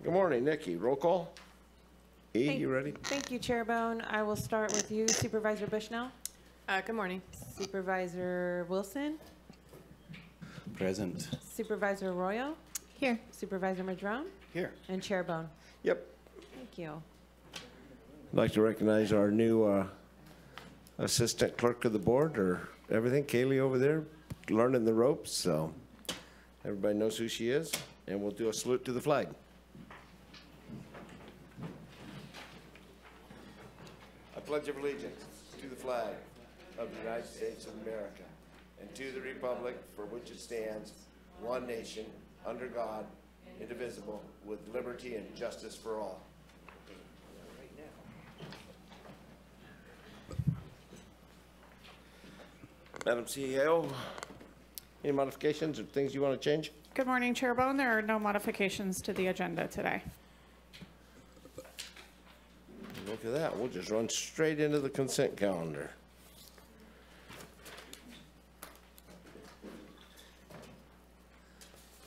Good morning, Nikki. Roll call. E, you ready? Thank you, Chair Bohn. I will start with you, Supervisor Bushnell. Good morning. Supervisor Wilson. Present. Supervisor Arroyo. Here. Supervisor Madrone. Here. And Chair Bohn. Yep. Thank you. I'd like to recognize our new assistant clerk of the board, or everything, Kaylee over there, learning the ropes, so everybody knows who she is, and we'll do a salute to the flag. I pledge of allegiance to the flag of the United States of America and to the republic for which it stands, one nation, under God, indivisible, with liberty and justice for all. Madam CEO, any modifications or things you want to change? Good morning, Chair Bohn. There are no modifications to the agenda today. Look at that. We'll just run straight into the consent calendar.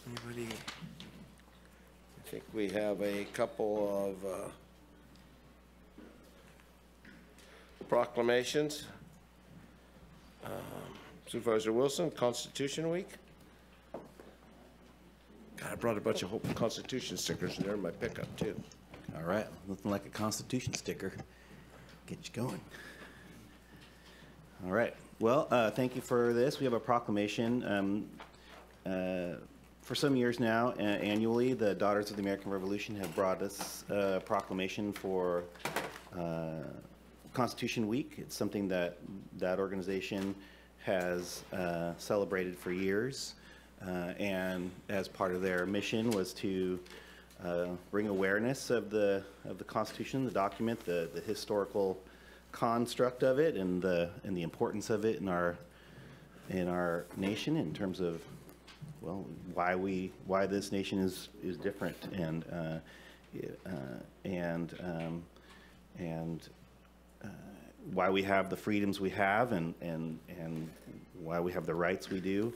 Anybody? I think we have a couple of proclamations. Supervisor Wilson, Constitution Week. God, I brought a bunch of Constitution stickers in there in my pickup, too. All right, looking like a Constitution sticker. Get you going. All right. Well, thank you for this. We have a proclamation. For some years now, annually, the Daughters of the American Revolution have brought us a proclamation for Constitution Week. It's something that that organization has celebrated for years, and as part of their mission was to bring awareness of the Constitution, the document, the historical construct of it, and the importance of it in our nation in terms of, well, why this nation is different, and why we have the freedoms we have, and why we have the rights we do.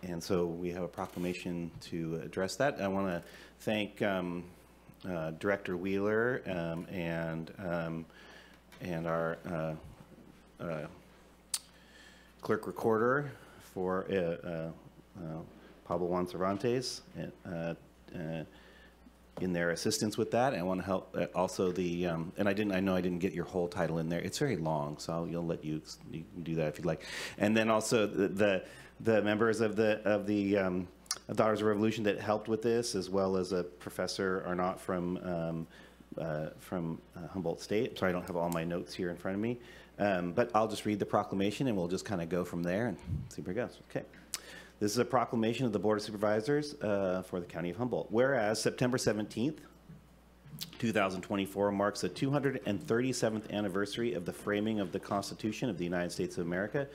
And so we have a proclamation to address that. I want to thank Director Wheeler and our clerk recorder for Pablo Juan Cervantes in their assistance with that. I want to help also the and I know I didn't get your whole title in there. It's very long, so I'll let you can do that if you'd like. And then also the members of the Daughters of Revolution that helped with this, as well as a Professor Arnott from Humboldt State. So I don't have all my notes here in front of me, but I'll just read the proclamation and we'll just kind of go from there and see where it goes. Okay. This is a proclamation of the Board of Supervisors for the County of Humboldt. Whereas September 17th, 2024 marks the 237th anniversary of the framing of the Constitution of the United States of America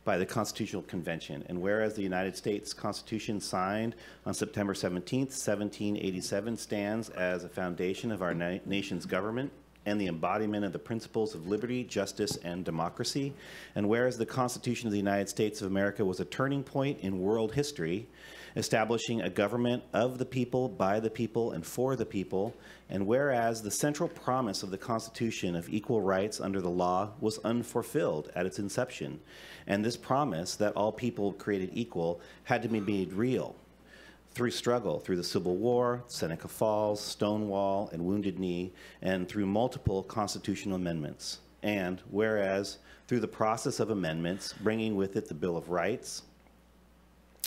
by the Constitutional Convention. And whereas the United States Constitution signed on September 17th, 1787 stands as a foundation of our nation's government and the embodiment of the principles of liberty, justice, and democracy. And whereas the Constitution of the United States of America was a turning point in world history, establishing a government of the people, by the people, and for the people, and whereas the central promise of the Constitution of equal rights under the law was unfulfilled at its inception, and this promise that all people created equal had to be made real through struggle, through the Civil War, Seneca Falls, Stonewall, and Wounded Knee, and through multiple constitutional amendments. And whereas through the process of amendments, bringing with it the Bill of Rights,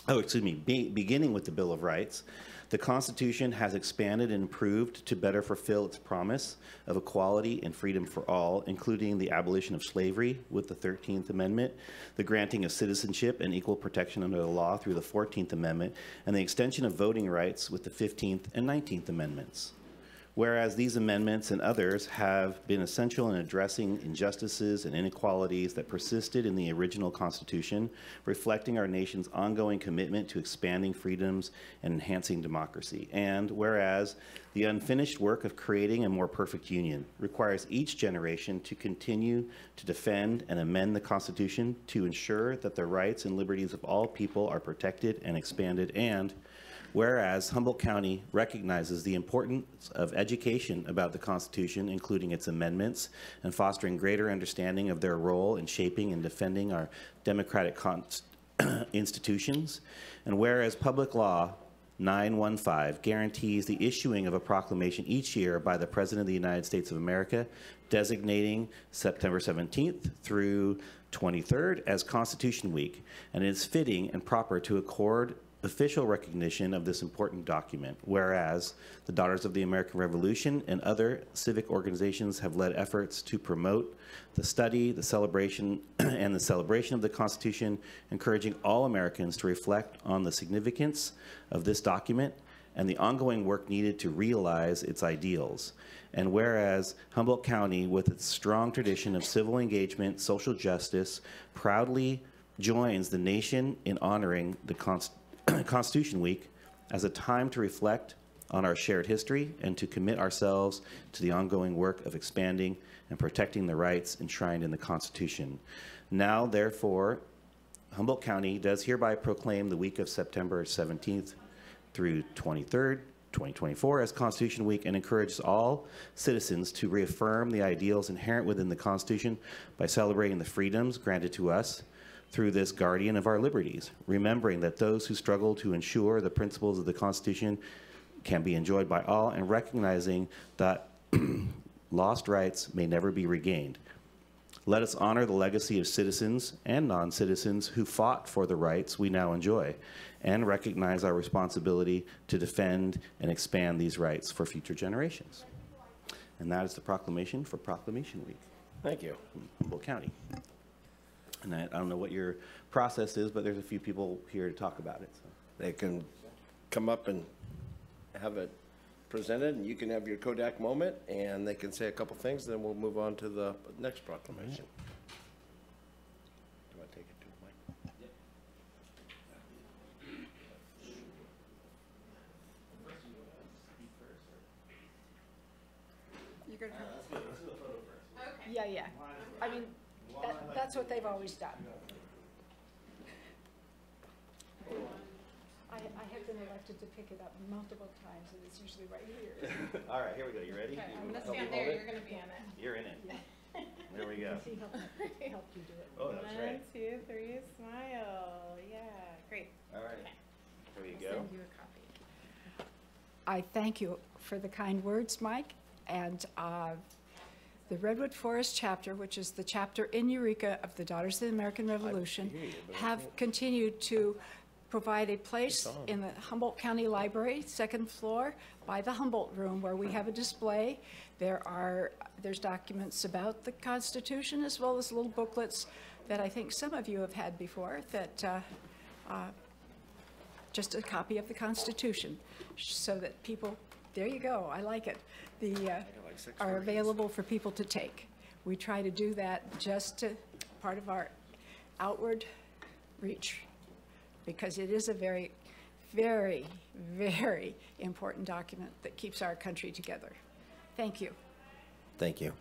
beginning with the Bill of Rights, the Constitution has expanded and improved to better fulfill its promise of equality and freedom for all, including the abolition of slavery with the 13th Amendment, the granting of citizenship and equal protection under the law through the 14th Amendment, and the extension of voting rights with the 15th and 19th Amendments. Whereas these amendments and others have been essential in addressing injustices and inequalities that persisted in the original Constitution, reflecting our nation's ongoing commitment to expanding freedoms and enhancing democracy. And whereas the unfinished work of creating a more perfect union requires each generation to continue to defend and amend the Constitution to ensure that the rights and liberties of all people are protected and expanded, and whereas Humboldt County recognizes the importance of education about the Constitution, including its amendments, and fostering greater understanding of their role in shaping and defending our democratic institutions, and whereas Public Law 915 guarantees the issuing of a proclamation each year by the President of the United States of America designating September 17th through 23rd as Constitution Week, and it is fitting and proper to accord official recognition of this important document, whereas the Daughters of the American Revolution and other civic organizations have led efforts to promote the study, the celebration, and the celebration of the Constitution, encouraging all Americans to reflect on the significance of this document and the ongoing work needed to realize its ideals. And whereas Humboldt County, with its strong tradition of civil engagement, social justice, proudly joins the nation in honoring the Constitution Week as a time to reflect on our shared history and to commit ourselves to the ongoing work of expanding and protecting the rights enshrined in the Constitution. Now, therefore, Humboldt County does hereby proclaim the week of September 17th through 23rd, 2024 as Constitution Week, and encourages all citizens to reaffirm the ideals inherent within the Constitution by celebrating the freedoms granted to us through this guardian of our liberties, remembering that those who struggle to ensure the principles of the Constitution can be enjoyed by all, and recognizing that lost rights may never be regained. Let us honor the legacy of citizens and non-citizens who fought for the rights we now enjoy, and recognize our responsibility to defend and expand these rights for future generations. And that is the proclamation for Proclamation Week. Thank you. Humboldt County. And I don't know what your process is, but there's a few people here to talk about it. So. They can come up and have it presented, and you can have your Kodak moment, and they can say a couple things, then we'll move on to the next proclamation. Do I take it to Mike? Yep. You're gonna come. Yeah, yeah. I mean, that's what they've always done. I have been elected to pick it up multiple times, and it's usually right here. All right, here we go. You ready? Okay, I'm gonna stand there, you're gonna be in it. You're in it. Yeah. There we go. He helped you do it. Oh, that's right. 1, 2, 3, smile. Yeah, great. All right. Here you I'll go. send you a copy. I thank you for the kind words, Mike, and the Redwood Forest chapter, which is the chapter in Eureka of the Daughters of the American Revolution, have continued to provide a place in the Humboldt County Library, second floor, by the Humboldt Room, where we have a display. There's documents about the Constitution, as well as little booklets that I think some of you have had before, that just a copy of the Constitution, so that people, there you go, I like it, are available for people to take. We try to do that just to part of our outward reach, because it is a very, very, very important document that keeps our country together. Thank you. Thank you.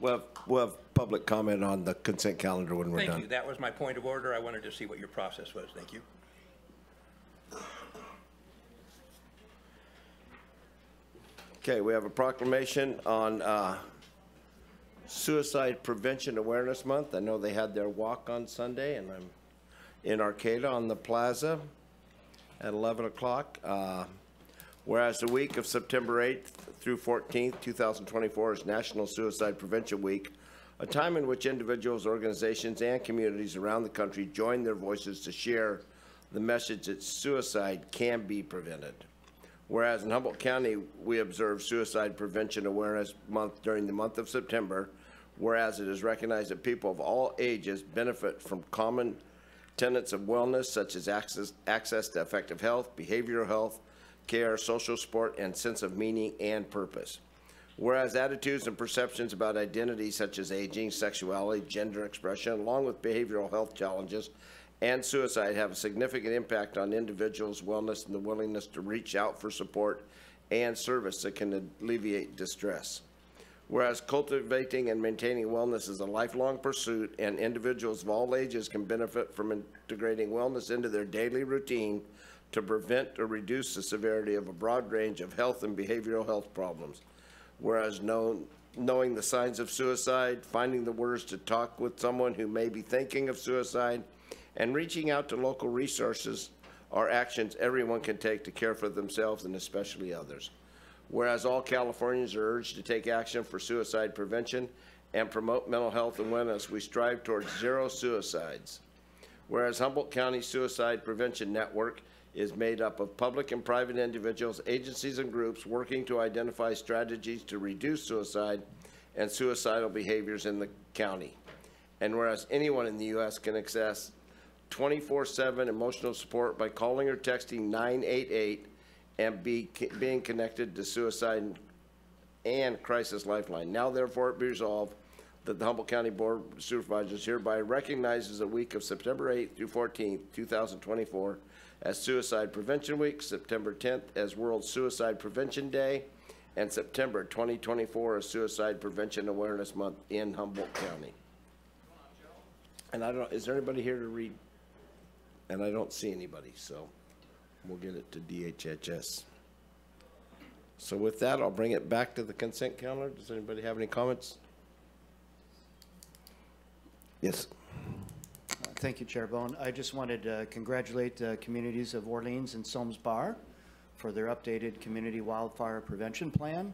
We'll have public comment on the consent calendar when we're done. Thank you. That was my point of order. I wanted to see what your process was. Thank you. Okay, we have a proclamation on Suicide Prevention Awareness Month. I know they had their walk on Sunday, and I'm in Arcata on the plaza at 11 o'clock. Whereas the week of September 8th through 14th, 2024 is National Suicide Prevention Week, a time in which individuals, organizations, and communities around the country join their voices to share the message that suicide can be prevented. Whereas in Humboldt County, we observe Suicide Prevention Awareness Month during the month of September, whereas it is recognized that people of all ages benefit from common tenets of wellness, such as access to effective health, behavioral health, care, social support, and sense of meaning and purpose. Whereas attitudes and perceptions about identity, such as aging, sexuality, gender expression, along with behavioral health challenges and suicide, have a significant impact on individuals' wellness and the willingness to reach out for support and service that can alleviate distress. Whereas cultivating and maintaining wellness is a lifelong pursuit, and individuals of all ages can benefit from integrating wellness into their daily routine to prevent or reduce the severity of a broad range of health and behavioral health problems. Whereas knowing the signs of suicide, finding the words to talk with someone who may be thinking of suicide, and reaching out to local resources are actions everyone can take to care for themselves and especially others. Whereas all Californians are urged to take action for suicide prevention and promote mental health and wellness, we strive towards 0 suicides. Whereas Humboldt County Suicide Prevention Network is made up of public and private individuals, agencies, and groups working to identify strategies to reduce suicide and suicidal behaviors in the county. And whereas anyone in the U.S. can access 24/7 emotional support by calling or texting 988 and being connected to Suicide and Crisis Lifeline. Now, therefore, it be resolved that the Humboldt County Board of Supervisors hereby recognizes the week of September 8th through 14th, 2024 as Suicide Prevention Week, September 10th as World Suicide Prevention Day, and September 2024 as Suicide Prevention Awareness Month in Humboldt County. And I don't, is there anybody here to read? And I don't see anybody, so we'll get it to DHHS. So with that, I'll bring it back to the consent calendar. Does anybody have any comments? Yes. Thank you, Chair Bohn. I just wanted to congratulate the communities of Orleans and Somes Bar for their updated community wildfire prevention plan.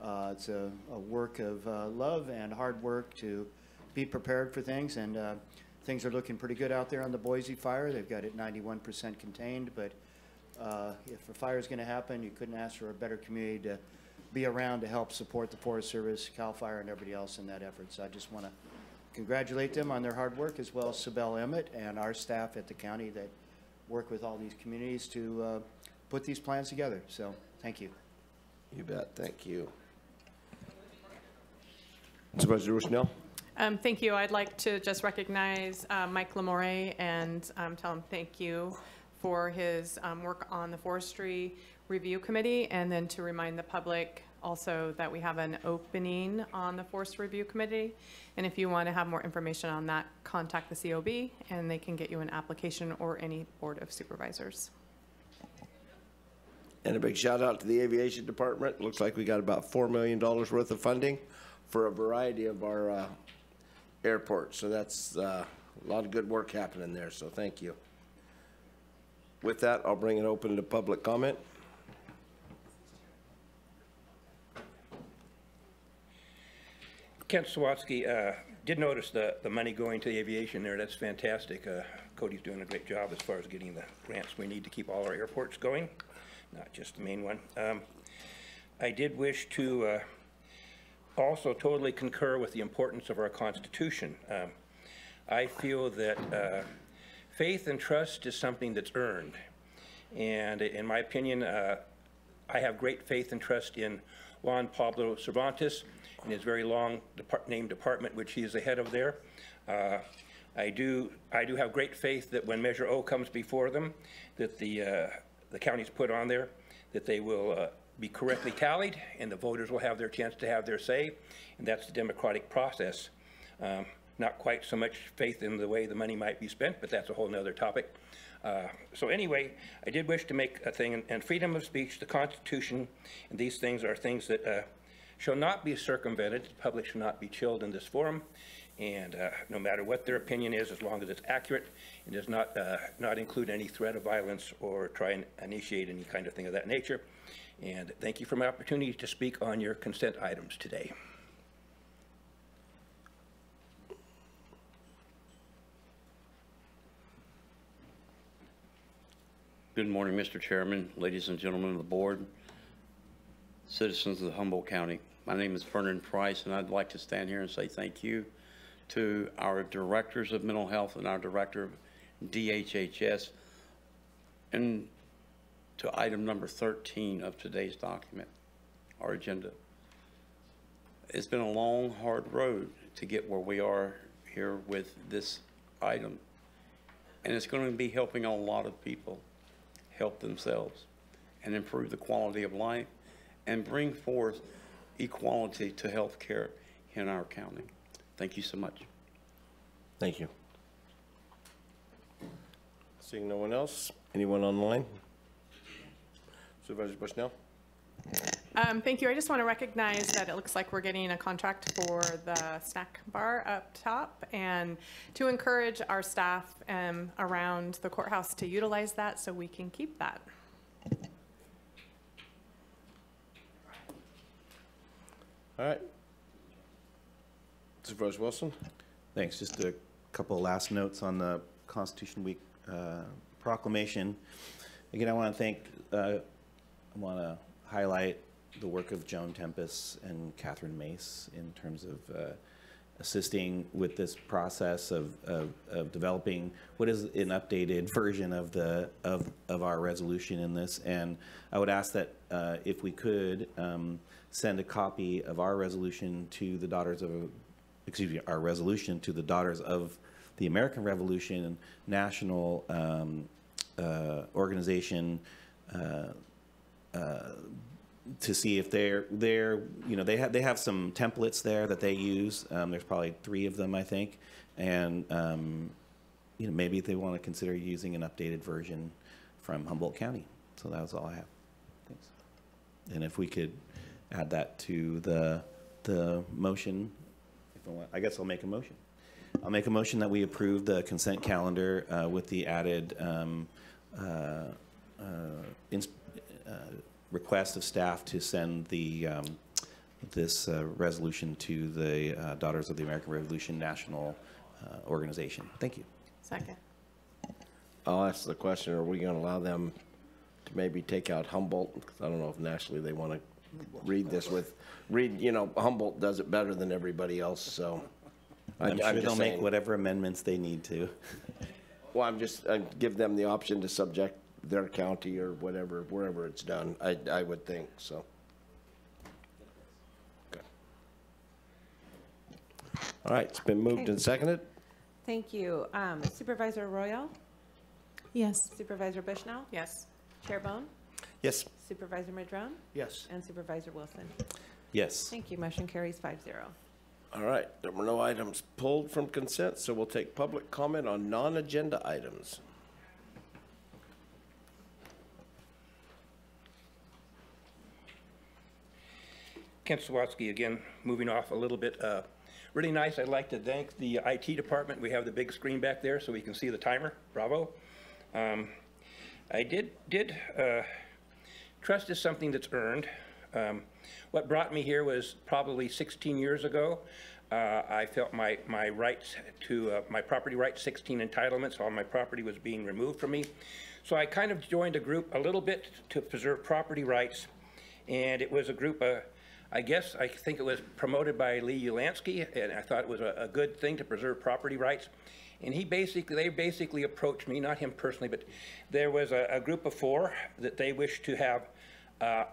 It's a work of love and hard work to be prepared for things, and things are looking pretty good out there on the Boise fire. They've got it 91% contained, but if a fire is going to happen, you couldn't ask for a better community to be around to help support the Forest Service, CAL FIRE, and everybody else in that effort. So I just want to congratulate them on their hard work, as well as Sibel Emmett and our staff at the county that work with all these communities to put these plans together. So thank you. You bet. Thank you. Supervisor Bushnell. Thank you. I'd like to just recognize Mike Lamore and tell him thank you for his work on the Forestry Review Committee, and then to remind the public also that we have an opening on the Forest Review Committee. And if you want to have more information on that, contact the COB and they can get you an application, or any Board of Supervisors. And a big shout out to the Aviation Department. Looks like we got about $4 million worth of funding for a variety of our airports. So that's a lot of good work happening there. So thank you. With that, I'll bring it open to public comment. Kent Sawatsky, did notice the money going to the aviation there. That's fantastic. Cody's doing a great job as far as getting the grants we need to keep all our airports going, not just the main one. I did wish to also totally concur with the importance of our Constitution. I feel that faith and trust is something that's earned. And in my opinion, I have great faith and trust in Juan Pablo Cervantes and his very long named department, which he is the head of there. I do have great faith that when Measure O comes before them, that the counties put on there, that they will be correctly tallied, and the voters will have their chance to have their say, and that's the democratic process. Not quite so much faith in the way the money might be spent, but that's a whole nother topic. So anyway, I did wish to make a thing, and freedom of speech, the Constitution, and these things are things that shall not be circumvented. The public shall not be chilled in this forum, and no matter what their opinion is, as long as it's accurate and does not include any threat of violence or try and initiate any kind of thing of that nature. And thank you for my opportunity to speak on your consent items today. Good morning, Mr. Chairman, ladies and gentlemen of the board, citizens of Humboldt County. My name is Vernon Price, and I'd like to stand here and say thank you to our directors of mental health and our director of DHHS, and to item number 13 of today's document, our agenda. It's been a long, hard road to get where we are here with this item, and it's going to be helping a lot of people help themselves and improve the quality of life and bring forth equality to health care in our county. Thank you so much. Thank you. Seeing no one else, anyone on the line? Supervisor Bushnell? Thank you. I just want to recognize that it looks like we're getting a contract for the snack bar up top, and to encourage our staff around the courthouse to utilize that so we can keep that. All right. Supervisor Wilson? Thanks. Just a couple last notes on the Constitution Week proclamation. Again, I want to highlight the work of Joan Tempest and Catherine Mace in terms of assisting with this process of developing what is an updated version of our resolution in this. And I would ask that if we could send a copy of our resolution to the Daughters of, our resolution to the Daughters of the American Revolution national organization to see if they have some templates there that they use. There's probably 3 of them, I think, and maybe if they want to consider using an updated version from Humboldt County. So that was all I have. Thanks. And if we could add that to the motion, I guess I'll make a motion. I'll make a motion that we approve the consent calendar with the added request of staff to send this resolution to the Daughters of the American Revolution national organization. Thank you. Second. I'll ask the question, are we going to allow them to maybe take out Humboldt? Because I don't know if nationally they want to read this Humboldt does it better than everybody else, so. I'm sure they'll make whatever amendments they need to. Well, I give them the option to subject their county or whatever, wherever it's done, I would think, so. Okay. All right, it's been moved and seconded. Thank you. Supervisor Arroyo? Yes. Supervisor Bushnell? Yes. Chair Bohn? Yes. Supervisor Madrone? Yes. And Supervisor Wilson? Yes. Thank you. Motion carries 5-0. All right, there were no items pulled from consent, so we'll take public comment on non-agenda items. Kent Sawatsky again, moving off a little bit. Really nice. I'd like to thank the IT department. We have the big screen back there so we can see the timer. Bravo. I did trust is something that's earned. What brought me here was probably 16 years ago. I felt my rights to my property rights, 16 entitlements, all my property was being removed from me. So I kind of joined a group a little bit to preserve property rights, and it was a group, I think it was promoted by Lee Ulansky, and I thought it was a good thing to preserve property rights. And they basically approached me, not him personally, but there was a group of 4 that they wished to have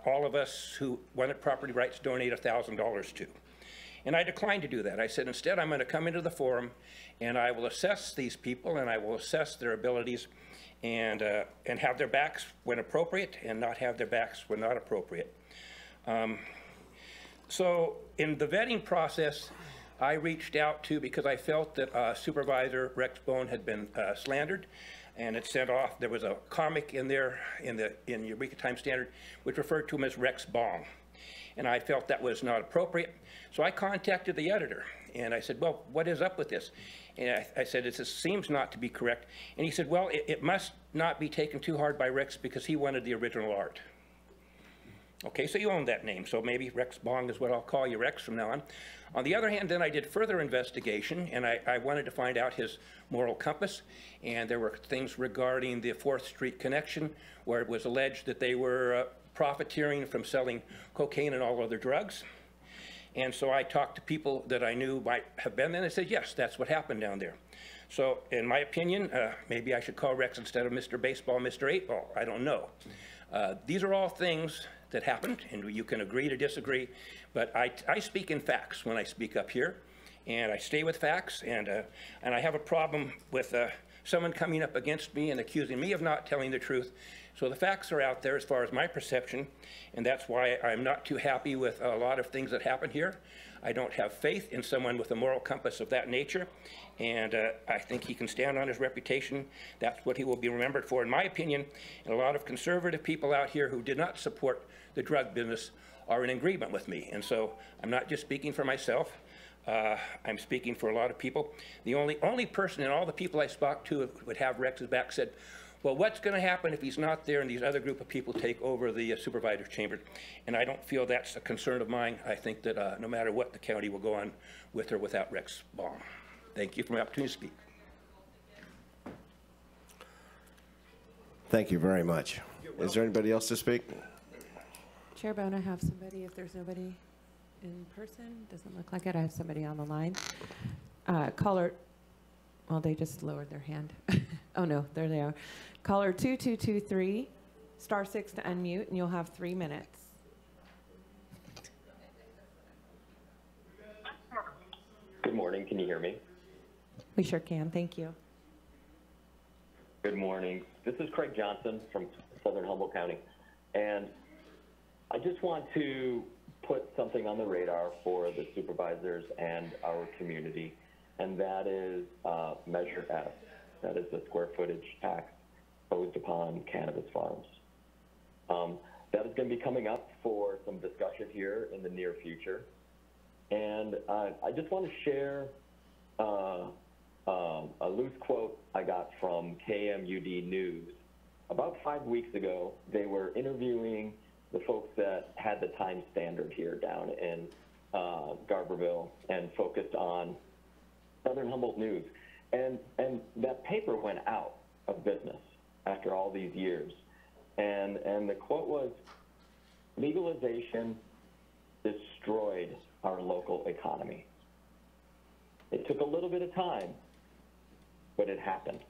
all of us who wanted property rights donate $1,000 to. And I declined to do that. I said, instead, I'm going to come into the forum and I will assess these people and I will assess their abilities and have their backs when appropriate and not have their backs when not appropriate. So in the vetting process, I reached out to, because I felt that Supervisor Rex Bohn had been slandered, and it sent off, there was a comic in there in Eureka Times Standard which referred to him as Rex Bong. And I felt that was not appropriate. So I contacted the editor and I said, well, what is up with this? And I said, it seems not to be correct. And he said, well, it must not be taken too hard by Rex because he wanted the original art. Okay, so you own that name, so maybe Rex Bong is what I'll call you, Rex, from now on. On the other hand, then I did further investigation, and I wanted to find out his moral compass, and there were things regarding the 4th Street connection, where it was alleged that they were profiteering from selling cocaine and all other drugs. And so I talked to people that I knew might have been there, and they said, yes, that's what happened down there. So in my opinion, maybe I should call Rex instead of Mr. Baseball, Mr. 8-Ball, I don't know. These are all things that happened, and you can agree to disagree, but I speak in facts when I speak up here, and I stay with facts, and I have a problem with someone coming up against me and accusing me of not telling the truth. So the facts are out there as far as my perception, and that's why I'm not too happy with a lot of things that happen here. I don't have faith in someone with a moral compass of that nature, and I think he can stand on his reputation. That's what he will be remembered for, in my opinion. And a lot of conservative people out here who did not support the drug business are in agreement with me. And so I'm not just speaking for myself. I'm speaking for a lot of people. The only person in all the people I spoke to would have Rex's back said, well, what's going to happen if he's not there and these other group of people take over the supervisor's chamber? And I don't feel that's a concern of mine. I think that no matter what, the county will go on with or without Rex Bohn. Thank you for the opportunity to speak. Thank you very much. Is there anybody else to speak? Chair Bohn, I have somebody, if there's nobody in person, doesn't look like it. I have somebody on the line. Caller, well, they just lowered their hand. Oh no, there they are. Caller 2223, *6 to unmute, and you'll have 3 minutes. Good morning, can you hear me? We sure can, thank you. Good morning. This is Craig Johnson from Southern Humboldt County, and I just want to put something on the radar for the supervisors and our community, and that is Measure S. That is the square footage tax imposed upon cannabis farms. That is going to be coming up for some discussion here in the near future. And I just want to share a loose quote I got from KMUD News. About 5 weeks ago, they were interviewing the folks that had the Time Standard here down in Garberville and focused on Southern Humboldt News. And that paper went out of business after all these years. And the quote was, legalization destroyed our local economy. It took a little bit of time, but it happened.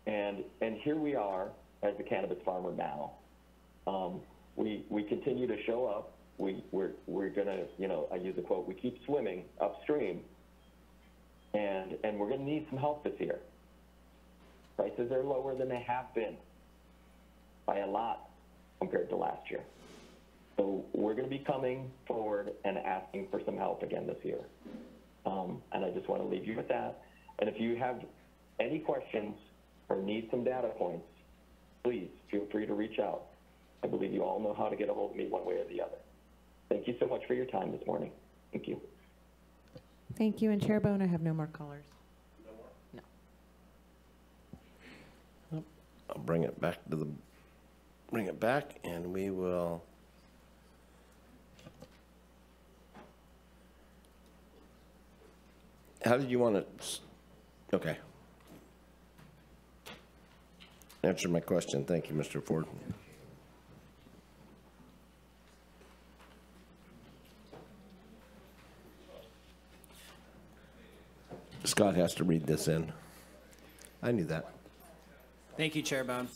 And here we are as a cannabis farmer now. We continue to show up. We're gonna, you know, I use the quote, we keep swimming upstream. And we're going to need some help this year. Prices are lower than they have been by a lot compared to last year. So we're going to be coming forward and asking for some help again this year. And I just want to leave you with that. And if you have any questions or need some data points, please feel free to reach out. I believe you all know how to get a hold of me one way or the other. Thank you so much for your time this morning. Thank you. Thank you, and Chair Bohn, I have no more callers. No more? No. I'll bring it back and we will how did you want to okay. Answer my question. Thank you, Mr. Ford. Scott has to read this in. I knew that. Thank you, Chair Bohn.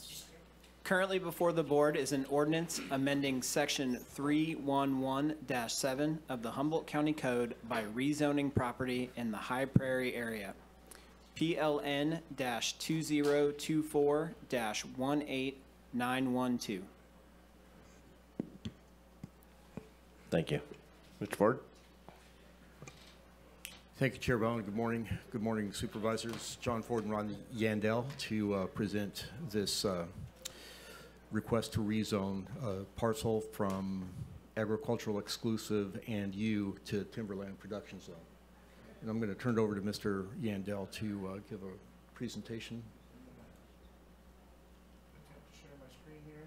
Currently before the board is an ordinance amending Section 311-7 of the Humboldt County Code by rezoning property in the High Prairie area. PLN-2024-18912. Thank you. Mr. Ford? Thank you, Chair Bohn. Good morning. Good morning, Supervisors. John Ford and Ron Yandell to present this request to rezone parcel from agricultural exclusive and U to timberland production zone. And I'm going to turn it over to Mr. Yandell to give a presentation. Share my screen here.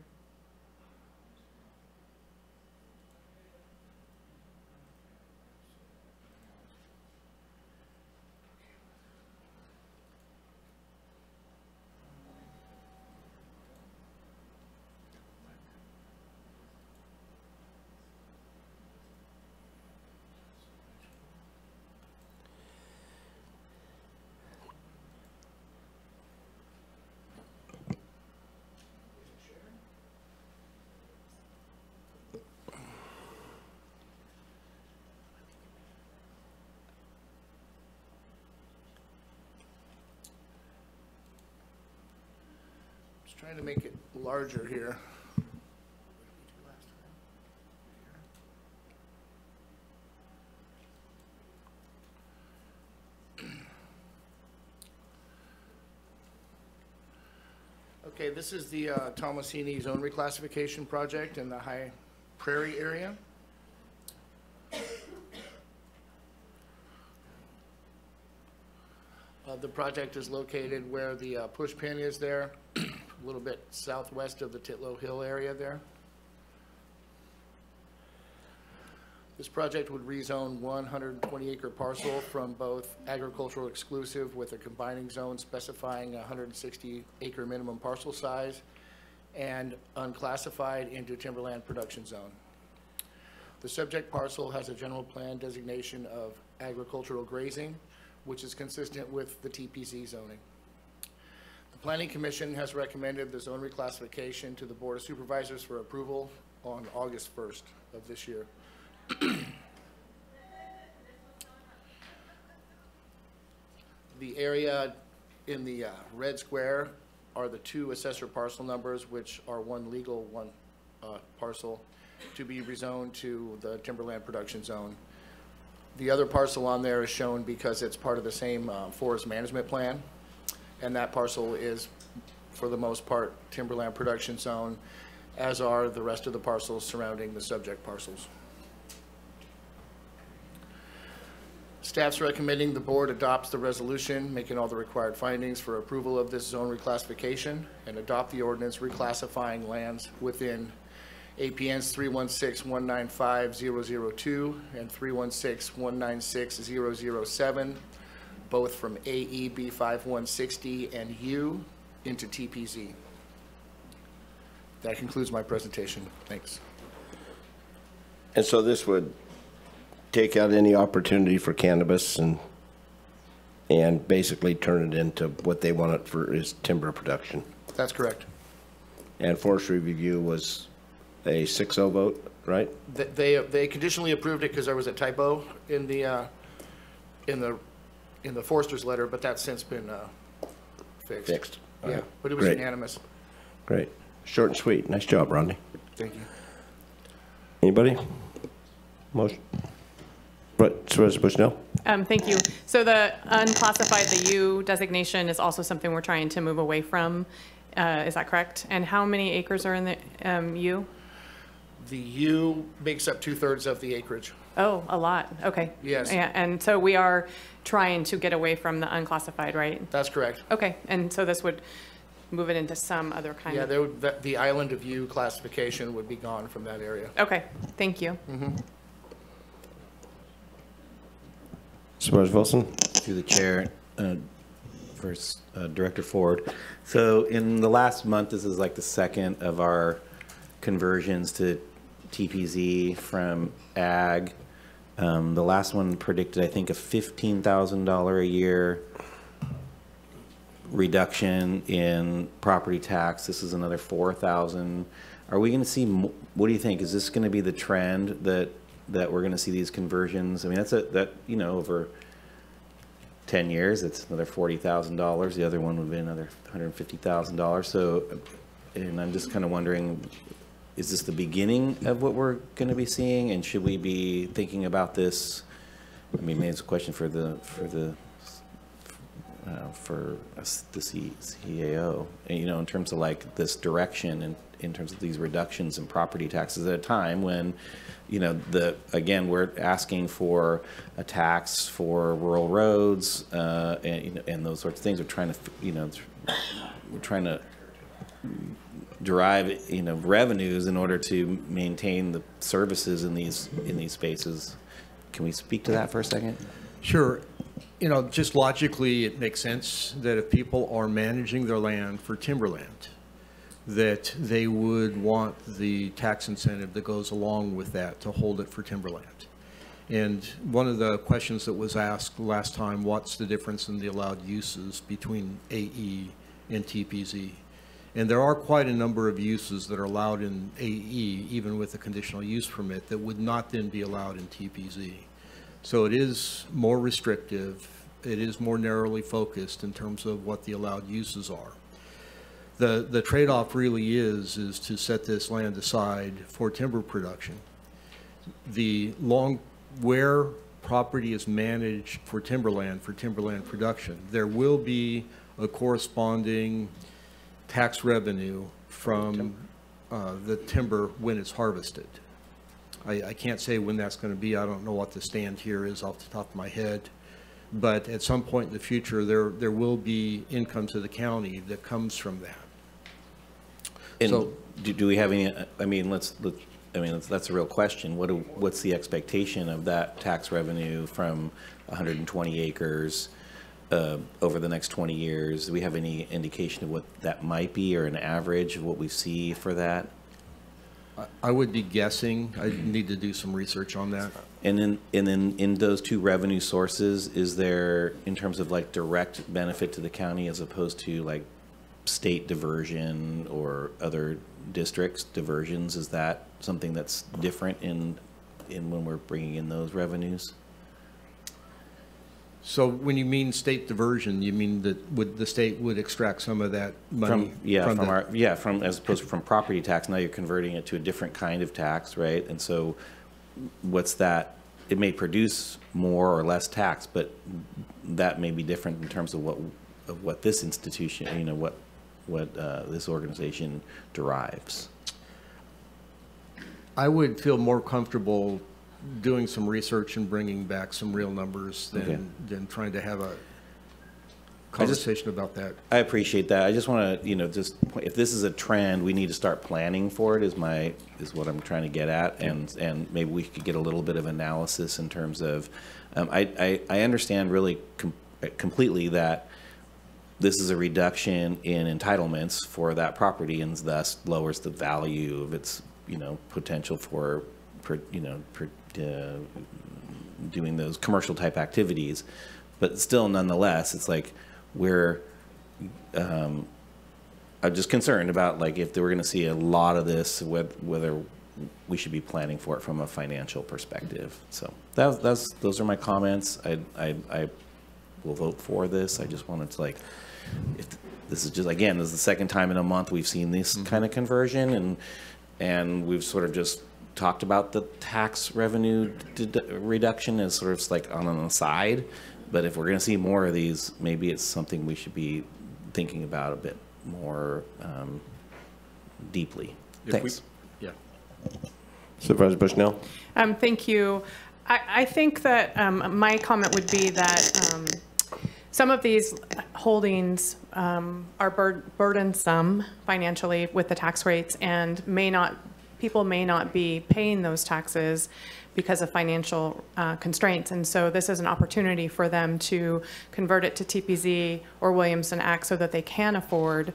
Trying to make it larger here. Okay, this is the Tomasini Zone Reclassification Project in the High Prairie area. The project is located where the push pin is there, a little bit southwest of the Titlow Hill area there. This project would rezone 120-acre parcel from both agricultural exclusive with a combining zone specifying 160-acre minimum parcel size and unclassified into timberland production zone. The subject parcel has a general plan designation of agricultural grazing, which is consistent with the TPZ zoning. The Planning Commission has recommended the zone reclassification to the Board of Supervisors for approval on August 1st of this year. The area in the red square are the two assessor parcel numbers, which are one legal, one parcel, to be rezoned to the timberland production zone. The other parcel on there is shown because it's part of the same forest management plan, and that parcel is, for the most part, timberland production zone, as are the rest of the parcels surrounding the subject parcels. Staff's recommending the board adopts the resolution, making all the required findings for approval of this zone reclassification, and adopt the ordinance reclassifying lands within APNs 316-195-002 and 316-196-007, both from AEB 5160 and U into TPZ. That concludes my presentation. Thanks. And so this would take out any opportunity for cannabis and basically turn it into what they want it for is timber production. That's correct. And forestry review was a 6-0 vote, right? They conditionally approved it because there was a typo in the forester's letter, but that's since been fixed. All Yeah, right. but it was Great. unanimous. Great. Short and sweet. Nice job, Rodney. Thank you. Anybody? Motion? Supervisor Bushnell? Thank you. So the unclassified, the U designation is also something we're trying to move away from. Is that correct? And how many acres are in the U? The U makes up 2/3 of the acreage. Oh, a lot. Okay. Yes. Yeah, and so we are trying to get away from the unclassified, right? That's correct. Okay, and so this would move it into some other kind Yeah, of... the island of U classification would be gone from that area. Okay, thank you. Supervisor Wilson? Through the chair, first, Director Ford. So in the last month, this is like the second of our conversions to TPZ from ag. The last one predicted, I think, a $15,000 a year reduction in property tax. This is another $4,000. Are we going to see, what do you think? Is this going to be the trend that we're going to see these conversions? I mean, over 10 years, it's another $40,000. The other one would be another $150,000. So, and I'm just kind of wondering, is this the beginning of what we're going to be seeing? And should we be thinking about this? I mean, maybe it's a question for the CAO, and, in terms of like this direction, and in terms of these reductions in property taxes at a time when, again, we're asking for a tax for rural roads and those sorts of things. We're trying to derive revenues in order to maintain the services in these spaces. Can we speak to that for a second? Sure. Just logically, it makes sense that if people are managing their land for timberland, that they would want the tax incentive that goes along with that to hold it for timberland. And one of the questions that was asked last time, what's the difference in the allowed uses between AE and TPZ? And there are quite a number of uses that are allowed in AE, even with a conditional use permit, that would not then be allowed in TPZ. So it is more restrictive. It is more narrowly focused in terms of what the allowed uses are. The trade-off really is to set this land aside for timber production. Where property is managed for timberland production, there will be a corresponding tax revenue from the timber when it's harvested. I can't say when that's going to be. I don't know what the stand here is off the top of my head. But at some point in the future, there will be income to the county that comes from that. And So, do we have any, I mean, that's a real question. What's the expectation of that tax revenue from 120 acres over the next 20 years? Do we have any indication of what that might be, or an average of what we see for that? I would be guessing. I need to do some research on that. And then in those two revenue sources, is there, in terms of like direct benefit to the county as opposed to like state diversion or other districts diversions, is that something that's different in when we're bringing in those revenues? So when you mean state diversion, you mean that the state would extract some of that money? From as opposed to from property tax, now you're converting it to a different kind of tax, right? And so what's that? It may produce more or less tax, but that may be different in terms of what this institution, what this organization derives. I would feel more comfortable doing some research and bringing back some real numbers than trying to have a conversation about that. I appreciate that. I just want to, if this is a trend, we need to start planning for it. Is what I'm trying to get at, and maybe we could get a little bit of analysis in terms of. I understand really completely that this is a reduction in entitlements for that property, and thus lowers the value of its potential for doing those commercial type activities, but still, nonetheless, it's like I'm just concerned about like if we're going to see a lot of this, whether we should be planning for it from a financial perspective. So those are my comments. I will vote for this. I just wanted to if this is just, again, this is the second time in a month we've seen this kind of conversion, and we've sort of just talked about the tax revenue reduction as sort of like on an aside, but if we're going to see more of these, maybe it's something we should be thinking about a bit more deeply. Thanks. Supervisor Bushnell. Thank you. I think that my comment would be that some of these holdings are burdensome financially with the tax rates, and people may not be paying those taxes because of financial constraints. And so this is an opportunity for them to convert it to TPZ or Williamson Act so that they can afford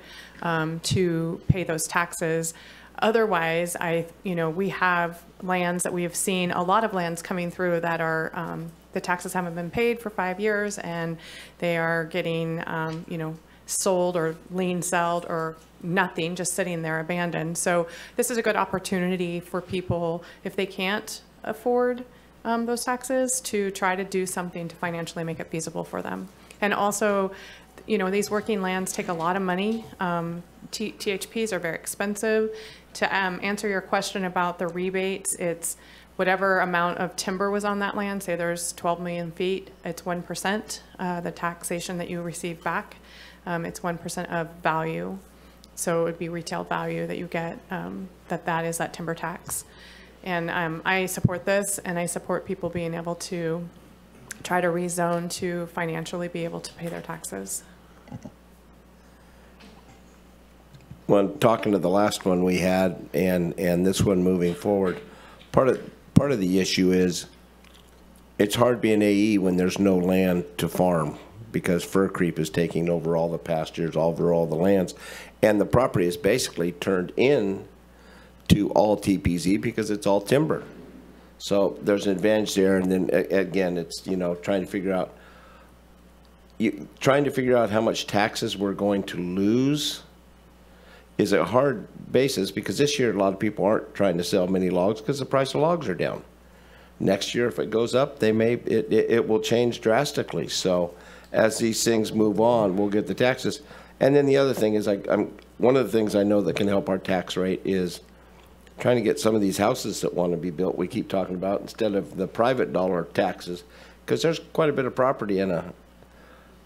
to pay those taxes. Otherwise, we have lands that we have seen, a lot of lands coming through that are, the taxes haven't been paid for 5 years, and they are getting, sold or lien sold or nothing, just sitting there abandoned. So this is a good opportunity for people, if they can't afford those taxes, to try to do something to financially make it feasible for them. And also, these working lands take a lot of money. THPs are very expensive. To answer your question about the rebates, it's whatever amount of timber was on that land. Say there's 12 million feet, it's 1%, the taxation that you receive back. It's 1% of value. So it would be retail value that you get, that is that timber tax. And I support this, and I support people being able to try to rezone to financially be able to pay their taxes. When talking to the last one we had and this one moving forward, part of the issue is it's hard being AE when there's no land to farm, because fur creep is taking over all the pastures, over all the lands, and the property is basically turned in to all TPZ because it's all timber. So there's an advantage there, and then again, it's trying to figure out how much taxes we're going to lose is a hard basis, because this year a lot of people aren't trying to sell many logs because the price of logs are down. Next year, if it goes up, it will change drastically. So, as these things move on, we'll get the taxes. And then the other thing is, one of the things I know that can help our tax rate is trying to get some of these houses that want to be built, we keep talking about, instead of the private dollar taxes, because there's quite a bit of property in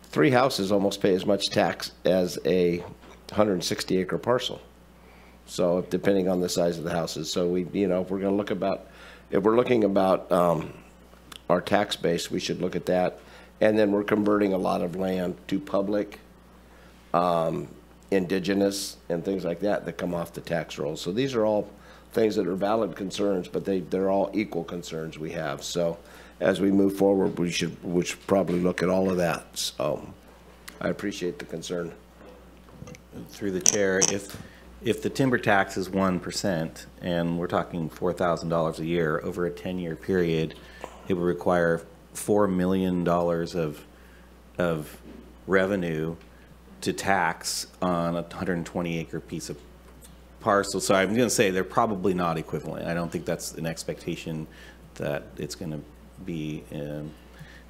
3 houses almost pay as much tax as a 160-acre parcel. So depending on the size of the houses. So we, if we're going to look about, if we're looking about our tax base, we should look at that. And then we're converting a lot of land to public, indigenous, and things like that that come off the tax rolls. So these are all things that are valid concerns, but they're all equal concerns we have. So as we move forward, we should probably look at all of that. So I appreciate the concern. Through the chair, if the timber tax is 1%, and we're talking $4,000 a year over a 10-year period, it would require $4 million of revenue to tax on a 120-acre piece of parcel. So I'm going to say they're probably not equivalent. I don't think that's an expectation that it's going to be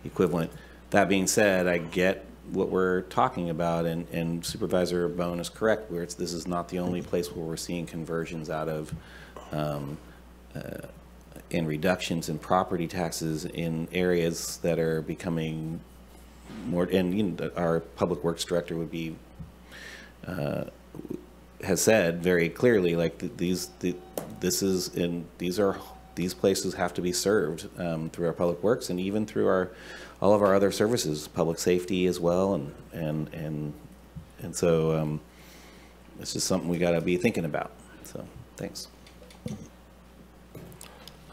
equivalent. That being said, I get what we're talking about, and Supervisor Bohn is correct, where this is not the only place where we're seeing conversions out of and reductions in property taxes in areas that are becoming more, and our public works director would be has said very clearly, like these places have to be served through our public works and even through all of our other services, public safety as well, and so it's just something we got to be thinking about. So thanks.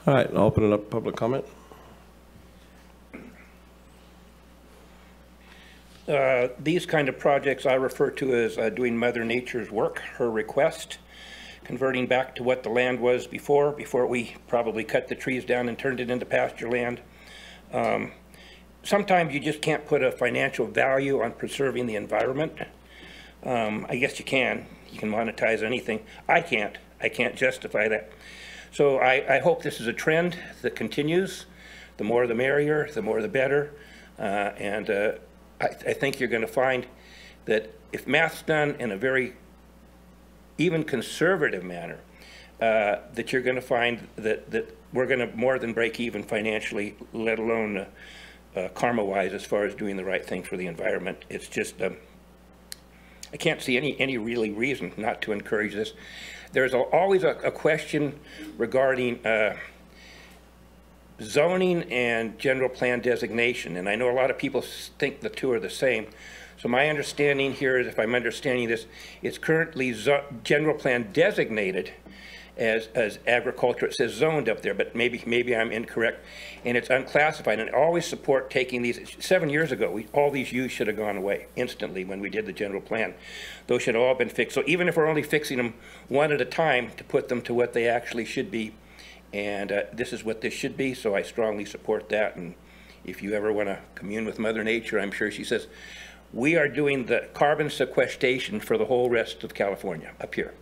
All right, I'll open it up to public comment. These kind of projects I refer to as doing Mother Nature's work, her request, converting back to what the land was before we probably cut the trees down and turned it into pasture land. Sometimes you just can't put a financial value on preserving the environment. I guess you can monetize anything. I can't justify that. So I hope this is a trend that continues. The more the merrier, the more the better. And I think you're going to find that if math's done in a very even conservative manner, that you're going to find that we're going to more than break even financially, let alone karma-wise as far as doing the right thing for the environment. It's just, I can't see any really reason not to encourage this. There's always a question regarding zoning and general plan designation, and I know a lot of people think the two are the same. So my understanding here is, if I'm understanding this, it's currently general plan designated as agriculture. It says zoned up there, but maybe I'm incorrect, and it's unclassified. And I always support taking these. 7 years ago, all these U's should have gone away instantly when we did the general plan. Those should have all been fixed. So even if we're only fixing them one at a time, to put them to what they actually should be, and this is what this should be. So I strongly support that. And if you ever want to commune with Mother Nature, I'm sure she says, we are doing the carbon sequestration for the whole rest of California up here.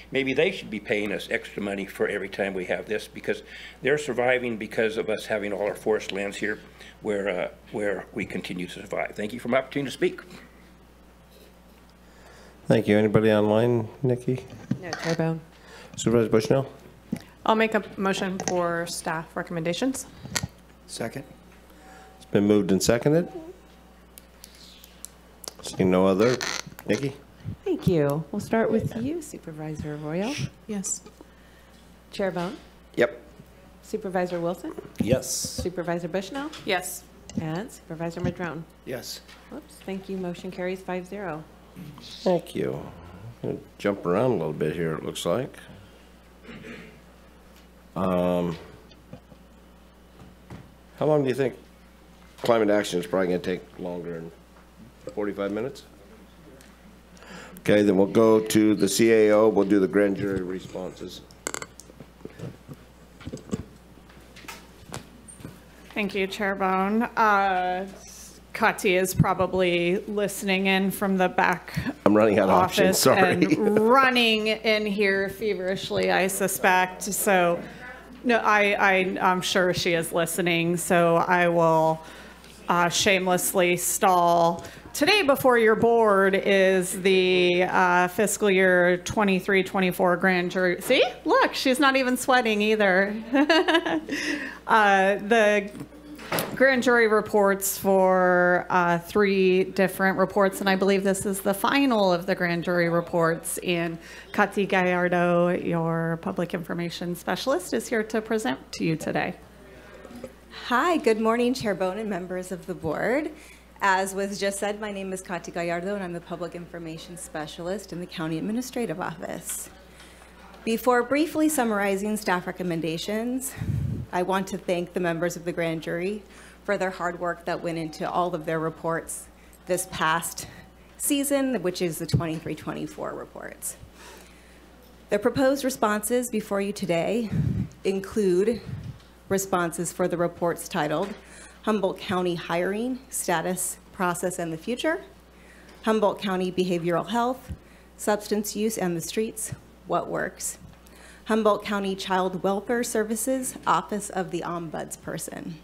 Maybe they should be paying us extra money for every time we have this, because they're surviving because of us having all our forest lands here where we continue to survive. Thank you for my opportunity to speak. Thank you. Anybody online, Nikki? No, Chair Bohn. Supervisor Bushnell? I'll make a motion for staff recommendations. Second. It's been moved and seconded. Seeing no other. Nikki? Thank you. We'll start with you, Supervisor Arroyo. Yes. Chair Bohn. Yep. Supervisor Wilson. Yes. Supervisor Bushnell. Yes. And Supervisor Madrone. Yes. Whoops, thank you. Motion carries 5-0. Thank you. I'm gonna jump around a little bit here, it looks like. How long do you think climate action is probably going to take? Longer than 45 minutes? Okay, then we'll go to the CAO. We'll do the grand jury responses. Thank you, Chair Bohn. Kati is probably listening in from the back I'm running out of options, office sorry. and running in here feverishly, I suspect. So, no, I'm sure she is listening. So I will shamelessly stall. Today before your board is the fiscal year 23-24 grand jury. See, look, she's not even sweating either. The grand jury reports for 3 different reports, and I believe this is the final of the grand jury reports. And Katy Gallardo, your public information specialist, is here to present to you today. Hi, good morning, Chair Bohn and members of the board. As was just said, my name is Katy Gallardo, and I'm the Public Information Specialist in the County Administrative Office. Before briefly summarizing staff recommendations, I want to thank the members of the grand jury for their hard work that went into all of their reports this past season, which is the 23-24 reports. The proposed responses before you today include responses for the reports titled Humboldt County Hiring, Status, Process, and the Future, Humboldt County Behavioral Health, Substance Use and the Streets, What Works, Humboldt County Child Welfare Services, Office of the Ombudsperson.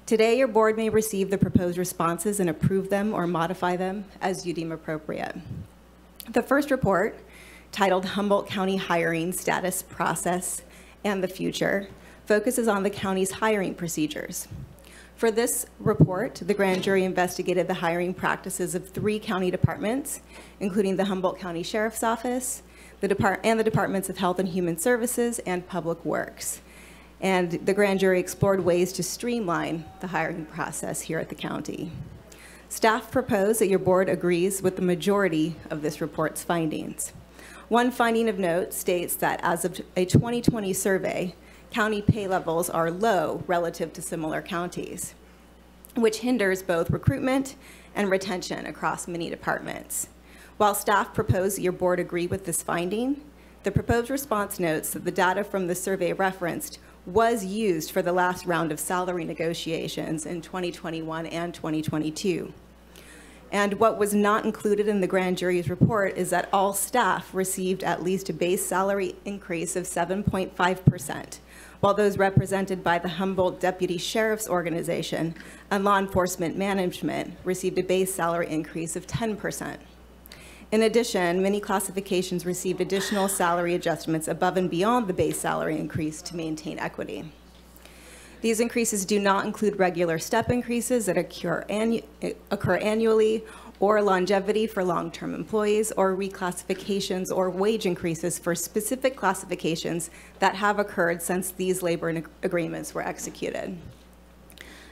Today, your board may receive the proposed responses and approve them or modify them as you deem appropriate. The first report, titled Humboldt County Hiring, Status, Process, and the Future, focuses on the county's hiring procedures. For this report, the grand jury investigated the hiring practices of 3 county departments, including the Humboldt County Sheriff's Office, the Departments of Health and Human Services and Public Works. And the grand jury explored ways to streamline the hiring process here at the county. Staff propose that your board agrees with the majority of this report's findings. One finding of note states that as of a 2020 survey, county pay levels are low relative to similar counties, which hinders both recruitment and retention across many departments. While staff propose that your board agree with this finding, the proposed response notes that the data from the survey referenced was used for the last round of salary negotiations in 2021 and 2022. And what was not included in the grand jury's report is that all staff received at least a base salary increase of 7.5%, while those represented by the Humboldt Deputy Sheriff's Organization and Law Enforcement Management received a base salary increase of 10%. In addition, many classifications received additional salary adjustments above and beyond the base salary increase to maintain equity. These increases do not include regular step increases that occur annually, or longevity for long-term employees, or reclassifications or wage increases for specific classifications that have occurred since these labor agreements were executed.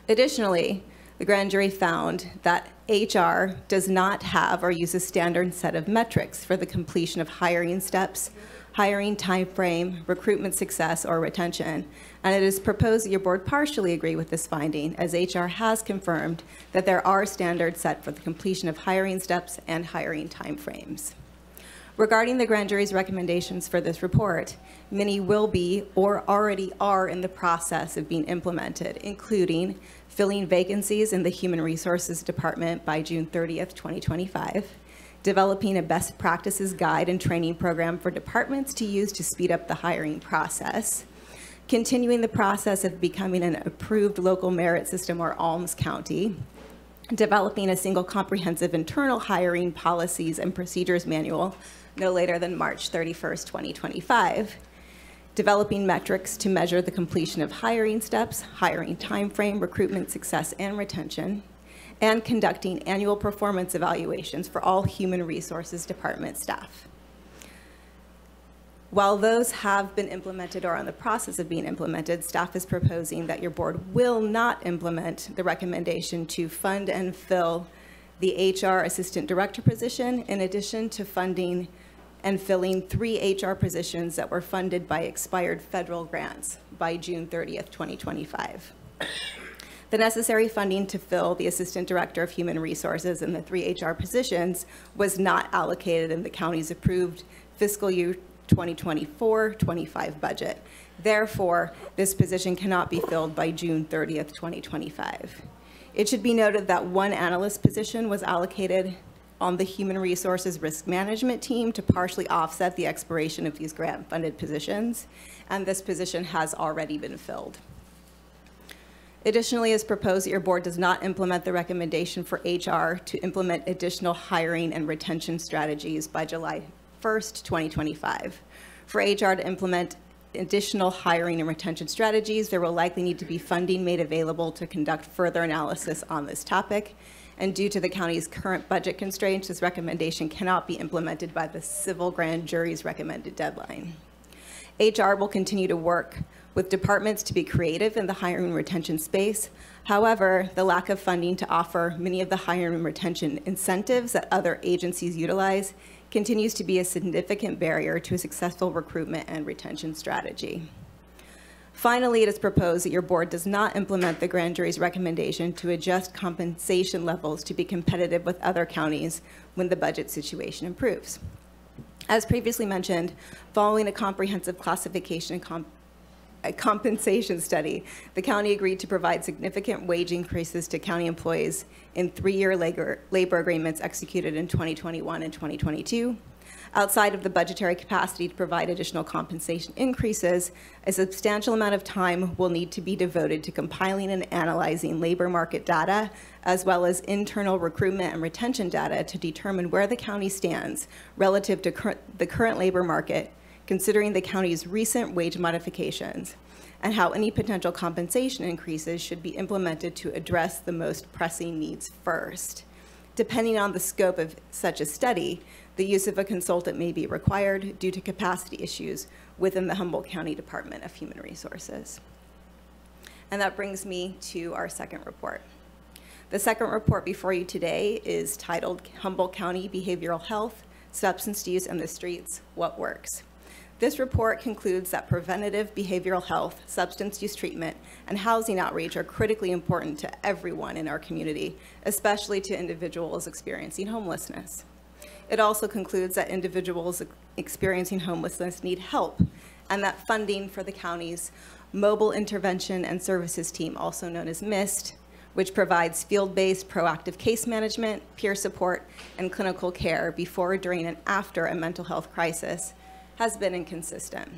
Additionally, the grand jury found that HR does not have or use a standard set of metrics for the completion of hiring steps, hiring time frame, recruitment success, or retention. And it is proposed that your board partially agree with this finding, as HR has confirmed that there are standards set for the completion of hiring steps and hiring timeframes. Regarding the grand jury's recommendations for this report, many will be or already are in the process of being implemented, including filling vacancies in the Human Resources Department by June 30th, 2025, developing a best practices guide and training program for departments to use to speed up the hiring process, continuing the process of becoming an approved local merit system or ALMS county, developing a single comprehensive internal hiring policies and procedures manual no later than March 31st, 2025, developing metrics to measure the completion of hiring steps, hiring timeframe, recruitment success and retention, and conducting annual performance evaluations for all Human Resources Department staff. While those have been implemented or are in the process of being implemented, staff is proposing that your board will not implement the recommendation to fund and fill the HR Assistant Director position, in addition to funding and filling 3 HR positions that were funded by expired federal grants by June 30th, 2025. The necessary funding to fill the Assistant Director of Human Resources and the 3 HR positions was not allocated in the county's approved fiscal year 2024-25 budget. Therefore, this position cannot be filled by June 30th, 2025. It should be noted that 1 analyst position was allocated on the Human Resources Risk Management team to partially offset the expiration of these grant-funded positions, and this position has already been filled. Additionally, it's proposed that your board does not implement the recommendation for HR to implement additional hiring and retention strategies by July 1st, 2025. For HR to implement additional hiring and retention strategies, there will likely need to be funding made available to conduct further analysis on this topic. And due to the county's current budget constraints, this recommendation cannot be implemented by the civil grand jury's recommended deadline. HR will continue to work with departments to be creative in the hiring and retention space. However, the lack of funding to offer many of the hiring and retention incentives that other agencies utilize continues to be a significant barrier to a successful recruitment and retention strategy. Finally, it is proposed that your board does not implement the grand jury's recommendation to adjust compensation levels to be competitive with other counties when the budget situation improves. As previously mentioned, following a comprehensive classification and compensation study, the county agreed to provide significant wage increases to county employees in 3-year labor agreements executed in 2021 and 2022. Outside of the budgetary capacity to provide additional compensation increases, a substantial amount of time will need to be devoted to compiling and analyzing labor market data, as well as internal recruitment and retention data to determine where the county stands relative to the current labor market, considering the county's recent wage modifications, and how any potential compensation increases should be implemented to address the most pressing needs first. Depending on the scope of such a study, the use of a consultant may be required due to capacity issues within the Humboldt County Department of Human Resources. And that brings me to our second report. The second report before you today is titled Humboldt County Behavioral Health, Substance Use and the Streets, What Works? This report concludes that preventative behavioral health, substance use treatment, and housing outreach are critically important to everyone in our community, especially to individuals experiencing homelessness. It also concludes that individuals experiencing homelessness need help, and that funding for the county's Mobile Intervention and Services Team, also known as MIST, which provides field-based proactive case management, peer support, and clinical care before, during, and after a mental health crisis, has been inconsistent.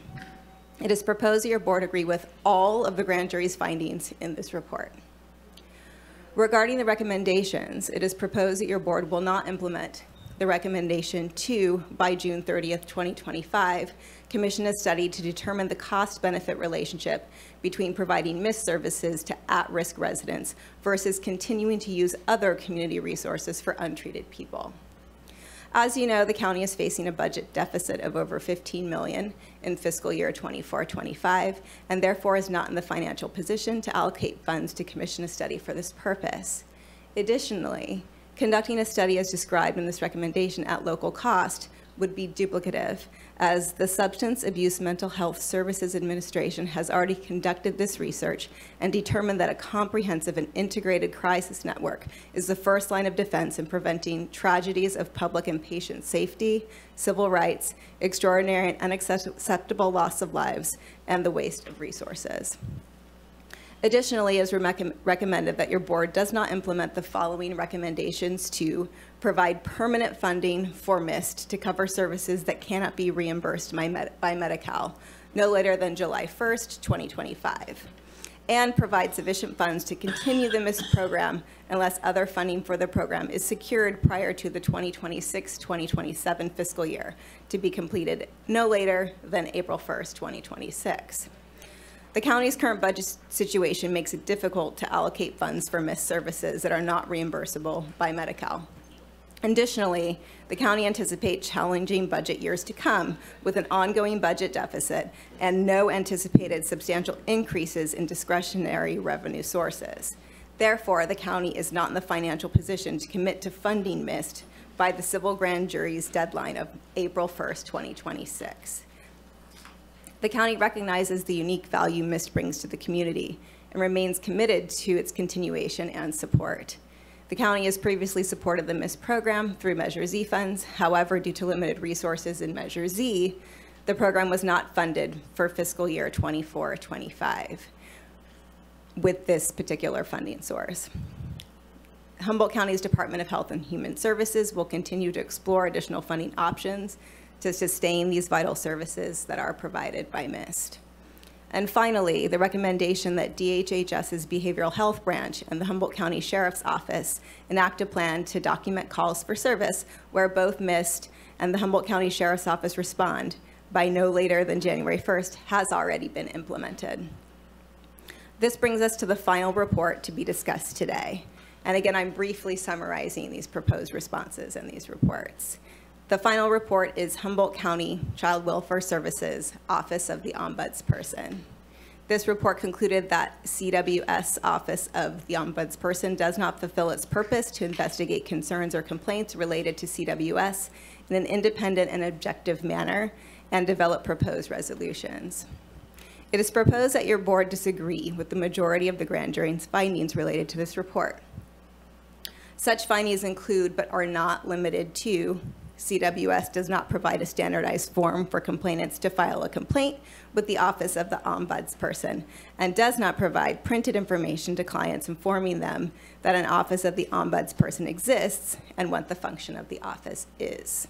It is proposed that your board agree with all of the grand jury's findings in this report. Regarding the recommendations, it is proposed that your board will not implement the recommendation to, by June 30th, 2025, commission a study to determine the cost-benefit relationship between providing MIST services to at-risk residents versus continuing to use other community resources for untreated people. As you know, the county is facing a budget deficit of over $15 million in fiscal year 24-25, and therefore is not in the financial position to allocate funds to commission a study for this purpose. Additionally, conducting a study as described in this recommendation at local cost would be duplicative, as the Substance Abuse Mental Health Services Administration has already conducted this research and determined that a comprehensive and integrated crisis network is the first line of defense in preventing tragedies of public and patient safety, civil rights, extraordinary and unacceptable loss of lives, and the waste of resources. Additionally, it is recommended that your board does not implement the following recommendations to provide permanent funding for MIST to cover services that cannot be reimbursed by Medi-Cal no later than July 1st, 2025, and provide sufficient funds to continue the MIST program unless other funding for the program is secured prior to the 2026-2027 fiscal year, to be completed no later than April 1st, 2026. The county's current budget situation makes it difficult to allocate funds for MIST services that are not reimbursable by Medi-Cal. Additionally, the county anticipates challenging budget years to come with an ongoing budget deficit and no anticipated substantial increases in discretionary revenue sources. Therefore, the county is not in the financial position to commit to funding MIST by the civil grand jury's deadline of April 1st, 2026. The county recognizes the unique value MIST brings to the community and remains committed to its continuation and support. The county has previously supported the MIST program through Measure Z funds. However, due to limited resources in Measure Z, the program was not funded for fiscal year 24-25 with this particular funding source. Humboldt County's Department of Health and Human Services will continue to explore additional funding options to sustain these vital services that are provided by MIST. And finally, the recommendation that DHHS's Behavioral Health Branch and the Humboldt County Sheriff's Office enact a plan to document calls for service where both missed and the Humboldt County Sheriff's Office respond by no later than January 1st has already been implemented. This brings us to the final report to be discussed today. And again, I'm briefly summarizing these proposed responses in these reports. The final report is Humboldt County Child Welfare Services, Office of the Ombudsperson. This report concluded that CWS Office of the Ombudsperson does not fulfill its purpose to investigate concerns or complaints related to CWS in an independent and objective manner and develop proposed resolutions. It is proposed that your board disagree with the majority of the grand jury's findings related to this report. Such findings include, but are not limited to, CWS does not provide a standardized form for complainants to file a complaint with the Office of the Ombudsperson and does not provide printed information to clients informing them that an Office of the Ombudsperson exists and what the function of the office is.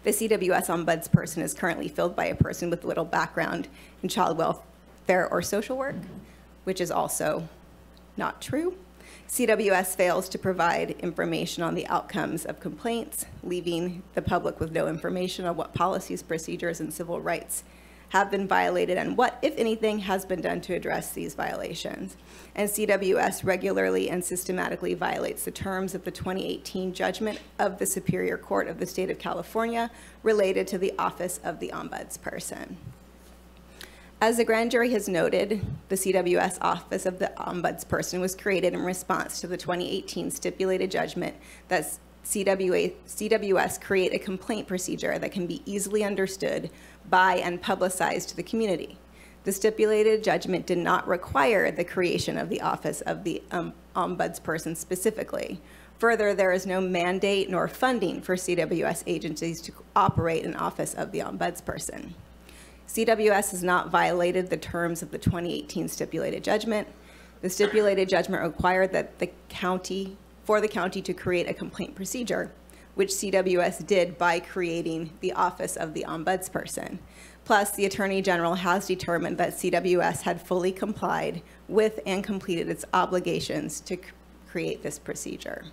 The CWS Ombudsperson is currently filled by a person with little background in child welfare or social work, which is also not true. CWS fails to provide information on the outcomes of complaints, leaving the public with no information on what policies, procedures, and civil rights have been violated and what, if anything, has been done to address these violations. And CWS regularly and systematically violates the terms of the 2018 judgment of the Superior Court of the State of California related to the Office of the Ombudsperson. As the grand jury has noted, the CWS Office of the Ombudsperson was created in response to the 2018 stipulated judgment that CWS create a complaint procedure that can be easily understood by and publicized to the community. The stipulated judgment did not require the creation of the Office of the Ombudsperson specifically. Further, there is no mandate nor funding for CWS agencies to operate an Office of the Ombudsperson. CWS has not violated the terms of the 2018 stipulated judgment. The stipulated judgment required that for the county to create a complaint procedure, which CWS did by creating the Office of the Ombudsperson. Plus, the Attorney General has determined that CWS had fully complied with and completed its obligations to create this procedure.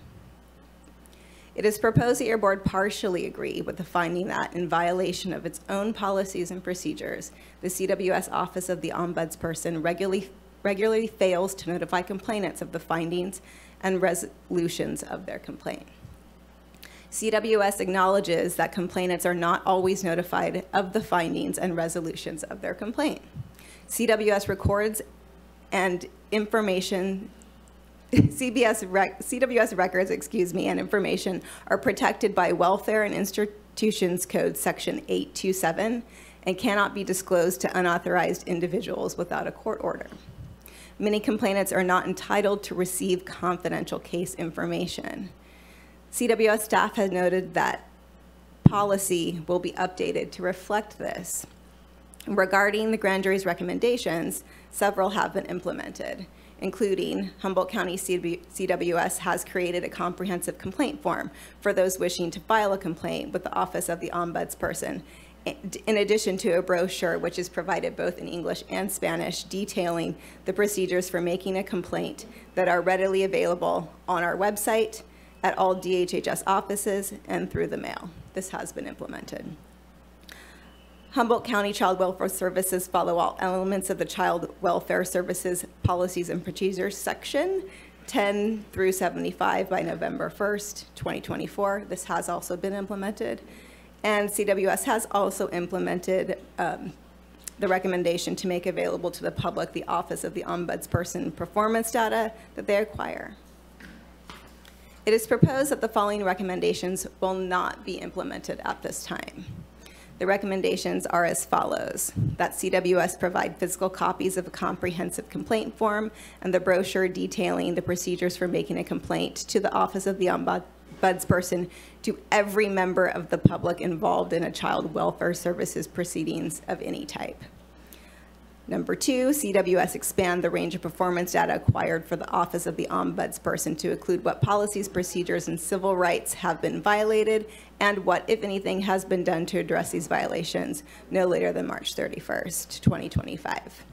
It is proposed that your board partially agree with the finding that, in violation of its own policies and procedures, the CWS Office of the Ombudsperson regularly fails to notify complainants of the findings and resolutions of their complaint. CWS acknowledges that complainants are not always notified of the findings and resolutions of their complaint. CWS records and information CWS records, and information are protected by Welfare and Institutions Code Section 827 and cannot be disclosed to unauthorized individuals without a court order. Many complainants are not entitled to receive confidential case information. CWS staff has noted that policy will be updated to reflect this. Regarding the grand jury's recommendations, several have been implemented, including Humboldt County CWS has created a comprehensive complaint form for those wishing to file a complaint with the Office of the Ombudsperson, in addition to a brochure which is provided both in English and Spanish detailing the procedures for making a complaint that are readily available on our website, at all DHHS offices, and through the mail. This has been implemented. Humboldt County Child Welfare Services follow all elements of the Child Welfare Services Policies and Procedures Section 10 through 75 by November 1st, 2024. This has also been implemented. And CWS has also implemented the recommendation to make available to the public the Office of the Ombudsperson performance data that they acquire. It is proposed that the following recommendations will not be implemented at this time. The recommendations are as follows: that CWS provide physical copies of a comprehensive complaint form and the brochure detailing the procedures for making a complaint to the Office of the Ombudsperson to every member of the public involved in a child welfare services proceedings of any type. Number 2, CWS expand the range of performance data acquired for the Office of the Ombudsperson to include what policies, procedures, and civil rights have been violated and what, if anything, has been done to address these violations no later than March 31st, 2025.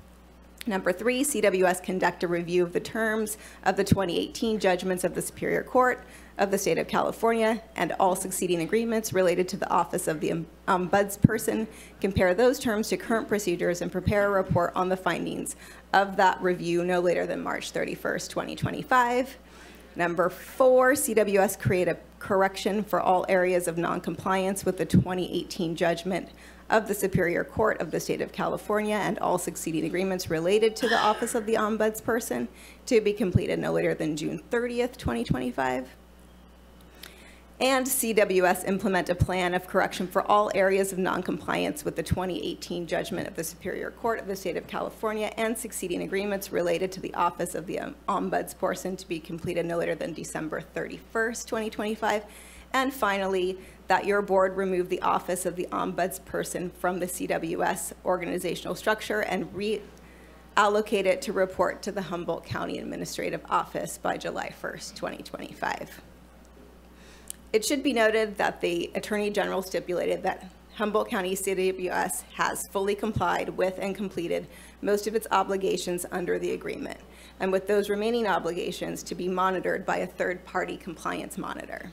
Number 3, CWS conduct a review of the terms of the 2018 judgments of the Superior Court of the State of California and all succeeding agreements related to the Office of the Ombudsperson, compare those terms to current procedures, and prepare a report on the findings of that review no later than March 31st, 2025. Number 4, CWS create a correction for all areas of noncompliance with the 2018 judgment of the Superior Court of the State of California and all succeeding agreements related to the Office of the Ombudsperson to be completed no later than June 30th, 2025. And CWS implement a plan of correction for all areas of noncompliance with the 2018 judgment of the Superior Court of the State of California and succeeding agreements related to the Office of the Ombudsperson to be completed no later than December 31st, 2025. And finally, that your board remove the Office of the Ombudsperson from the CWS organizational structure and reallocate it to report to the Humboldt County Administrative Office by July 1st, 2025. It should be noted that the Attorney General stipulated that Humboldt County CWS has fully complied with and completed most of its obligations under the agreement, and with those remaining obligations to be monitored by a third-party compliance monitor.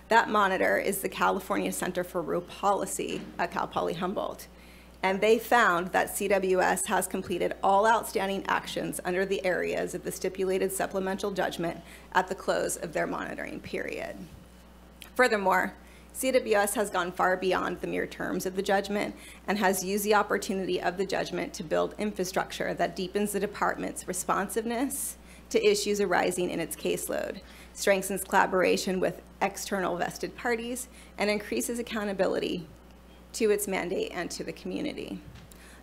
That monitor is the California Center for Rural Policy at Cal Poly Humboldt, and they found that CWS has completed all outstanding actions under the areas of the stipulated supplemental judgment at the close of their monitoring period. Furthermore, CWS has gone far beyond the mere terms of the judgment and has used the opportunity of the judgment to build infrastructure that deepens the department's responsiveness to issues arising in its caseload, strengthens collaboration with external vested parties, and increases accountability to its mandate and to the community.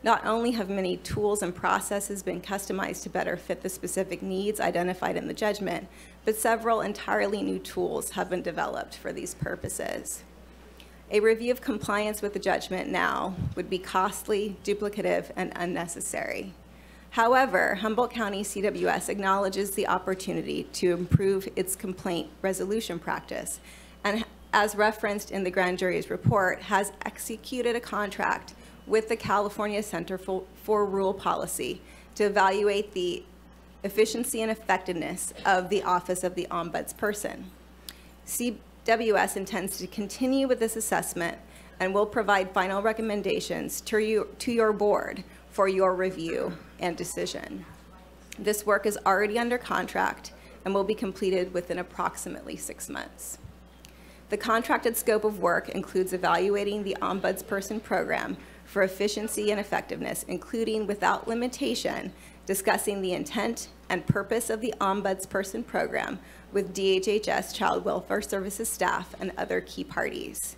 Not only have many tools and processes been customized to better fit the specific needs identified in the judgment, but several entirely new tools have been developed for these purposes. A review of compliance with the judgment now would be costly, duplicative, and unnecessary. However, Humboldt County CWS acknowledges the opportunity to improve its complaint resolution practice, and as referenced in the grand jury's report, has executed a contract with the California Center for Rural Policy to evaluate the efficiency and effectiveness of the Office of the Ombudsperson. CWS intends to continue with this assessment and will provide final recommendations to your board for your review and decision. This work is already under contract and will be completed within approximately 6 months. The contracted scope of work includes evaluating the Ombudsperson program for efficiency and effectiveness, including without limitation, discussing the intent and purpose of the Ombudsperson program with DHHS Child Welfare Services staff and other key parties.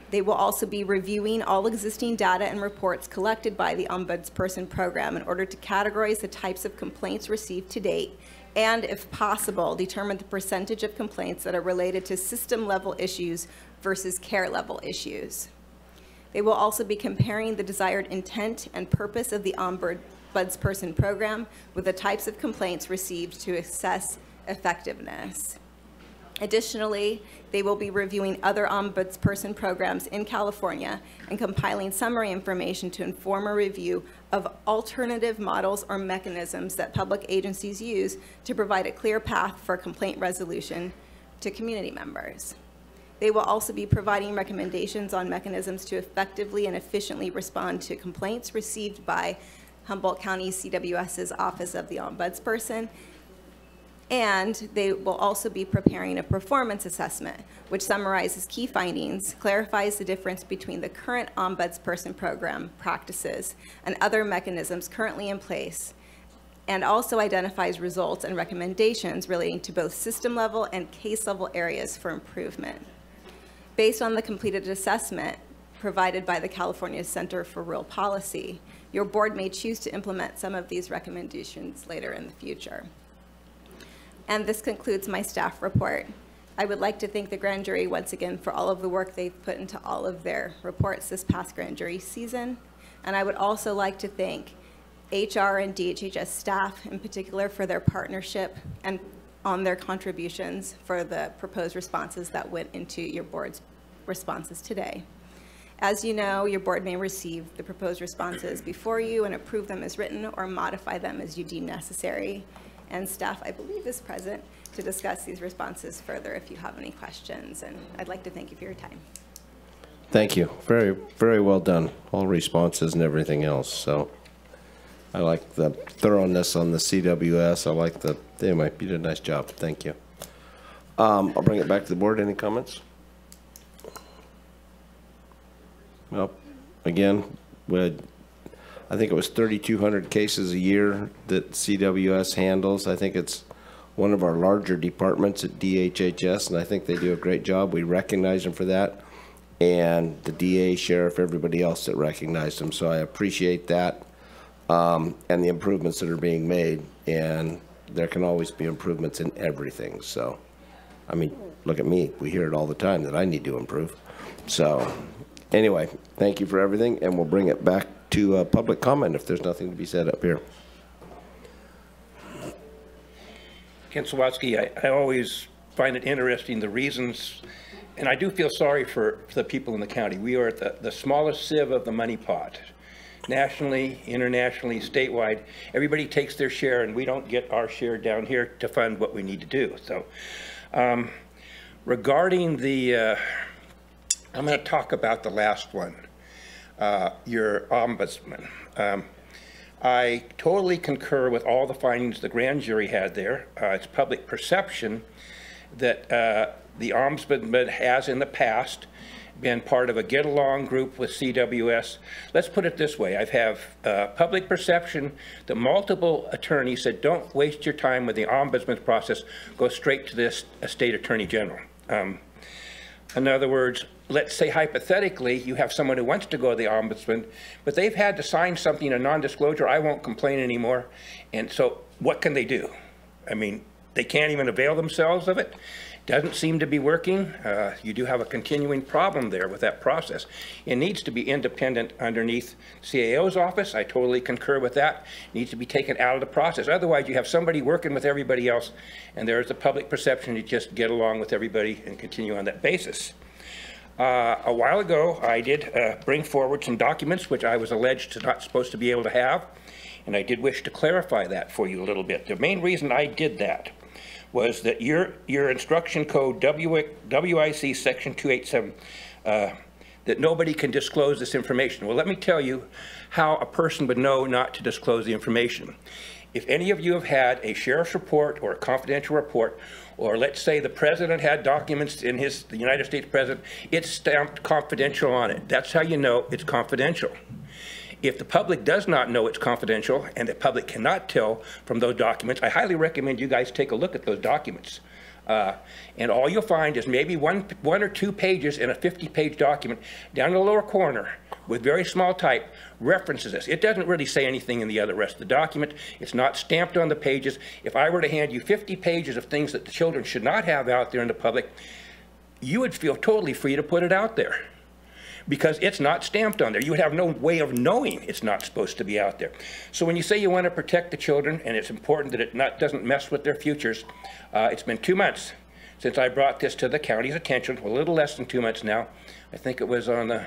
They will also be reviewing all existing data and reports collected by the Ombudsperson program in order to categorize the types of complaints received to date and, if possible, determine the percentage of complaints that are related to system-level issues versus care-level issues. They will also be comparing the desired intent and purpose of the Ombudsperson program with the types of complaints received to assess effectiveness. Additionally, they will be reviewing other Ombudsperson programs in California and compiling summary information to inform a review of alternative models or mechanisms that public agencies use to provide a clear path for complaint resolution to community members. They will also be providing recommendations on mechanisms to effectively and efficiently respond to complaints received by Humboldt County CWS's Office of the Ombudsperson. And they will also be preparing a performance assessment, which summarizes key findings, clarifies the difference between the current Ombudsperson program practices and other mechanisms currently in place, and also identifies results and recommendations relating to both system-level and case-level areas for improvement. Based on the completed assessment provided by the California Center for Rural Policy, your board may choose to implement some of these recommendations later in the future. And this concludes my staff report. I would like to thank the grand jury once again for all of the work they've put into all of their reports this past grand jury season. And I would also like to thank HR and DHHS staff in particular for their partnership and on their contributions for the proposed responses that went into your board's responses today. As you know, your board may receive the proposed responses before you and approve them as written or modify them as you deem necessary. And staff, I believe, is present to discuss these responses further if you have any questions. And I'd like to thank you for your time. Thank you. Very, very well done. All responses and everything else. So I like the thoroughness on the CWS. I like the, you did a nice job. Thank you. I'll bring it back to the board. Any comments? Well, again, I think it was 3,200 cases a year that CWS handles. I think it's one of our larger departments at DHHS, and I think they do a great job. We recognize them for that, and the DA, sheriff, everybody else that recognized them. So I appreciate that, and the improvements that are being made. And there can always be improvements in everything. So, I mean, look at me. We hear it all the time that I need to improve. So anyway, thank you for everything, and we'll bring it back to public comment if there's nothing to be said up here. Ken Sawatsky, I always find it interesting the reasons, and I do feel sorry for the people in the county. We are at the smallest sieve of the money pot. Nationally, internationally, statewide, everybody takes their share, and we don't get our share down here to fund what we need to do. So regarding the, I'm going to talk about the last one, your ombudsman. I totally concur with all the findings the grand jury had there. It's public perception that the ombudsman has in the past been part of a get-along group with CWS. Let's put it this way. I've have public perception that multiple attorneys said, don't waste your time with the ombudsman process, go straight to this state attorney general. In other words, let's say hypothetically you have someone who wants to go to the ombudsman, but they've had to sign something, a non-disclosure, I won't complain anymore. And so what can they do? I mean, they can't even avail themselves of it. Doesn't seem to be working. You do have a continuing problem there with that process. It needs to be independent underneath CAO's office. I totally concur with that. It needs to be taken out of the process. Otherwise, you have somebody working with everybody else, and there's a public perception to just get along with everybody and continue on that basis. A while ago, I did bring forward some documents which I was alleged to not supposed to be able to have, and I did wish to clarify that for you a little bit. The main reason I did that was that your instruction code WIC section 287, that nobody can disclose this information. Well, let me tell you how a person would know not to disclose the information. If any of you have had a sheriff's report or a confidential report, or let's say the president had documents in the United States president, it's stamped confidential on it. That's how you know it's confidential. If the public does not know it's confidential and the public cannot tell from those documents, I highly recommend you guys take a look at those documents. And all you'll find is maybe one or two pages in a 50-page document down in the lower corner with very small type references this. It doesn't really say anything in the rest of the document. It's not stamped on the pages. If I were to hand you 50 pages of things that the children should not have out there in the public, you would feel totally free to put it out there, because it's not stamped on there. You would have no way of knowing it's not supposed to be out there. So when you say you want to protect the children, and it's important that it doesn't mess with their futures, it's been 2 months since I brought this to the county's attention, a little less than 2 months now. I think it was on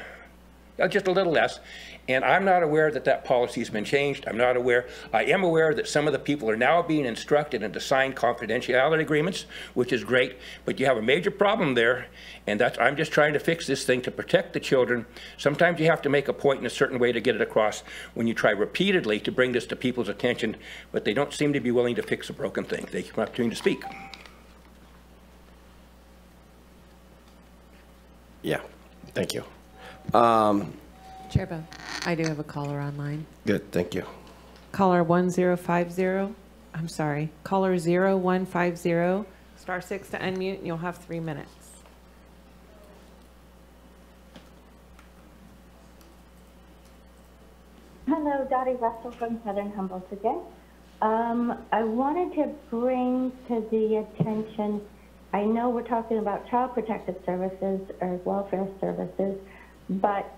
just a little less. And I'm not aware that that policy has been changed. I'm not aware. I am aware that some of the people are now being instructed and to sign confidentiality agreements, which is great, but you have a major problem there, and I'm just trying to fix this thing to protect the children. Sometimes you have to make a point in a certain way to get it across when you try repeatedly to bring this to people's attention, but they don't seem to be willing to fix a broken thing. Thank you for the opportunity to speak. Yeah, thank you. Chair Bohn, I do have a caller online. Good, thank you. Caller 1050, I'm sorry, caller 0150, *6 to unmute, and you'll have 3 minutes. Hello, Dottie Russell from Southern Humboldt again. I wanted to bring to the attention, I know we're talking about child protective services or welfare services, but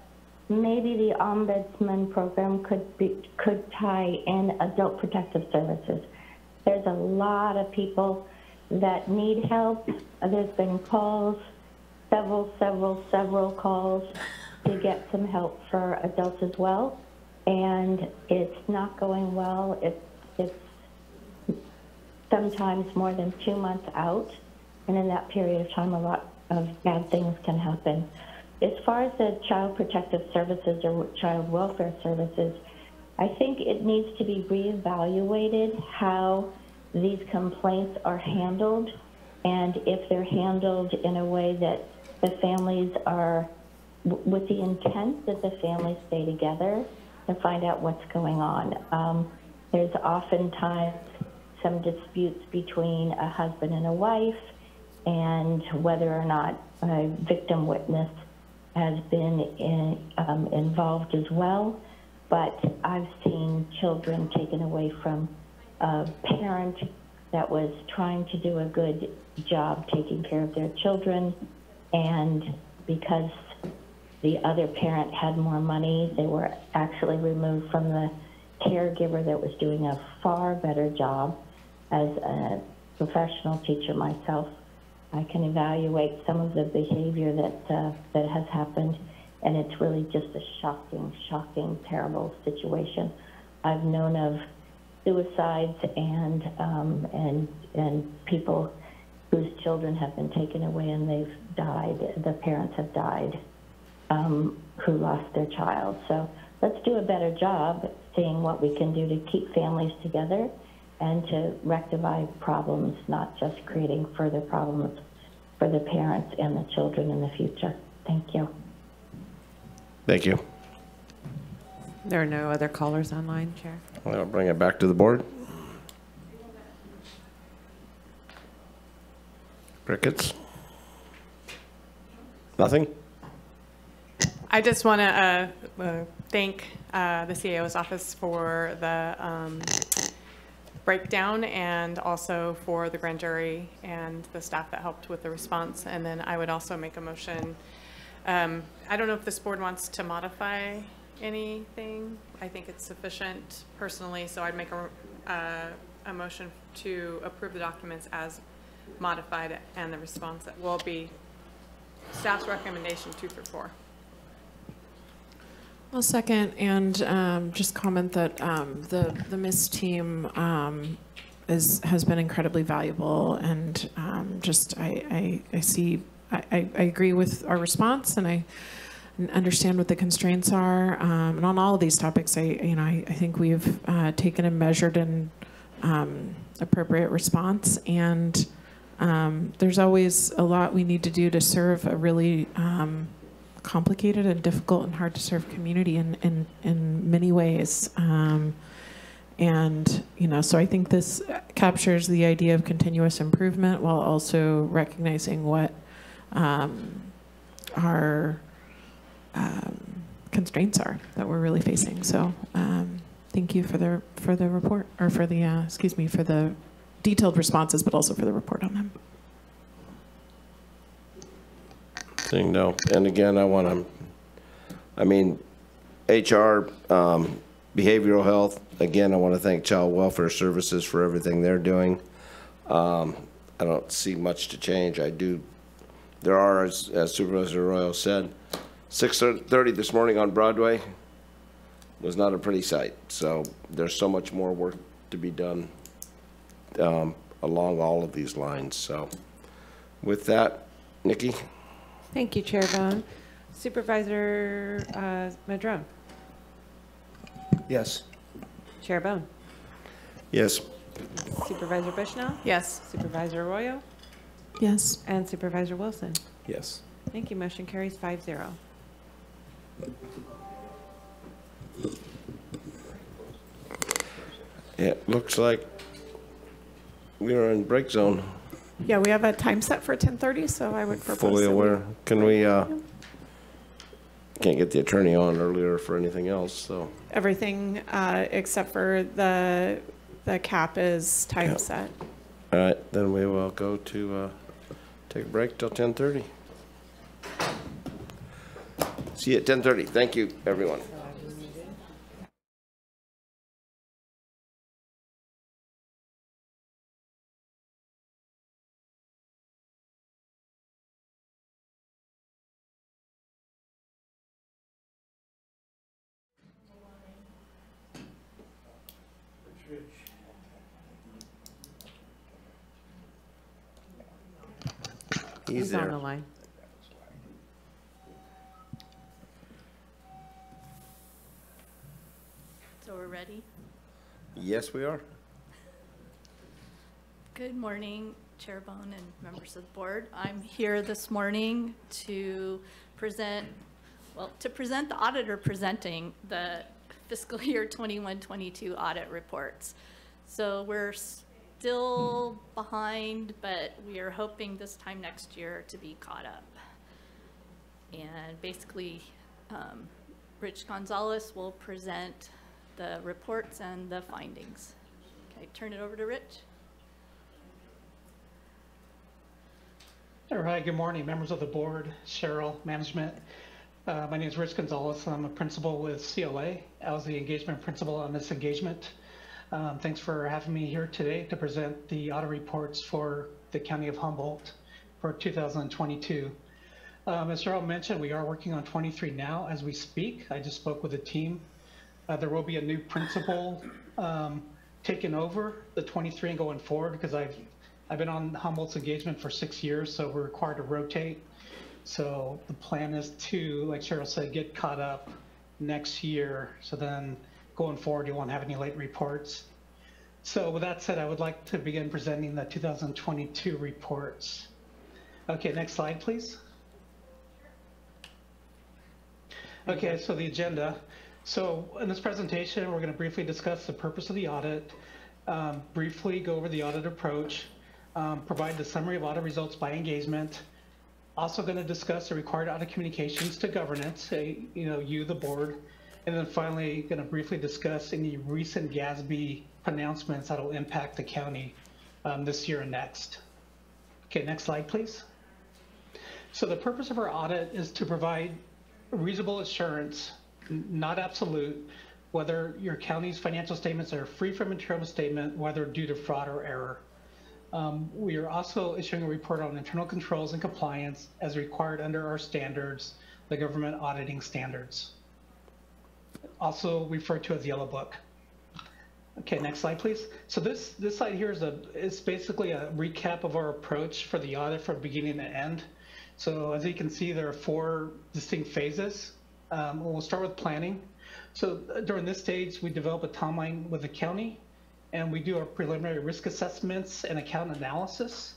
maybe the ombudsman program could tie in adult protective services. There's a lot of people that need help. There's been calls, several calls to get some help for adults as well, and it's not going well. It's sometimes more than 2 months out, and in that period of time, a lot of bad things can happen. As far as the child protective services or child welfare services, I think it needs to be reevaluated how these complaints are handled, and if they're handled in a way that the families are, with the intent that the families stay together and find out what's going on. There's oftentimes some disputes between a husband and a wife, and whether or not a victim witness has been involved as well. But I've seen children taken away from a parent that was trying to do a good job taking care of their children, and because the other parent had more money, they were actually removed from the caregiver that was doing a far better job. As a professional teacher myself, I can evaluate some of the behavior that has happened, and it's really just a shocking, terrible situation. I've known of suicides and people whose children have been taken away and they've died. The parents have died who lost their child. So let's do a better job seeing what we can do to keep families together and to rectify problems, not just creating further problems for the parents and the children in the future. Thank you. Thank you. There are no other callers online, Chair. I'll bring it back to the board. Crickets? Nothing? I just want to thank the CAO's office for the breakdown, and also for the grand jury and the staff that helped with the response. And then I would also make a motion. I don't know if this board wants to modify anything. I think it's sufficient personally, so I'd make a motion to approve the documents as modified, and the response that will be staff's recommendation 2 through 4. I'll second, and just comment that the MISS team has been incredibly valuable, and I agree with our response, and I understand what the constraints are, and on all of these topics, I think we've taken a measured and appropriate response, and there's always a lot we need to do to serve a really complicated and difficult and hard to serve community in many ways. So I think this captures the idea of continuous improvement while also recognizing what our constraints are that we're really facing. So thank you for the report, or for the for the detailed responses, but also for the report on them. Saying no. And again, HR, behavioral health, again, I want to thank Child Welfare Services for everything they're doing. I don't see much to change. There are, as Supervisor Arroyo said, 6:30 this morning on Broadway was not a pretty sight. So there's so much more work to be done along all of these lines. So with that, Nikki? Thank you, Chair Bohn. Supervisor Madrone? Yes. Chair Bohn? Yes. Supervisor Bushnell? Yes. Supervisor Arroyo? Yes. And Supervisor Wilson? Yes. Thank you. Motion carries 5-0. It looks like we are in break zone. Yeah, we have a time set for 10:30, so I would propose. Fully aware. Can we, can't get the attorney on earlier for anything else, so. Everything except for the cap is time set. All right, then we will go to take a break till 10:30. See you at 10:30. Thank you, everyone. He's on the line. So we're ready? Yes, we are. Good morning, Chair Bohn and members of the board. I'm here this morning to present the auditor presenting the fiscal year 21-22 audit reports. So we're still behind, but we are hoping this time next year to be caught up. And basically, Rich Gonzalez will present the reports and the findings. Okay, turn it over to Rich. All right, good morning, members of the board, Cheryl, management. My name is Rich Gonzalez, and I'm a principal with CLA. I was the engagement principal on this engagement. Thanks for having me here today to present the audit reports for the County of Humboldt for 2022. As Cheryl mentioned, we are working on 23 now as we speak. I just spoke with the team. There will be a new principal taking over the 23 and going forward, because I've been on Humboldt's engagement for 6 years, so we're required to rotate. So the plan is to, like Cheryl said, get caught up next year. So then going forward, you won't have any late reports. So with that said, I would like to begin presenting the 2022 reports. Okay, next slide, please. Okay, so the agenda. So in this presentation, we're going to briefly discuss the purpose of the audit, briefly go over the audit approach, provide the summary of audit results by engagement. Also going to discuss the required audit communications to governance, you, the board, and then finally going to briefly discuss any recent GASB pronouncements that will impact the county this year and next. Okay, next slide, please. So the purpose of our audit is to provide reasonable assurance, not absolute, whether your county's financial statements are free from material misstatement, whether due to fraud or error. We are also issuing a report on internal controls and compliance as required under our standards, the government auditing standards, also referred to as the Yellow Book. Okay, next slide, please. So this slide here is basically a recap of our approach for the audit from beginning to end. So as you can see, there are 4 distinct phases. We'll start with planning. So during this stage, we develop a timeline with the county, and we do our preliminary risk assessments and account analysis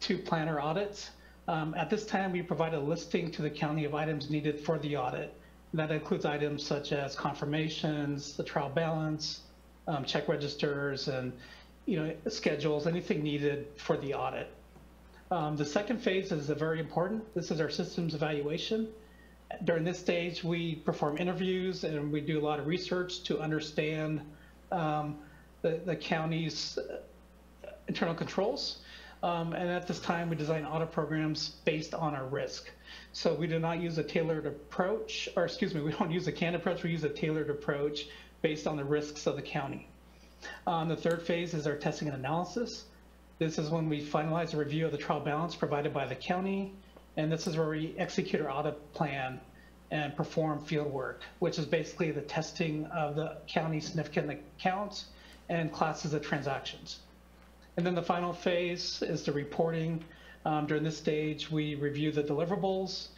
to plan our audits. At this time, we provide a listing to the county of items needed for the audit. That includes items such as confirmations, the trial balance, check registers, and schedules, anything needed for the audit. The second phase is very important. This is our systems evaluation. During this stage, we perform interviews and we do a lot of research to understand the county's internal controls. And at this time, we design audit programs based on our risk. So we do not use a tailored approach, or excuse me, we don't use a canned approach, we use a tailored approach based on the risks of the county. The third phase is our testing and analysis. This is when we finalize a review of the trial balance provided by the county, and this is where we execute our audit plan and perform field work, which is basically the testing of the county's significant accounts and classes of transactions. And then the final phase is the reporting. During this stage, we review the deliverables,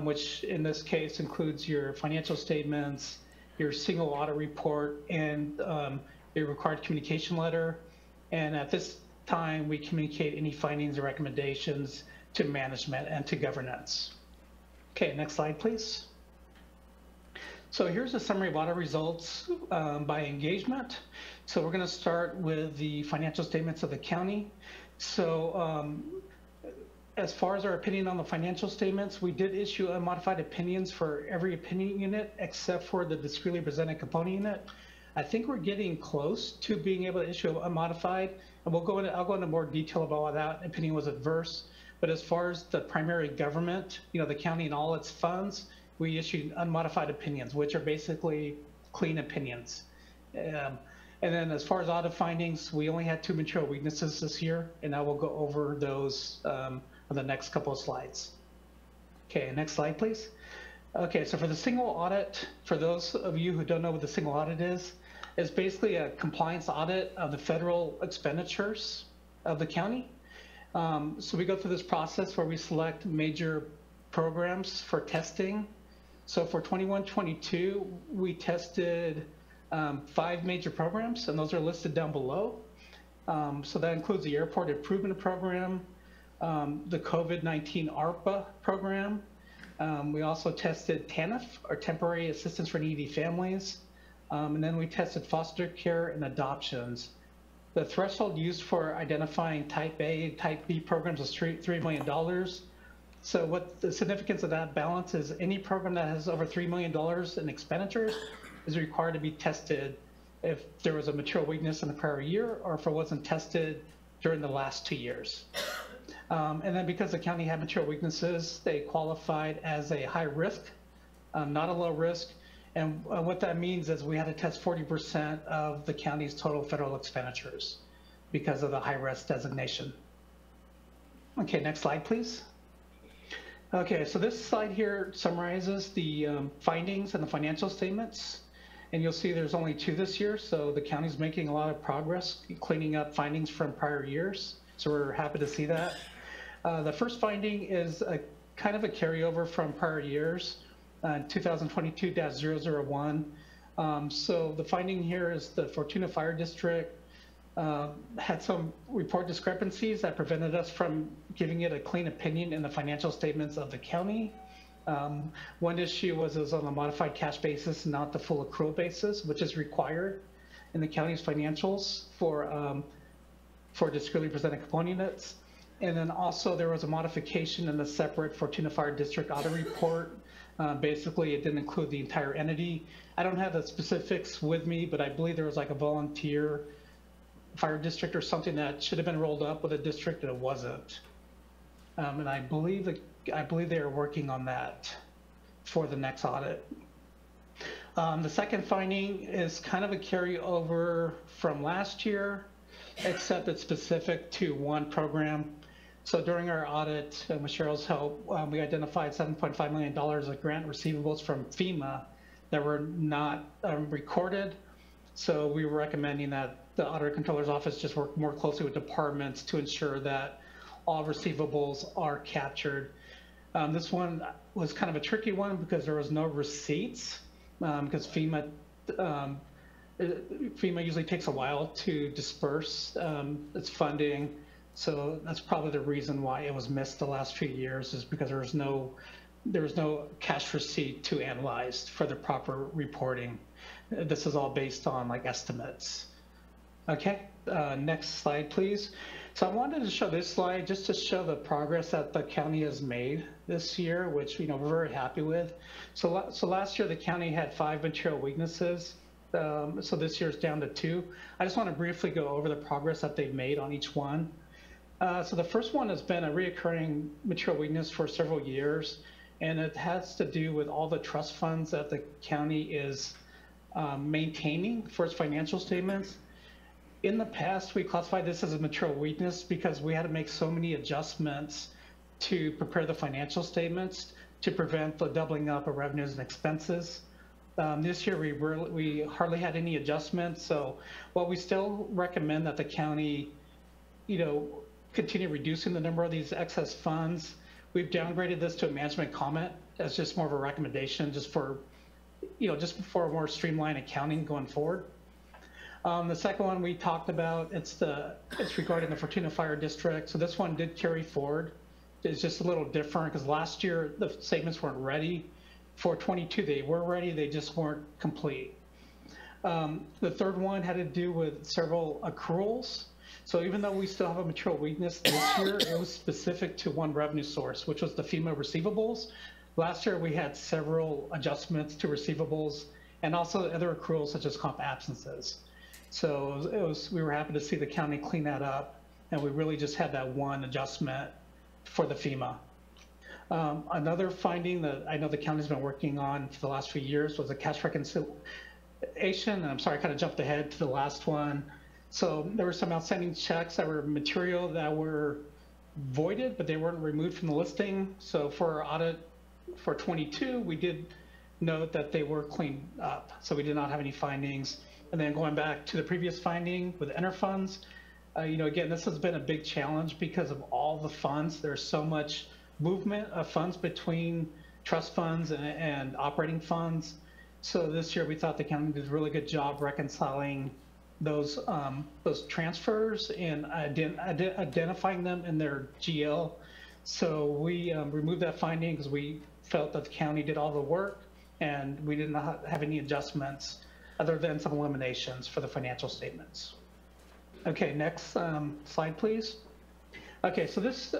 which in this case includes your financial statements, your single audit report, and your required communication letter. And at this time, we communicate any findings or recommendations to management and to governance. Okay, next slide, please. So here's a summary of audit results by engagement. So we're going to start with the financial statements of the county. So as far as our opinion on the financial statements, we did issue unmodified opinions for every opinion unit except for the discretely presented component unit. I think we're getting close to being able to issue unmodified, and I'll go into more detail about why that opinion was adverse. But as far as the primary government, the county and all its funds, we issued unmodified opinions, which are basically clean opinions. And then as far as audit findings, we only had 2 material weaknesses this year, and I will go over those on the next couple of slides. Okay, next slide, please. Okay, so for the single audit, for those of you who don't know what the single audit is, it's basically a compliance audit of the federal expenditures of the county. So we go through this process where we select major programs for testing. So for 21-22, we tested 5 major programs, and those are listed down below. So that includes the Airport Improvement Program, the COVID-19 ARPA program. We also tested TANF, or Temporary Assistance for Needy Families. And then we tested foster care and adoptions. The threshold used for identifying type A, type B programs is $3 million. So what the significance of that balance is, any program that has over $3 million in expenditures is required to be tested if there was a material weakness in the prior year or if it wasn't tested during the last 2 years. And then because the county had material weaknesses, they qualified as a high risk, not a low risk. And what that means is we had to test 40% of the county's total federal expenditures because of the high risk designation. Okay, next slide, please. Okay, so this slide here summarizes the findings and the financial statements. And you'll see there's only 2 this year, so the county's making a lot of progress cleaning up findings from prior years. So we're happy to see that. The first finding is a kind of a carryover from prior years, 2022-001. So the finding here is the Fortuna Fire District had some report discrepancies that prevented us from giving it a clean opinion in the financial statements of the county. One issue was it was on a modified cash basis, not the full accrual basis, which is required in the county's financials for discretely presented component units. And then also there was a modification in the separate Fortuna Fire District audit report. Basically, it didn't include the entire entity. I don't have the specifics with me, but I believe there was like a volunteer fire district or something that should have been rolled up with a district and it wasn't. And I believe they are working on that for the next audit. The second finding is kind of a carryover from last year, except it's specific to one program. So during our audit, with Cheryl's help, we identified $7.5 million of grant receivables from FEMA that were not recorded. So we were recommending that the Auditor Controller's Office just work more closely with departments to ensure that all receivables are captured. This one was kind of a tricky one because there was no receipts, because FEMA usually takes a while to disperse its funding. So that's probably the reason why it was missed the last few years, is because there was no cash receipt to analyze for the proper reporting. This is all based on like estimates. Okay, next slide, please. So I wanted to show this slide just to show the progress that the county has made this year, which we're very happy with. So last year the county had 5 material weaknesses. So this year's down to 2. I just want to briefly go over the progress that they've made on each one. So the first one has been a reoccurring material weakness for several years, and it has to do with all the trust funds that the county is maintaining for its financial statements. In the past, we classified this as a material weakness because we had to make so many adjustments to prepare the financial statements to prevent the doubling up of revenues and expenses. This year, we hardly had any adjustments. So while we still recommend that the county, continue reducing the number of these excess funds, we've downgraded this to a management comment as just more of a recommendation, just for more streamlined accounting going forward. The second one we talked about, it's regarding the Fortuna Fire District. So this one did carry forward. It's just a little different because last year the statements weren't ready. For 22, they were ready, they just weren't complete. The third one had to do with several accruals. So even though we still have a material weakness this year, it was specific to one revenue source, which was the FEMA receivables. Last year, we had several adjustments to receivables and also other accruals such as comp absences. So we were happy to see the county clean that up, and we really just had that one adjustment for the FEMA. Another finding that I know the county's been working on for the last few years was a cash reconciliation. And I'm sorry, I kind of jumped ahead to the last one. So there were some outstanding checks that were material that were voided, but they weren't removed from the listing. So for our audit for 22, we did note that they were cleaned up. So we did not have any findings. And then going back to the previous finding with interfunds, again, this has been a big challenge because of all the funds. There's so much movement of funds between trust funds and operating funds. So this year we thought the county did a really good job reconciling those transfers and identifying them in their GL. So we removed that finding because we felt that the county did all the work and we did not have any adjustments other than some eliminations for the financial statements. Okay, next slide, please. Okay, so this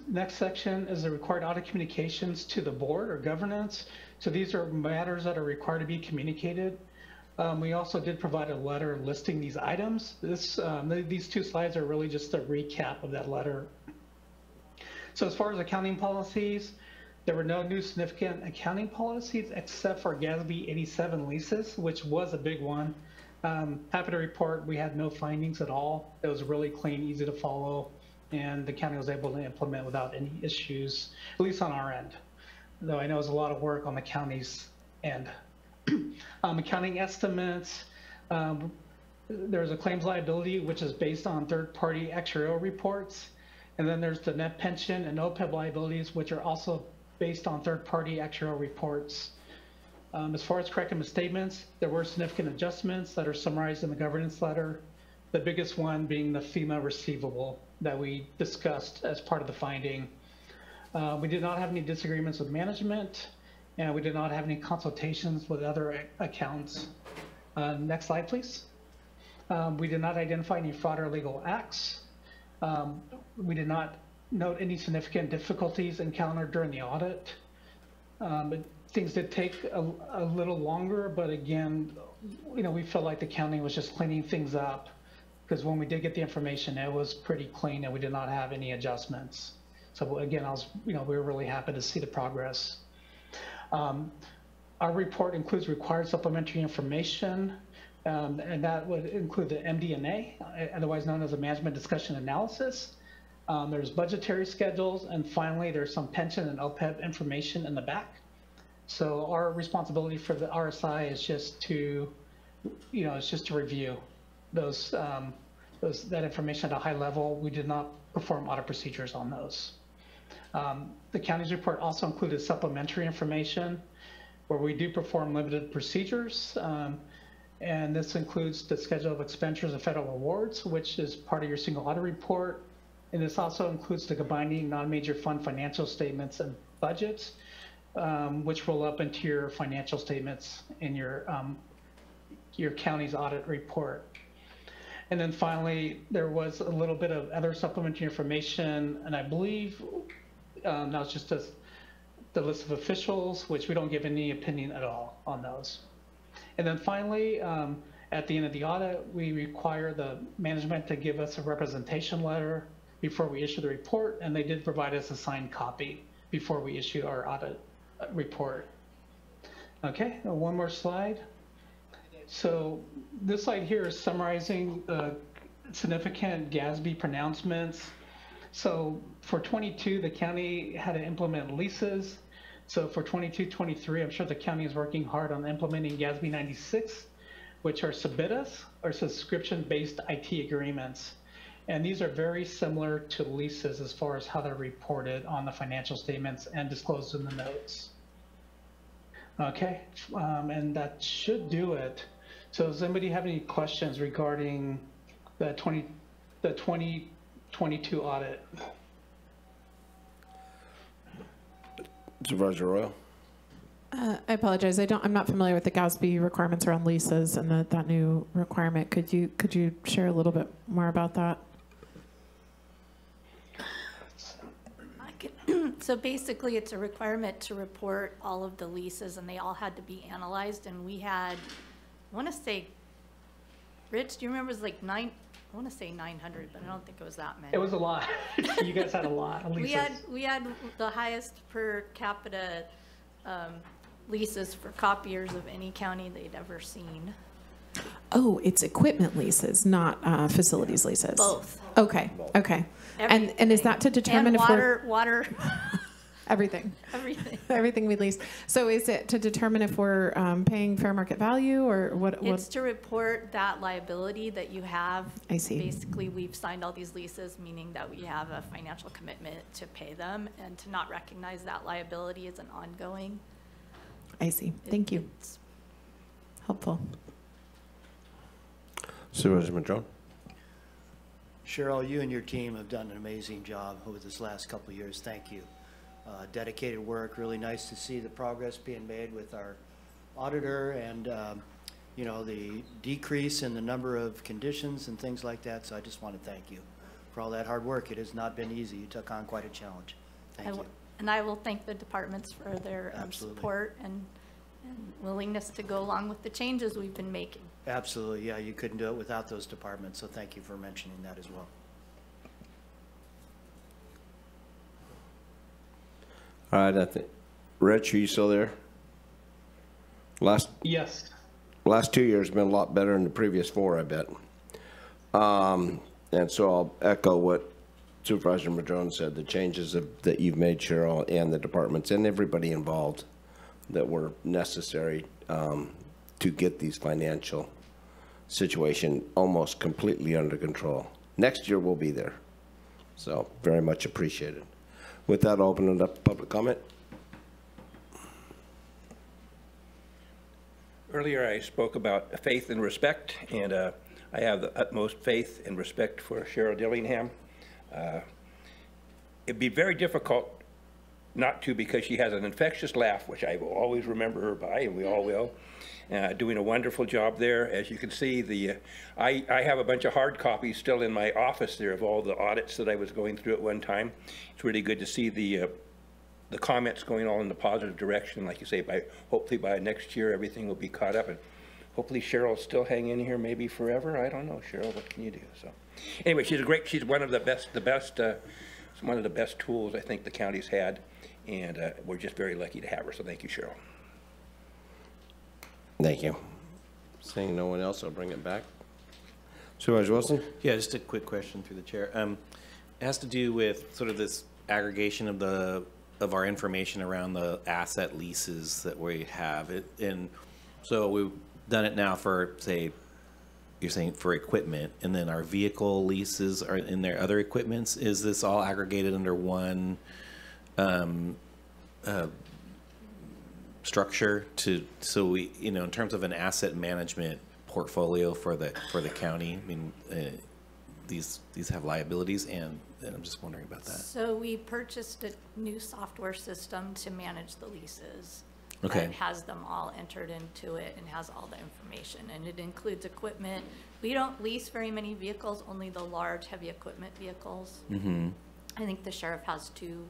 next section is the required audit communications to the board or governance. So these are matters that are required to be communicated. We also did provide a letter listing these items. These two slides are really just a recap of that letter. So as far as accounting policies, there were no new significant accounting policies except for GASB 87 leases, which was a big one. Happy to report we had no findings at all. It was really clean, easy to follow, and the county was able to implement without any issues, at least on our end. Though I know it's a lot of work on the county's end. Accounting estimates, there's a claims liability, which is based on third-party actuarial reports. And then there's the net pension and OPEB liabilities, which are also based on third-party actuarial reports. As far as corrective misstatements, there were significant adjustments that are summarized in the governance letter. The biggest one being the FEMA receivable that we discussed as part of the finding. We did not have any disagreements with management, and we did not have any consultations with other accounts. Next slide, please. We did not identify any fraud or illegal acts. We did not note any significant difficulties encountered during the audit. But things did take a little longer, but again, we felt like the county was just cleaning things up because when we did get the information, it was pretty clean and we did not have any adjustments. So again, we were really happy to see the progress. Our report includes required supplementary information, and that would include the MD&A, otherwise known as a management discussion analysis. There's budgetary schedules, and finally, there's some pension and OPEB information in the back. So our responsibility for the RSI is just to, review that information at a high level. We did not perform audit procedures on those. The county's report also included supplementary information where we do perform limited procedures. And this includes the schedule of expenditures and federal awards, which is part of your single audit report. And this also includes the combining non-major fund financial statements and budgets, which roll up into your financial statements in your county's audit report. And then finally, there was a little bit of other supplementary information, and I believe now it's just the list of officials, which we don't give any opinion at all on those. And then finally, at the end of the audit, we require the management to give us a representation letter before we issue the report, and they did provide us a signed copy before we issue our audit report. Okay, one more slide. So this slide here is summarizing the significant GASB pronouncements. So for 22, the county had to implement leases. So for 22-23, I'm sure the county is working hard on implementing GASB 96, which are SBITAs, or subscription-based IT agreements. And these are very similar to leases as far as how they're reported on the financial statements and disclosed in the notes. Okay, and that should do it. So does anybody have any questions regarding the 2022 audit? Supervisor Arroyo. I apologize. I'm not familiar with the GASB requirements around leases and that new requirement. Could you share a little bit more about that? So basically, it's a requirement to report all of the leases, and they all had to be analyzed. And we had, I want to say, Rich, do you remember? It was like I want to say 900, but I don't think it was that many. It was a lot. You guys had a lot of leases. We had the highest per capita leases for copiers of any county they'd ever seen. Oh, it's equipment leases, not facilities leases. Both. Okay. Okay. And is that to determine and if water everything. Everything. Everything we lease. So is it to determine if we're paying fair market value or what? It's to report that liability that you have. I see. Basically, we've signed all these leases, meaning that we have a financial commitment to pay them, and to not recognize that liability as an ongoing. I see. Thank you. Helpful. Supervisor Madrone. Cheryl, you and your team have done an amazing job over this last couple of years. Thank you. Dedicated work. Really nice to see the progress being made with our auditor and, you know, the decrease in the number of conditions and things like that. So I just want to thank you for all that hard work. It has not been easy. You took on quite a challenge. Thank you. And I will thank the departments for their support and willingness to go along with the changes we've been making. Absolutely. Yeah, you couldn't do it without those departments. So thank you for mentioning that as well. All right, I think, Rich, are you still there? Yes. Last 2 years have been a lot better than the previous 4, I bet. And so I'll echo what Supervisor Madrone said, the changes that you've made, Cheryl, and the departments and everybody involved that were necessary to get these financial situation almost completely under control. Next year we'll be there. So very much appreciated. With that, I'll open it up to public comment. Earlier, I spoke about faith and respect, and I have the utmost faith and respect for Cheryl Dillingham. It'd be very difficult not to, because she has an infectious laugh, which I will always remember her by, and we all will. Doing a wonderful job there. As you can see, I have a bunch of hard copies still in my office there of all the audits that I was going through at one time. It's really good to see the comments going all in the positive direction. Like you say, hopefully by next year everything will be caught up, and hopefully Cheryl will still hang in here maybe forever. I don't know, Cheryl, what can you do? So anyway, she's one of the best, one of the best tools I think the county's had, and we're just very lucky to have her. So thank you, Cheryl. Thank you. Seeing no one else, I'll bring it back. Supervisor Wilson? Yeah, just a quick question through the chair. It has to do with sort of this aggregation of our information around the asset leases that we have. And so we've done it now for, say, you're saying for equipment, and then our vehicle leases are in there, other equipments. Is this all aggregated under one structure so we, you know, in terms of an asset management portfolio for the county? I mean, these have liabilities, and I'm just wondering about that. So we purchased a new software system to manage the leases. Okay. That has them all entered into it and has all the information, and it includes equipment. We don't lease very many vehicles, only the large heavy equipment vehicles. Mm-hmm. I think the sheriff has 2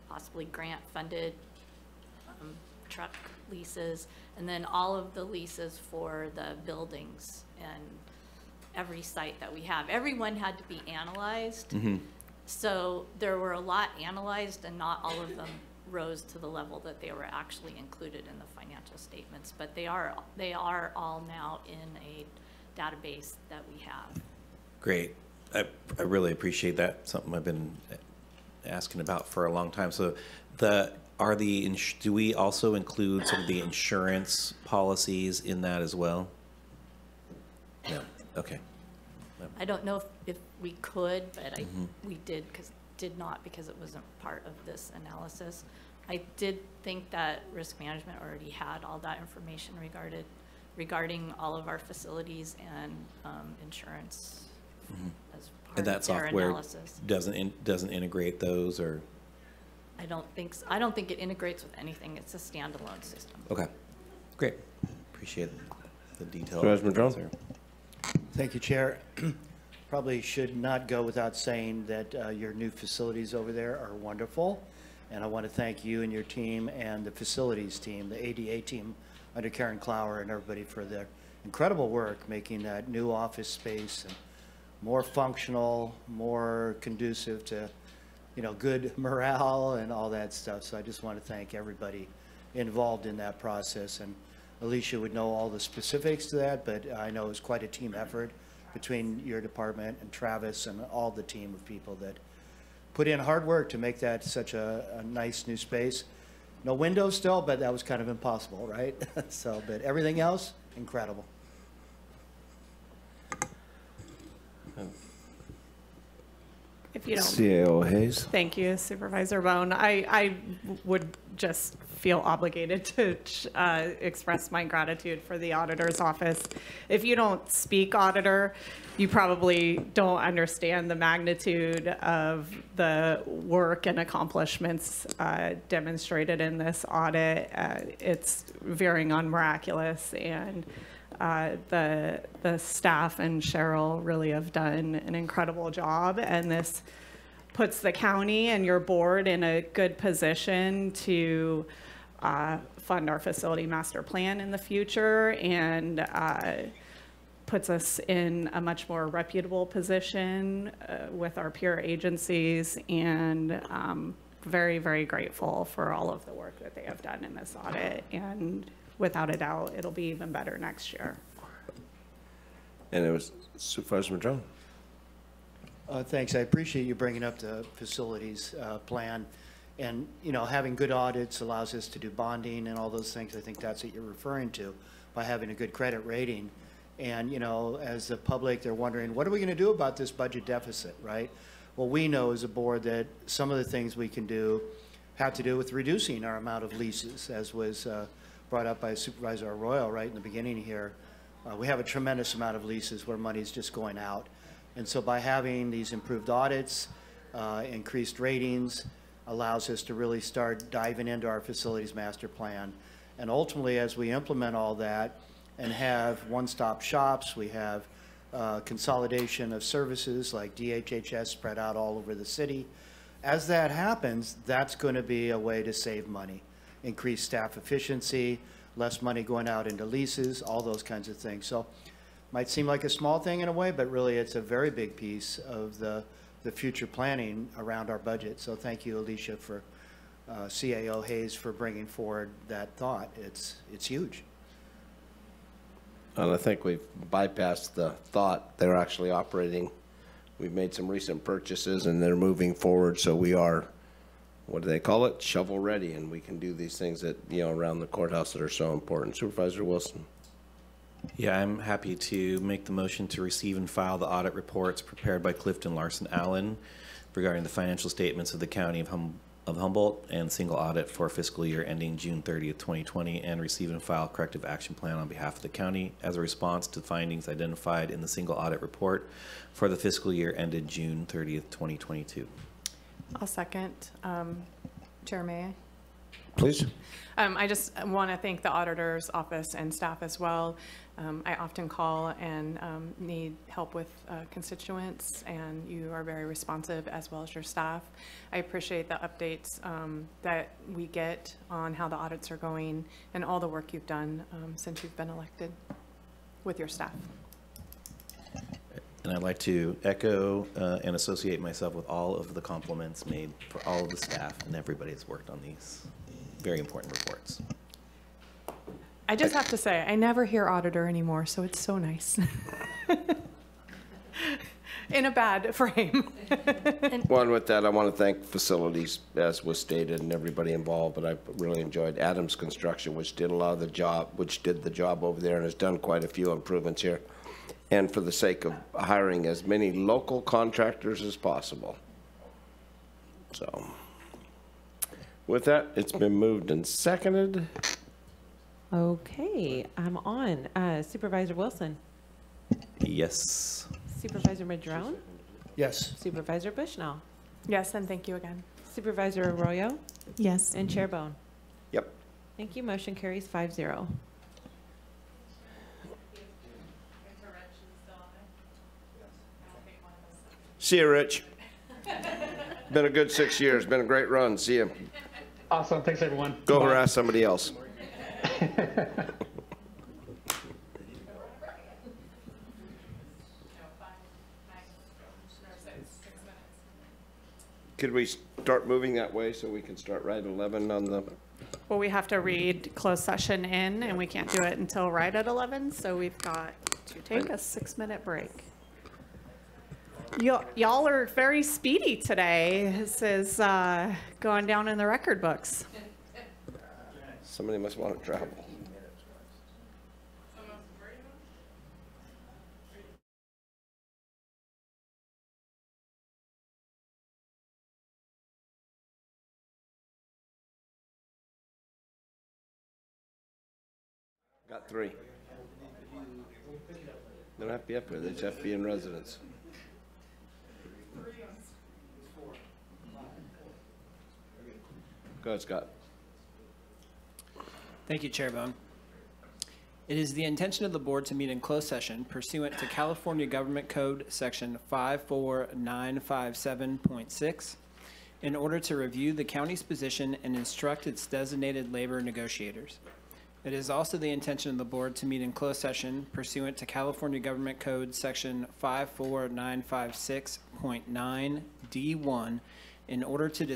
possibly grant-funded truck leases, and then all of the leases for the buildings and every site that we have. Everyone had to be analyzed. Mm-hmm. So there were a lot analyzed, and not all of them rose to the level that they were actually included in the financial statements. But they are all now in a database that we have. Great. I really appreciate that. Something I've been asking about for a long time. So do we also include some of the insurance policies in that as well? No. Okay. No. I don't know if we could, but we did not because it wasn't part of this analysis. I did think that risk management already had all that information regarding all of our facilities and insurance as part And that of their software analysis. doesn't integrate those, or? I don't think so. I don't think it integrates with anything. It's a standalone system. Okay, great. Appreciate the detail. Supervisor Madrone? Thank you, Chair. Probably should not go without saying that your new facilities over there are wonderful. And I want to thank you and your team and the facilities team, the ADA team under Karen Clower and everybody for their incredible work making that new office space and more functional, more conducive to, good morale and all that stuff. So I just want to thank everybody involved in that process. And Alicia would know all the specifics to that, but I know it was quite a team effort between your department and Travis and all the team of people that put in hard work to make that such a nice new space. No windows still, but that was kind of impossible, right? So, but everything else, incredible. If you don't. CAO Hayes. Thank you, Supervisor Bohn. I would just feel obligated to express my gratitude for the auditor's office. If you don't speak auditor, you probably don't understand the magnitude of the work and accomplishments demonstrated in this audit. It's veering on miraculous, and the staff and Cheryl really have done an incredible job, and this puts the county and your board in a good position to fund our facility master plan in the future, and puts us in a much more reputable position with our peer agencies, and very, very grateful for all of the work that they have done in this audit, and without a doubt, it'll be even better next year. And it was Supervisor Madrone. Thanks. I appreciate you bringing up the facilities plan. And, having good audits allows us to do bonding and all those things. I think that's what you're referring to by having a good credit rating. And, as the public, they're wondering, what are we going to do about this budget deficit, right? Well, we know as a board that some of the things we can do have to do with reducing our amount of leases, as was brought up by Supervisor Arroyo right in the beginning here. We have a tremendous amount of leases where money's just going out. And so by having these improved audits, increased ratings, allows us to really start diving into our facilities master plan. And ultimately, as we implement all that and have one-stop shops, we have consolidation of services like DHHS spread out all over the city. As that happens, that's going to be a way to save money, increase staff efficiency, less money going out into leases, all those kinds of things. So might seem like a small thing in a way, but really it's a very big piece of the future planning around our budget. So thank you, Alicia, for CAO Hayes for bringing forward that thought. It's huge. And I think we've bypassed the thought. They're actually operating. We've made some recent purchases and they're moving forward. So we are, what do they call it? Shovel ready. And we can do these things that, around the courthouse that are so important. Supervisor Wilson. Yeah, I'm happy to make the motion to receive and file the audit reports prepared by Clifton Larson Allen regarding the financial statements of the County of Humboldt and single audit for fiscal year ending June 30th, 2020, and receive and file corrective action plan on behalf of the county as a response to findings identified in the single audit report for the fiscal year ended June 30th, 2022. I'll second. Chair, may I? Please. I just want to thank the auditor's office and staff as well. I often call and need help with constituents, and you are very responsive, as well as your staff. I appreciate the updates that we get on how the audits are going and all the work you've done since you've been elected with your staff. And I'd like to echo and associate myself with all of the compliments made for all of the staff and everybody that's worked on these very important reports. I just have to say, I never hear auditor anymore, so it's so nice. In a bad frame. One, with that, I want to thank facilities, as was stated, and everybody involved, but I really enjoyed Adams Construction, which did a lot of the job, over there and has done quite a few improvements here. And for the sake of hiring as many local contractors as possible. So, with that, it's been moved and seconded. Okay, I'm on. Supervisor Wilson. Yes. Supervisor Madrone. Yes. Supervisor Bushnell. Yes, and thank you again. Supervisor Arroyo. Yes. And Chair Bohn. Yep. Thank you. Motion carries 5-0. See you, Rich. Been a good 6 years. Been a great run. See you. Awesome. Thanks, everyone. Go Bye. harass somebody else. Could we start moving that way so we can start right at 11 on the, Well, we have to read closed session in, and we can't do it until right at 11, so we've got to take a 6-minute break. Y'all are very speedy today. This is going down in the record books. somebody must want to travel. Got 3. They don't have to be up here, they just have to be in residence. Go ahead, Scott. Thank you, Chair Bohn. It is the intention of the board to meet in closed session pursuant to California Government Code Section 54957.6 in order to review the county's position and instruct its designated labor negotiators. It is also the intention of the board to meet in closed session pursuant to California Government Code Section 54956.9D1 in order to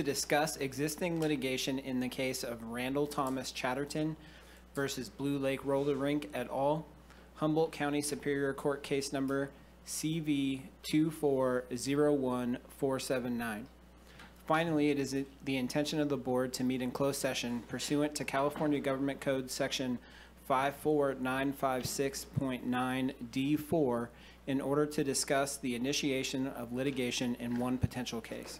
discuss existing litigation in the case of Randall Thomas Chatterton versus Blue Lake Roller Rink et al., Humboldt County Superior Court case number CV 2401479. Finally, it is the intention of the board to meet in closed session pursuant to California Government Code Section 54956.9D4 in order to discuss the initiation of litigation in one potential case.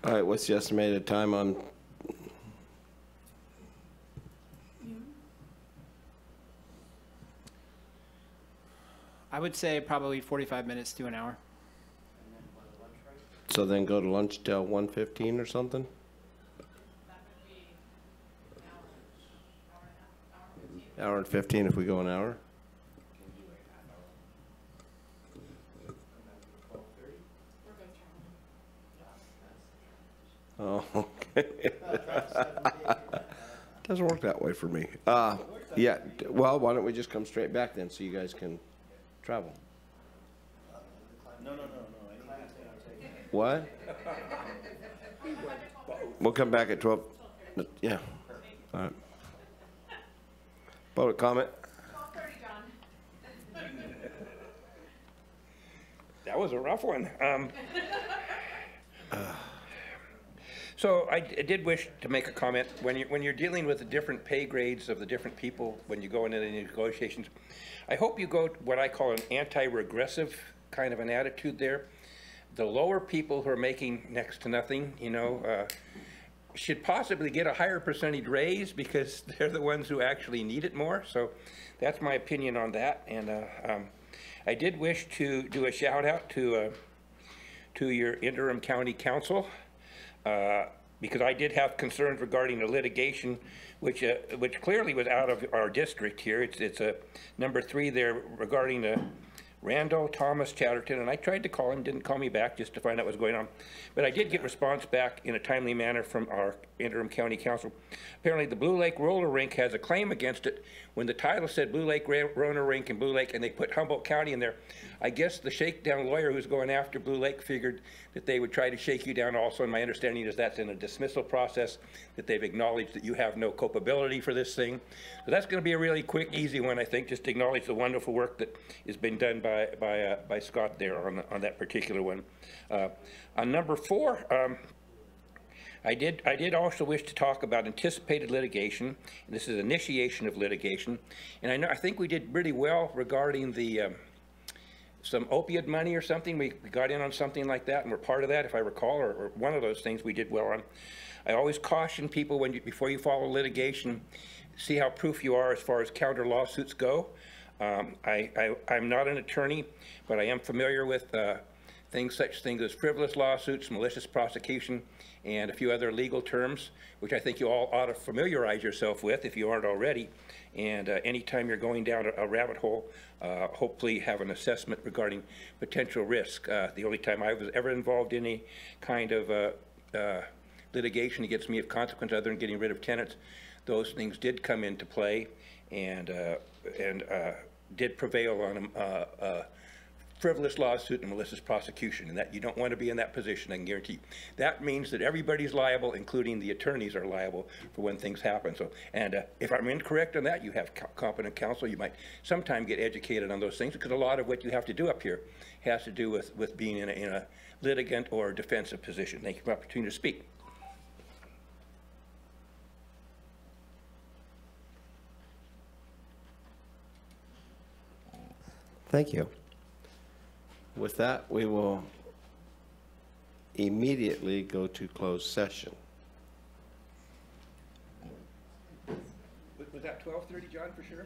All right, what's the estimated time on? I would say probably 45 minutes to an hour. So then go to lunch till 1:15 or something? Hour and 15 if we go an hour? Oh, okay. Doesn't work that way for me. Yeah, well, why don't we just come straight back then so you guys can travel? No. What? We'll come back at 12. Yeah. All right. Public comment? That was a rough one. So I did wish to make a comment. When you're dealing with the different pay grades of the different people, when you go into the negotiations, I hope you go to what I call an anti-regressive kind of an attitude there. The lower people who are making next to nothing, should possibly get a higher percentage raise because they're the ones who actually need it more. So that's my opinion on that. And I did wish to do a shout out to your interim county council because I did have concerns regarding the litigation, which clearly was out of our district here. It's a number 3 there regarding the Randall Thomas Chatterton, and I tried to call him, didn't call me back just to find out what's going on. But I did get response back in a timely manner from our interim county council. Apparently the Blue Lake Roller Rink has a claim against it. When the title said Blue Lake Roller Rink and Blue Lake, and they put Humboldt County in there, I guess the shakedown lawyer who's going after Blue Lake figured that they would try to shake you down also, and my understanding is that's in a dismissal process, that they've acknowledged that you have no culpability for this thing. So that's going to be a really quick, easy one, I think. Just acknowledge the wonderful work that has been done by Scott there on that particular one. On number 4, I did also wish to talk about anticipated litigation. And this is initiation of litigation, and I think we did really well regarding the some opioid money or something. We got in on something like that, and we're part of that, if I recall, or one of those things we did well on. I always caution people before you follow litigation, see how proof you are as far as counter lawsuits go. I'm not an attorney, but I am familiar with such things as frivolous lawsuits, malicious prosecution, and a few other legal terms, which I think you all ought to familiarize yourself with if you aren't already. And anytime you're going down a rabbit hole, hopefully have an assessment regarding potential risk. The only time I was ever involved in any kind of litigation against me of consequence other than getting rid of tenants, those things did come into play and did prevail on frivolous lawsuit and malicious prosecution, and that you don't want to be in that position, I can guarantee you. That means that everybody's liable, including the attorneys are liable for when things happen. So, and if I'm incorrect on that, you have competent counsel. You might sometime get educated on those things, because a lot of what you have to do up here has to do with being in a litigant or defensive position. Thank you for the opportunity to speak. Thank you. With that, we will immediately go to closed session. Was that 12:30, John, for sure?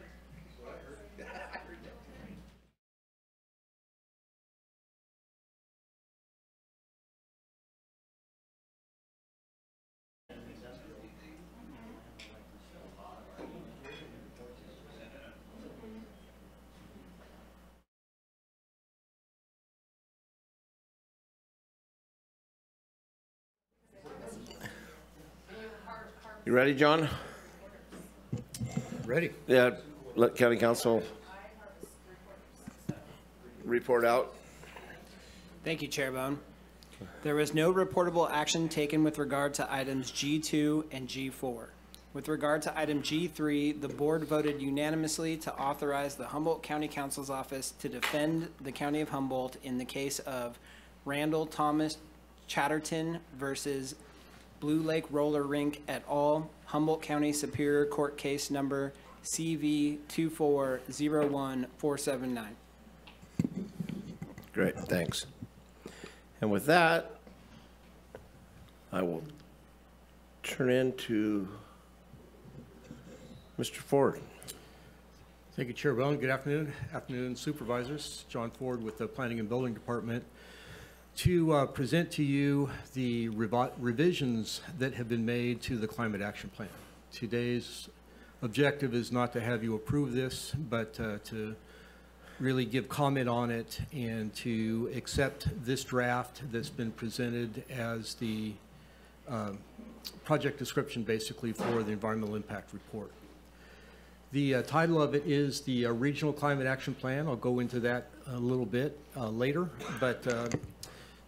You ready, John? Ready. Yeah, let County Council report out. Thank you, Chair Bohn. There was no reportable action taken with regard to items G2 and G4. With regard to item G3, the board voted unanimously to authorize the Humboldt County Counsel's Office to defend the County of Humboldt in the case of Randall Thomas Chatterton versus Blue Lake Roller Rink et al., Humboldt County Superior Court Case Number CV 2401479. Great, thanks. And with that, I will turn into Mr. Ford. Thank you, Chair Bohn. Good afternoon. Afternoon, Supervisors. John Ford with the Planning and Building Department, to present to you the revisions that have been made to the Climate Action Plan. Today's objective is not to have you approve this, but to really give comment on it and to accept this draft that's been presented as the project description, basically, for the Environmental Impact Report. The title of it is the Regional Climate Action Plan. I'll go into that a little bit later, but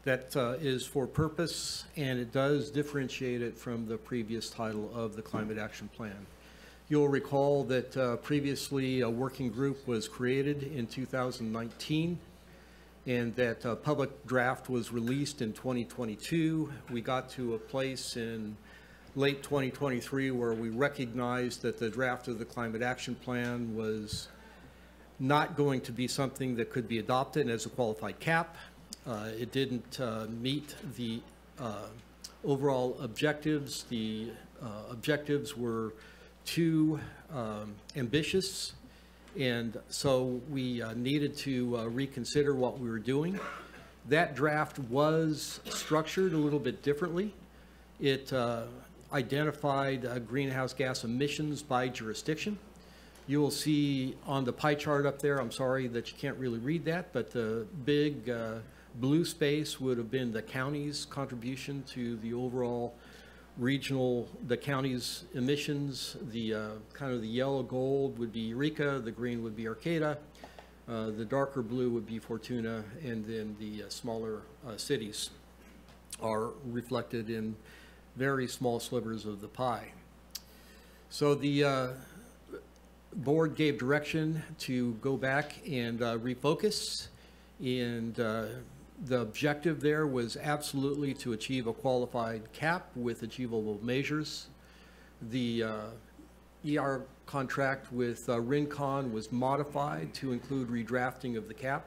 that is for purpose, and it does differentiate it from the previous title of the Climate Action Plan. You'll recall that previously a working group was created in 2019, and that a public draft was released in 2022. We got to a place in late 2023 where we recognized that the draft of the Climate Action Plan was not going to be something that could be adopted as a qualified cap. It didn't meet the overall objectives. The objectives were too ambitious, and so we needed to reconsider what we were doing. That draft was structured a little bit differently. It identified greenhouse gas emissions by jurisdiction. You will see on the pie chart up there, I'm sorry that you can't really read that, but the big blue space would have been the county's contribution to the overall the county's emissions. The kind of the yellow gold would be Eureka, the green would be Arcata, the darker blue would be Fortuna, and then the smaller cities are reflected in very small slivers of the pie. So the board gave direction to go back and refocus, and the objective there was absolutely to achieve a qualified cap with achievable measures. The ER contract with Rincon was modified to include redrafting of the cap.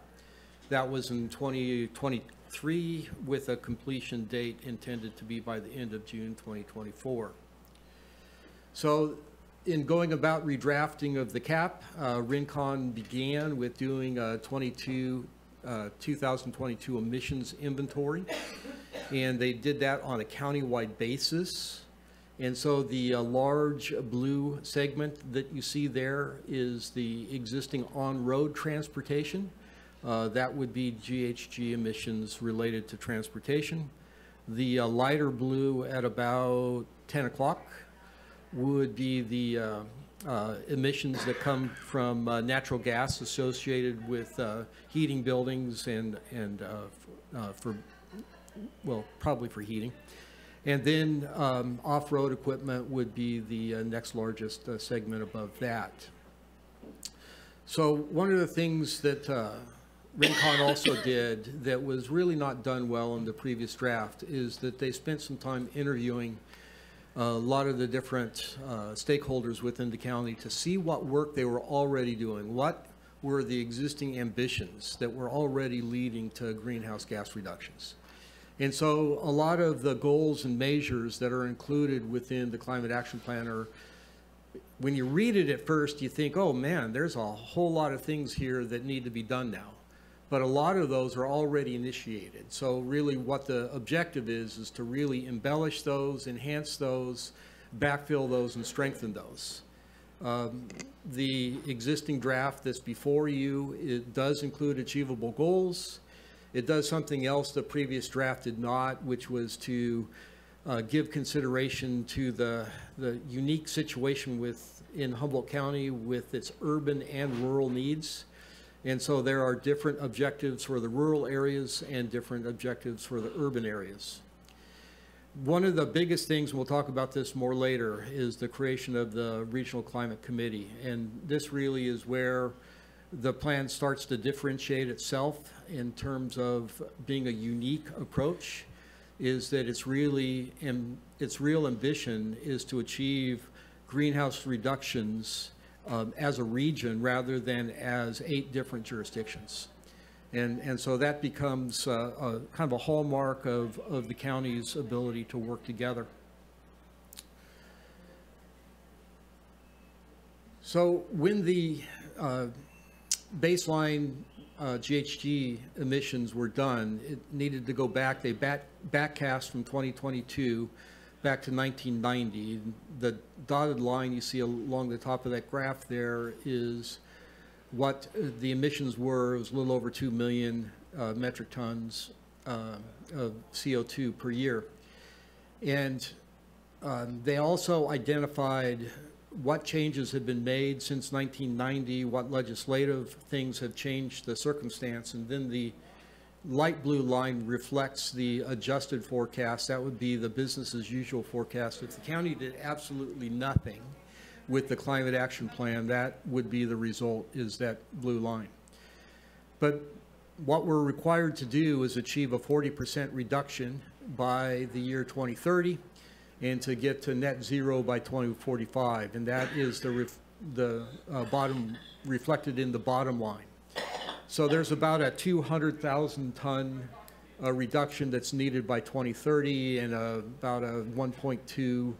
That was in 2023 with a completion date intended to be by the end of June 2024. So in going about redrafting of the cap, Rincon began with doing a 2022 emissions inventory, and they did that on a countywide basis. And so the large blue segment that you see there is the existing on-road transportation. That would be GHG emissions related to transportation. The lighter blue at about 10 o'clock would be the emissions that come from natural gas associated with heating buildings and for, well, probably for heating. And then off-road equipment would be the next largest segment above that. So one of the things that Rincon also did that was really not done well in the previous draft is that they spent some time interviewing a lot of the different stakeholders within the county to see what work they were already doing. What were the existing ambitions that were already leading to greenhouse gas reductions? And so a lot of the goals and measures that are included within the Climate Action Plan are, when you read it at first, you think, oh man, there's a whole lot of things here that need to be done now. But a lot of those are already initiated. So really what the objective is to really embellish those, enhance those, backfill those, and strengthen those. The existing draft that's before you, it does include achievable goals. It does something else the previous draft did not, which was to give consideration to the unique situation in Humboldt County with its urban and rural needs. And so there are different objectives for the rural areas and different objectives for the urban areas. One of the biggest things, and we'll talk about this more later, is the creation of the Regional Climate Committee. And this really is where the plan starts to differentiate itself in terms of being a unique approach, is that its real ambition is to achieve greenhouse reductions as a region rather than as 8 different jurisdictions. And so that becomes kind of a hallmark of the county's ability to work together. So when the baseline GHG emissions were done, it needed to go back. They backcast from 2022 back to 1990. The dotted line you see along the top of that graph there is what the emissions were. It was a little over 2 million metric tons of CO2 per year. And they also identified what changes have been made since 1990, what legislative things have changed the circumstance, and then the light blue line reflects the adjusted forecast. That would be the business as usual forecast. If the county did absolutely nothing with the Climate Action Plan, that would be the result, is that blue line. But what we're required to do is achieve a 40% reduction by the year 2030 and to get to net zero by 2045. And that is the bottom, reflected in the bottom line. So there's about a 200,000 ton reduction that's needed by 2030 and about a 1.2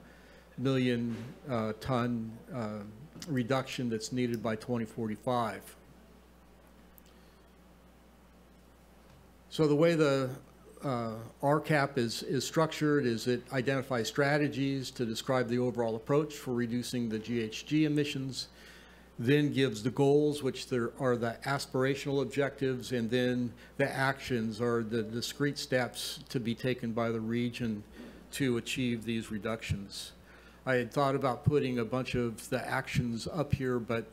million ton reduction that's needed by 2045. So the way the RCAP is structured is it identifies strategies to describe the overall approach for reducing the GHG emissions, then gives the goals, which there are the aspirational objectives, and then the actions are the discrete steps to be taken by the region to achieve these reductions. I had thought about putting a bunch of the actions up here, but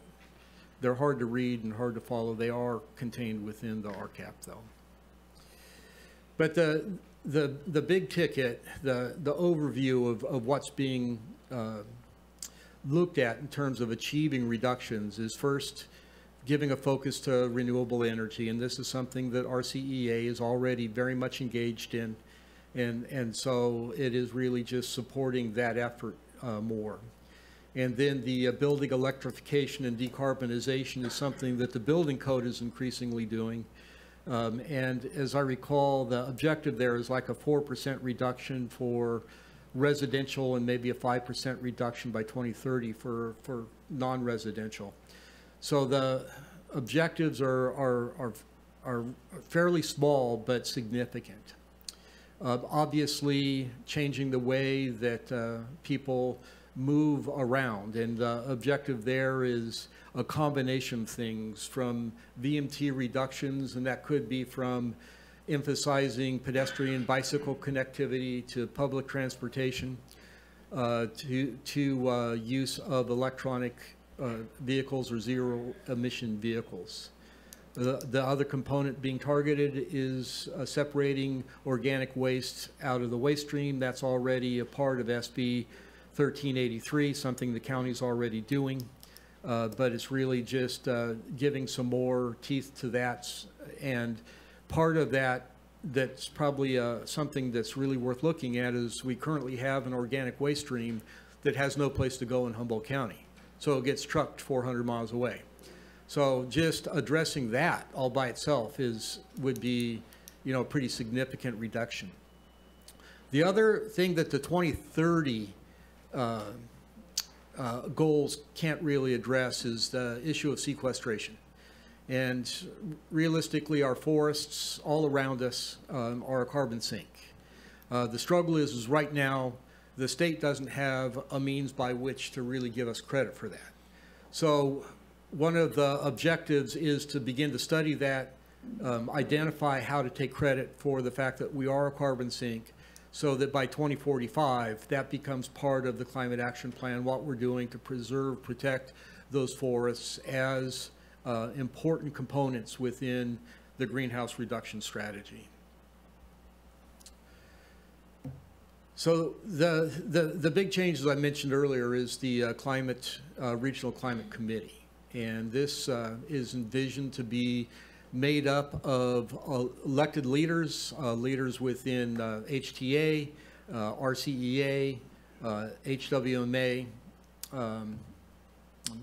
they're hard to read and hard to follow. They are contained within the RCAP, though. But the big ticket, the overview of what's being looked at in terms of achieving reductions is first giving a focus to renewable energy, and this is something that RCEA is already very much engaged in, and so it is really just supporting that effort more. And then the building electrification and decarbonization is something that the building code is increasingly doing. And as I recall, the objective there is like a 4% reduction for residential and maybe a 5% reduction by 2030 for non-residential. So the objectives are fairly small but significant. Obviously, changing the way that people move around, and the objective there is a combination of things, from VMT reductions, and that could be from emphasizing pedestrian bicycle connectivity to public transportation, to use of electronic vehicles or zero emission vehicles. The other component being targeted is separating organic waste out of the waste stream. That's already a part of SB 1383, something the county's already doing. But it's really just giving some more teeth to that. And part of that that's probably something that's really worth looking at is we currently have an organic waste stream that has no place to go in Humboldt County. So it gets trucked 400 miles away. So just addressing that all by itself would be, you know, a pretty significant reduction. The other thing that the 2030 goals can't really address is the issue of sequestration. And realistically, our forests all around us are a carbon sink. The struggle is right now, the state doesn't have a means by which to really give us credit for that. So one of the objectives is to begin to study that, identify how to take credit for the fact that we are a carbon sink, so that by 2045, that becomes part of the climate action plan, what we're doing to preserve, protect those forests as important components within the greenhouse reduction strategy. So the big change, as I mentioned earlier, is the Regional Climate Committee. And this is envisioned to be made up of elected leaders, leaders within HTA, RCEA, HWMA, I'm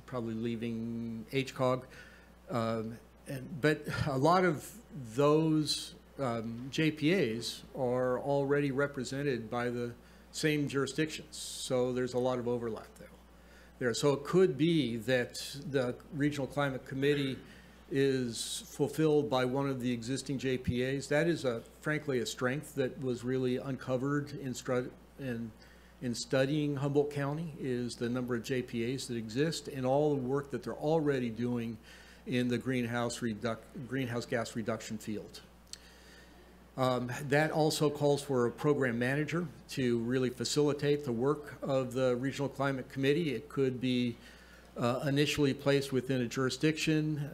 probably leaving HCOG, but a lot of those JPAs are already represented by the same jurisdictions, so there's a lot of overlap there. So it could be that the Regional Climate Committee is fulfilled by one of the existing JPAs. That is, frankly, a strength that was really uncovered in studying Humboldt County, is the number of JPAs that exist and all the work that they're already doing in the greenhouse gas reduction field. That also calls for a program manager to really facilitate the work of the Regional Climate Committee. It could be initially placed within a jurisdiction,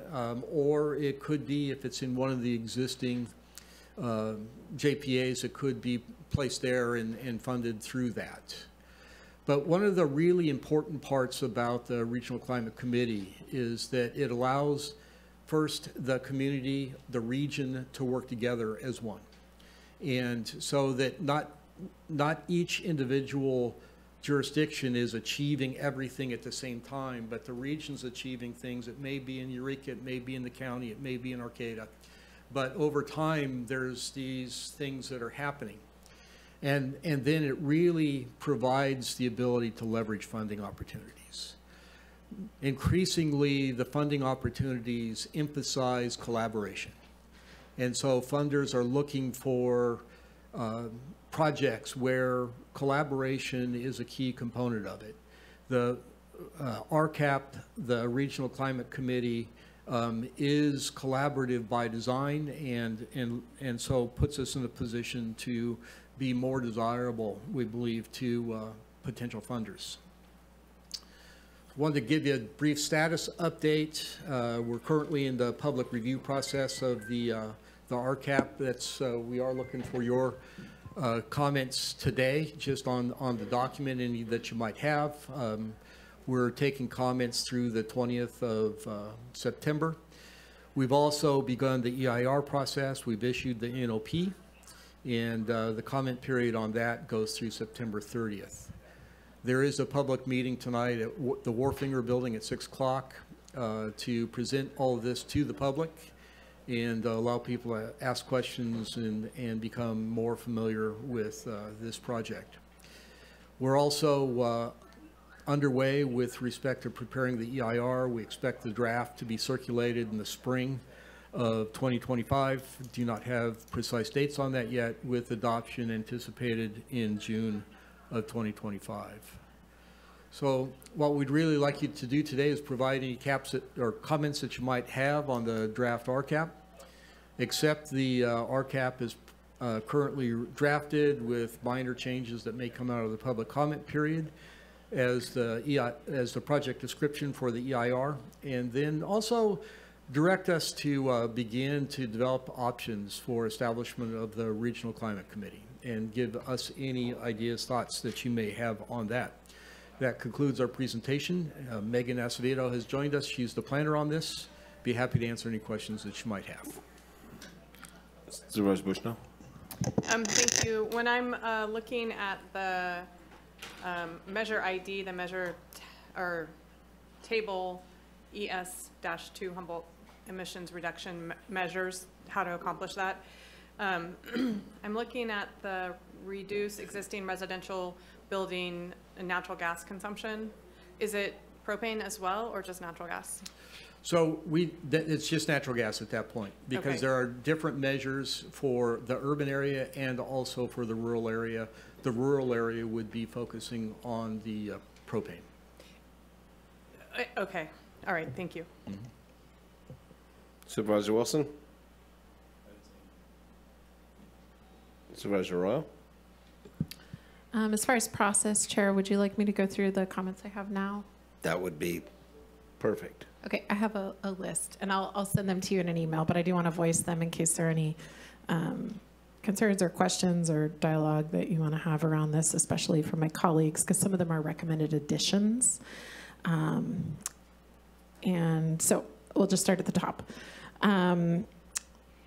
or it could be, if it's in one of the existing JPAs, it could be placed there and funded through that. But one of the really important parts about the Regional Climate Committee is that it allows first the community, the region, to work together as one. And so that not each individual jurisdiction is achieving everything at the same time, but the region's achieving things. It may be in Eureka, it may be in the county, it may be in Arcata. But over time, there's these things that are happening. And then it really provides the ability to leverage funding opportunities. Increasingly, the funding opportunities emphasize collaboration. And so funders are looking for projects where collaboration is a key component of it. The RCAP, the Regional Climate Committee, is collaborative by design and so puts us in a position to be more desirable, we believe, to potential funders. Wanted to give you a brief status update. We're currently in the public review process of the RCAP. We are looking for your comments today, just on the document, any that you might have. We're taking comments through the 20th of September. We've also begun the EIR process. We've issued the NOP, and the comment period on that goes through September 30th. There is a public meeting tonight at the Warfinger Building at 6 o'clock to present all of this to the public and allow people to ask questions and become more familiar with this project. We're also underway with respect to preparing the EIR. We expect the draft to be circulated in the spring of 2025. Do not have precise dates on that yet, with adoption anticipated in June of 2025. So what we'd really like you to do today is provide any comments that you might have on the draft RCAP. Accept the RCAP is currently drafted with minor changes that may come out of the public comment period. as the project description for the EIR, and then also direct us to begin to develop options for establishment of the Regional Climate Committee and give us any ideas, thoughts that you may have on that. That concludes our presentation. Megan Acevedo has joined us. She's the planner on this. Be happy to answer any questions that you might have. Supervisor Bushnell. Thank you. When I'm looking at the measure ID, the measure or table ES-2 Humboldt emissions reduction measures, how to accomplish that. I'm looking at the reduce existing residential building natural gas consumption. Is it propane as well, or just natural gas? So it's just natural gas at that point, because Okay. there are different measures for the urban area and also for the rural area. The rural area would be focusing on the propane. Okay. All right. Thank you. Mm-hmm. Supervisor Wilson. Supervisor Arroyo. As far as process, Chair, would you like me to go through the comments I have now? That would be perfect. Okay, I have a list, and I'll send them to you in an email, but I do want to voice them in case there are any concerns or questions or dialogue that you want to have around this, especially from my colleagues, because some of them are recommended additions. And so we'll just start at the top.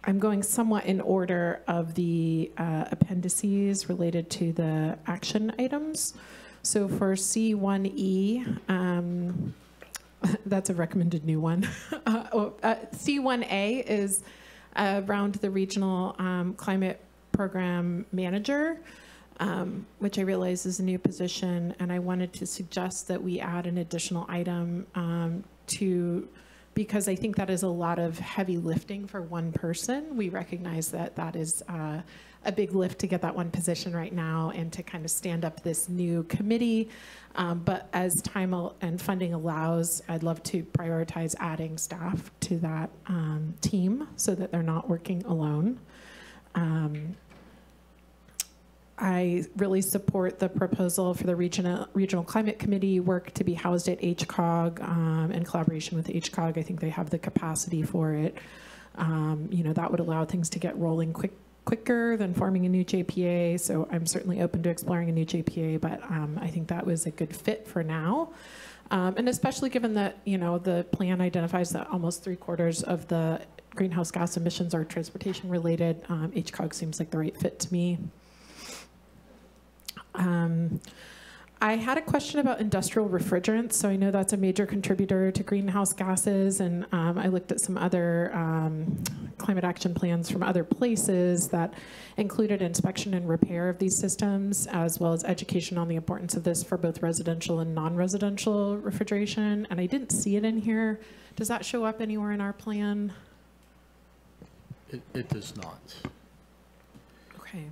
I'm going somewhat in order of the appendices related to the action items. So for C1E, that's a recommended new one. C1A is around the regional climate program manager, which I realize is a new position, and I wanted to suggest that we add an additional item because I think that is a lot of heavy lifting for one person. We recognize that that is a big lift to get that one position right now and to kind of stand up this new committee. But as time and funding allows, I'd love to prioritize adding staff to that team so that they're not working alone. I really support the proposal for the Regional Climate Committee work to be housed at HCOG in collaboration with HCOG. I think they have the capacity for it. That would allow things to get rolling quicker than forming a new JPA. So I'm certainly open to exploring a new JPA, but I think that was a good fit for now. And especially given that, the plan identifies that almost 3/4 of the greenhouse gas emissions are transportation related. HCOG seems like the right fit to me. I had a question about industrial refrigerants. So I know that's a major contributor to greenhouse gases, and I looked at some other climate action plans from other places that included inspection and repair of these systems, as well as education on the importance of this for both residential and non-residential refrigeration. And I didn't see it in here. Does that show up anywhere in our plan? It does not. Okay.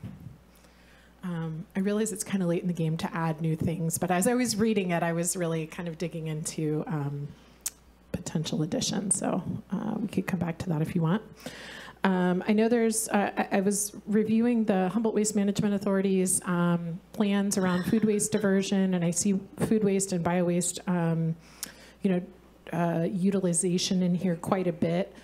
I realize it's kind of late in the game to add new things, but as I was reading it, I was really kind of digging into potential additions. So we could come back to that if you want. I know there's, I was reviewing the Humboldt Waste Management Authority's plans around food waste diversion, and I see food waste and bio-waste, utilization in here quite a bit.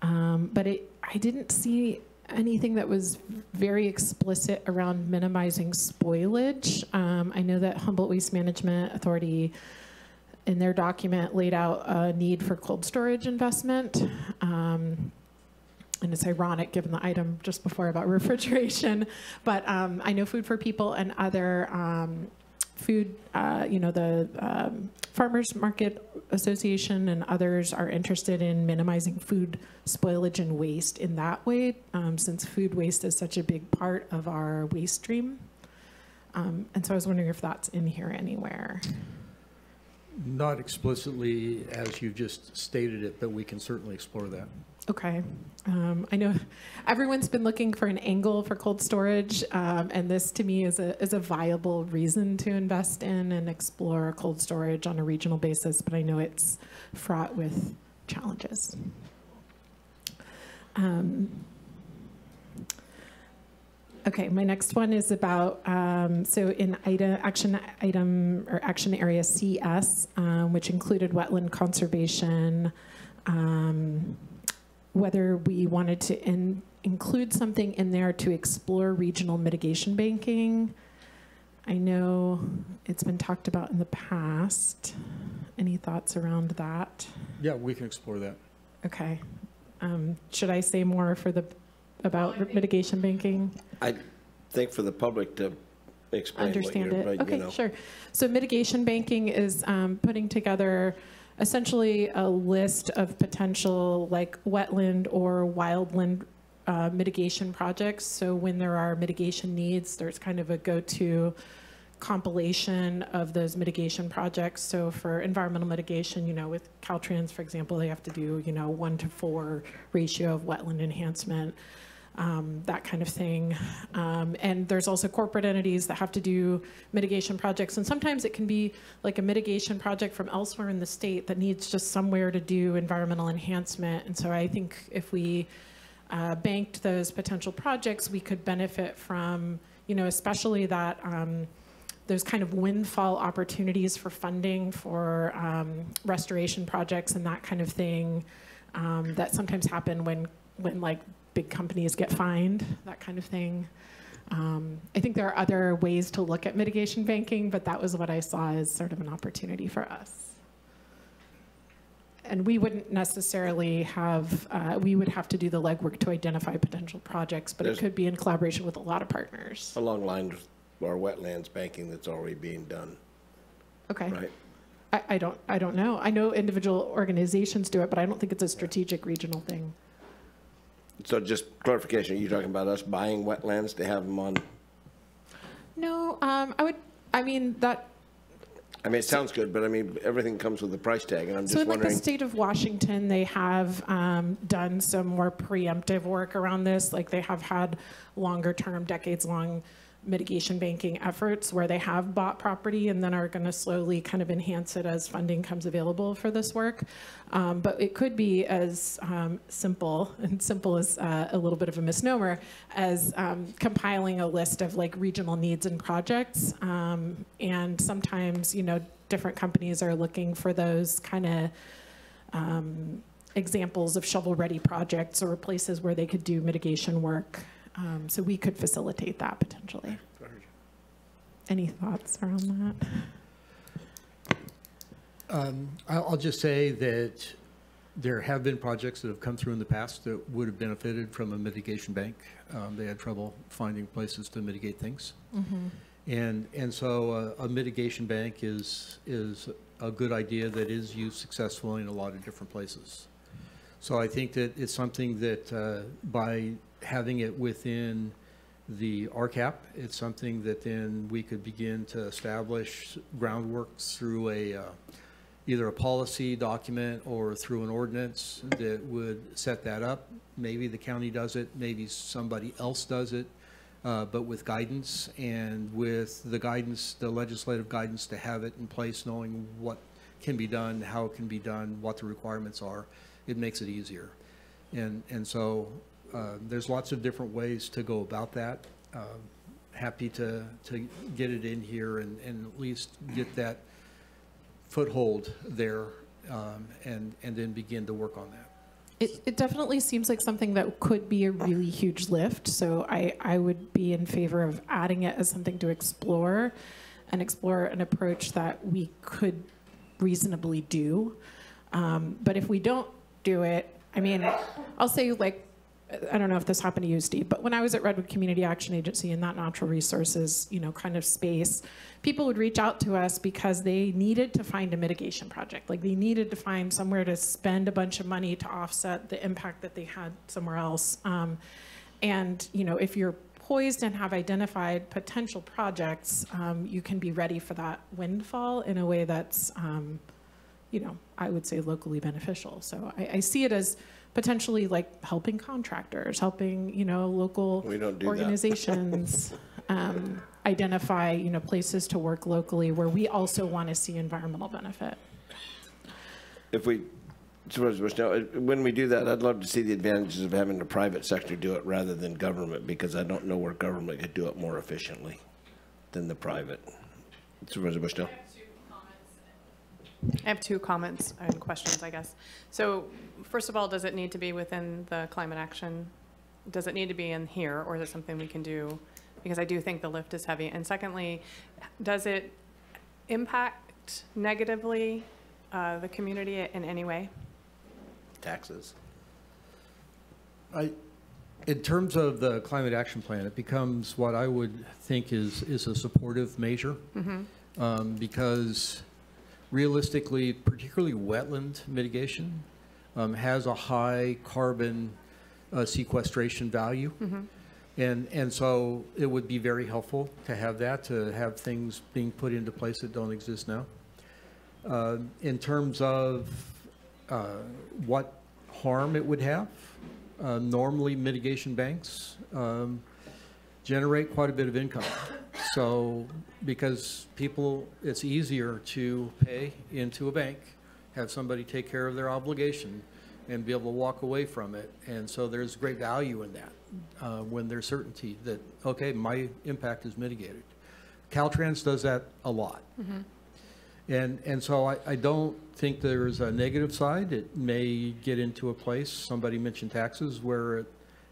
But I didn't see anything that was very explicit around minimizing spoilage. I know that Humboldt Waste Management Authority in their document laid out a need for cold storage investment. And it's ironic given the item just before about refrigeration, but I know Food for People and other food, the Farmers Market Association and others are interested in minimizing food spoilage and waste in that way, since food waste is such a big part of our waste stream. And so I was wondering if that's in here anywhere. Not explicitly as you just stated it, but we can certainly explore that. Okay. I know everyone's been looking for an angle for cold storage, and this to me is a viable reason to invest in and explore cold storage on a regional basis, but I know it's fraught with challenges. Okay, my next one is about, so in action area CS, which included wetland conservation, whether we wanted to include something in there to explore regional mitigation banking. I know it's been talked about in the past. Any thoughts around that? Yeah, we can explore that. Okay. Should I say more about mitigation banking? I think for the public to explain Understand what it. you're, Okay, sure. So mitigation banking is putting together essentially a list of potential like wetland or wildland mitigation projects. So when there are mitigation needs, there's kind of a go-to compilation of those mitigation projects. So for environmental mitigation, with Caltrans, for example, they have to do, 1-to-4 ratio of wetland enhancement, that kind of thing. And there's also corporate entities that have to do mitigation projects. And sometimes it can be like a mitigation project from elsewhere in the state that needs just somewhere to do environmental enhancement. And so I think if we banked those potential projects, we could benefit from, especially that those kind of windfall opportunities for funding for restoration projects and that kind of thing that sometimes happen when like big companies get fined, that kind of thing. I think there are other ways to look at mitigation banking, but that was what I saw as sort of an opportunity for us. And we wouldn't necessarily have, we would have to do the legwork to identify potential projects, but it could be in collaboration with a lot of partners. along lines with our wetlands banking that's already being done. Okay. Right. I don't know. I know individual organizations do it, but I don't think it's a strategic regional thing. So just clarification, are you talking about us buying wetlands to have them on? No, I mean, it sounds good, but I mean, everything comes with a price tag, and I'm just so in wondering. like the state of Washington, they have done some more preemptive work around this. Like they have had longer term, decades-long mitigation banking efforts where they have bought property and then are going to slowly kind of enhance it as funding comes available for this work. But it could be as simple, and simple is a little bit of a misnomer, as compiling a list of like regional needs and projects. And sometimes, different companies are looking for those kind of examples of shovel-ready projects or places where they could do mitigation work. So we could facilitate that potentially. Any thoughts around that? I'll just say that there have been projects that have come through in the past that would have benefited from a mitigation bank. They had trouble finding places to mitigate things. Mm-hmm. And so a mitigation bank is a good idea that is used successfully in a lot of different places. So I think that it's something that by having it within the RCAP, it's something that then we could begin to establish groundwork through either a policy document or through an ordinance that would set that up. Maybe the county does it, maybe somebody else does it, but with guidance, and with the guidance, the legislative guidance to have it in place, knowing what can be done, how it can be done, what the requirements are, it makes it easier. And so there's lots of different ways to go about that. Happy to get it in here and at least get that foothold there and then begin to work on that. It definitely seems like something that could be a really huge lift. So I would be in favor of adding it as something to explore an approach that we could reasonably do. But if we don't do it, I mean, I'll say like, I don't know if this happened to you, Steve, but when I was at Redwood Community Action Agency in that natural resources, kind of space, people would reach out to us because they needed to find a mitigation project. Like they needed to find somewhere to spend a bunch of money to offset the impact that they had somewhere else. And, if you're poised and have identified potential projects, you can be ready for that windfall in a way that's, I would say locally beneficial. So I see it as potentially like helping contractors, helping, local organizations identify, places to work locally where we also want to see environmental benefit. If we Supervisor Bushnell, when we do that, I'd love to see the advantages of having the private sector do it rather than government, because I don't know where government could do it more efficiently than the private. Supervisor Bushnell. I have two comments and questions, I guess. So first of all, does it need to be within the climate action? Does it need to be in here, or is it something we can do? Because I do think the lift is heavy. And secondly, does it impact negatively the community in any way? Taxes. In terms of the climate action plan, it becomes what I would think is a supportive measure, because realistically, particularly wetland mitigation has a high carbon sequestration value. And so it would be very helpful to have that, to have things being put into place that don't exist now. In terms of what harm it would have, normally mitigation banks generate quite a bit of income. So because people, it's easier to pay into a bank, have somebody take care of their obligation, and be able to walk away from it. And so there's great value in that when there's certainty that, okay, my impact is mitigated. Caltrans does that a lot. And so I don't think there's a negative side. It may get into a place, somebody mentioned taxes, where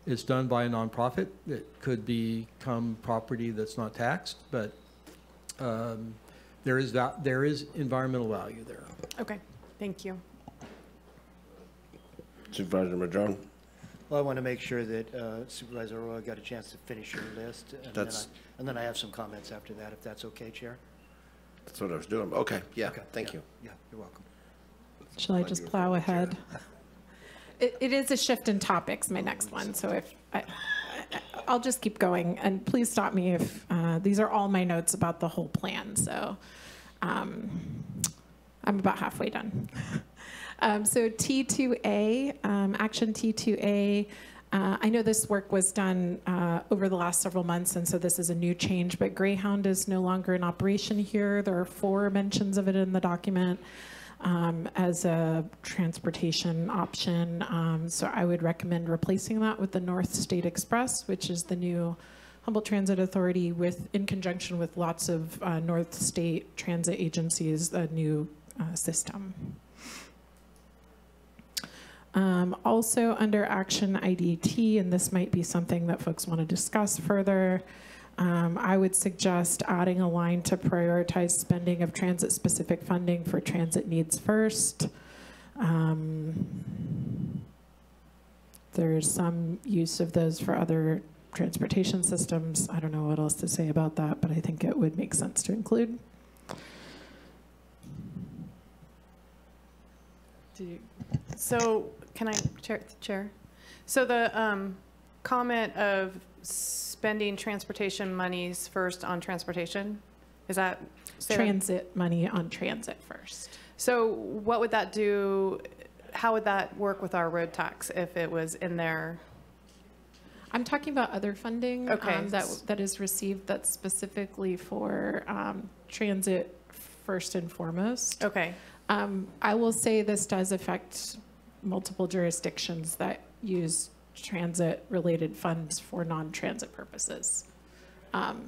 it's done by a nonprofit. It could become property that's not taxed, but there is environmental value there. Okay, thank you. Supervisor Madrone. Well, I want to make sure that Supervisor Arroyo got a chance to finish your list, and then I have some comments after that, if that's okay, Chair. That's what I was doing. Okay, yeah, thank you. Yeah, you're welcome. Shall I just plow ahead? It is a shift in topics, my next one, so if I'll just keep going, and please stop me if these are all my notes about the whole plan, so I'm about halfway done. So T2A, action T2A, I know this work was done over the last several months, and so this is a new change, but Greyhound is no longer in operation here. There are 4 mentions of it in the document as a transportation option. So I would recommend replacing that with the North State Express, which is the new Humboldt Transit Authority in conjunction with lots of North State transit agencies, a new system. Also under action IDT, and this might be something that folks want to discuss further, I would suggest adding a line to prioritize spending of transit-specific funding for transit needs first. There's some use of those for other transportation systems. I don't know what else to say about that, but I think it would make sense to include. So can I, Chair? So the comment of spending transportation monies first on transportation, is that? Transit money on transit first. So what would that do? How would that work with our road tax if it was in there? I'm talking about other funding okay. that is received that's specifically for transit first and foremost. Okay. I will say this does affect multiple jurisdictions that use transit-related funds for non-transit purposes.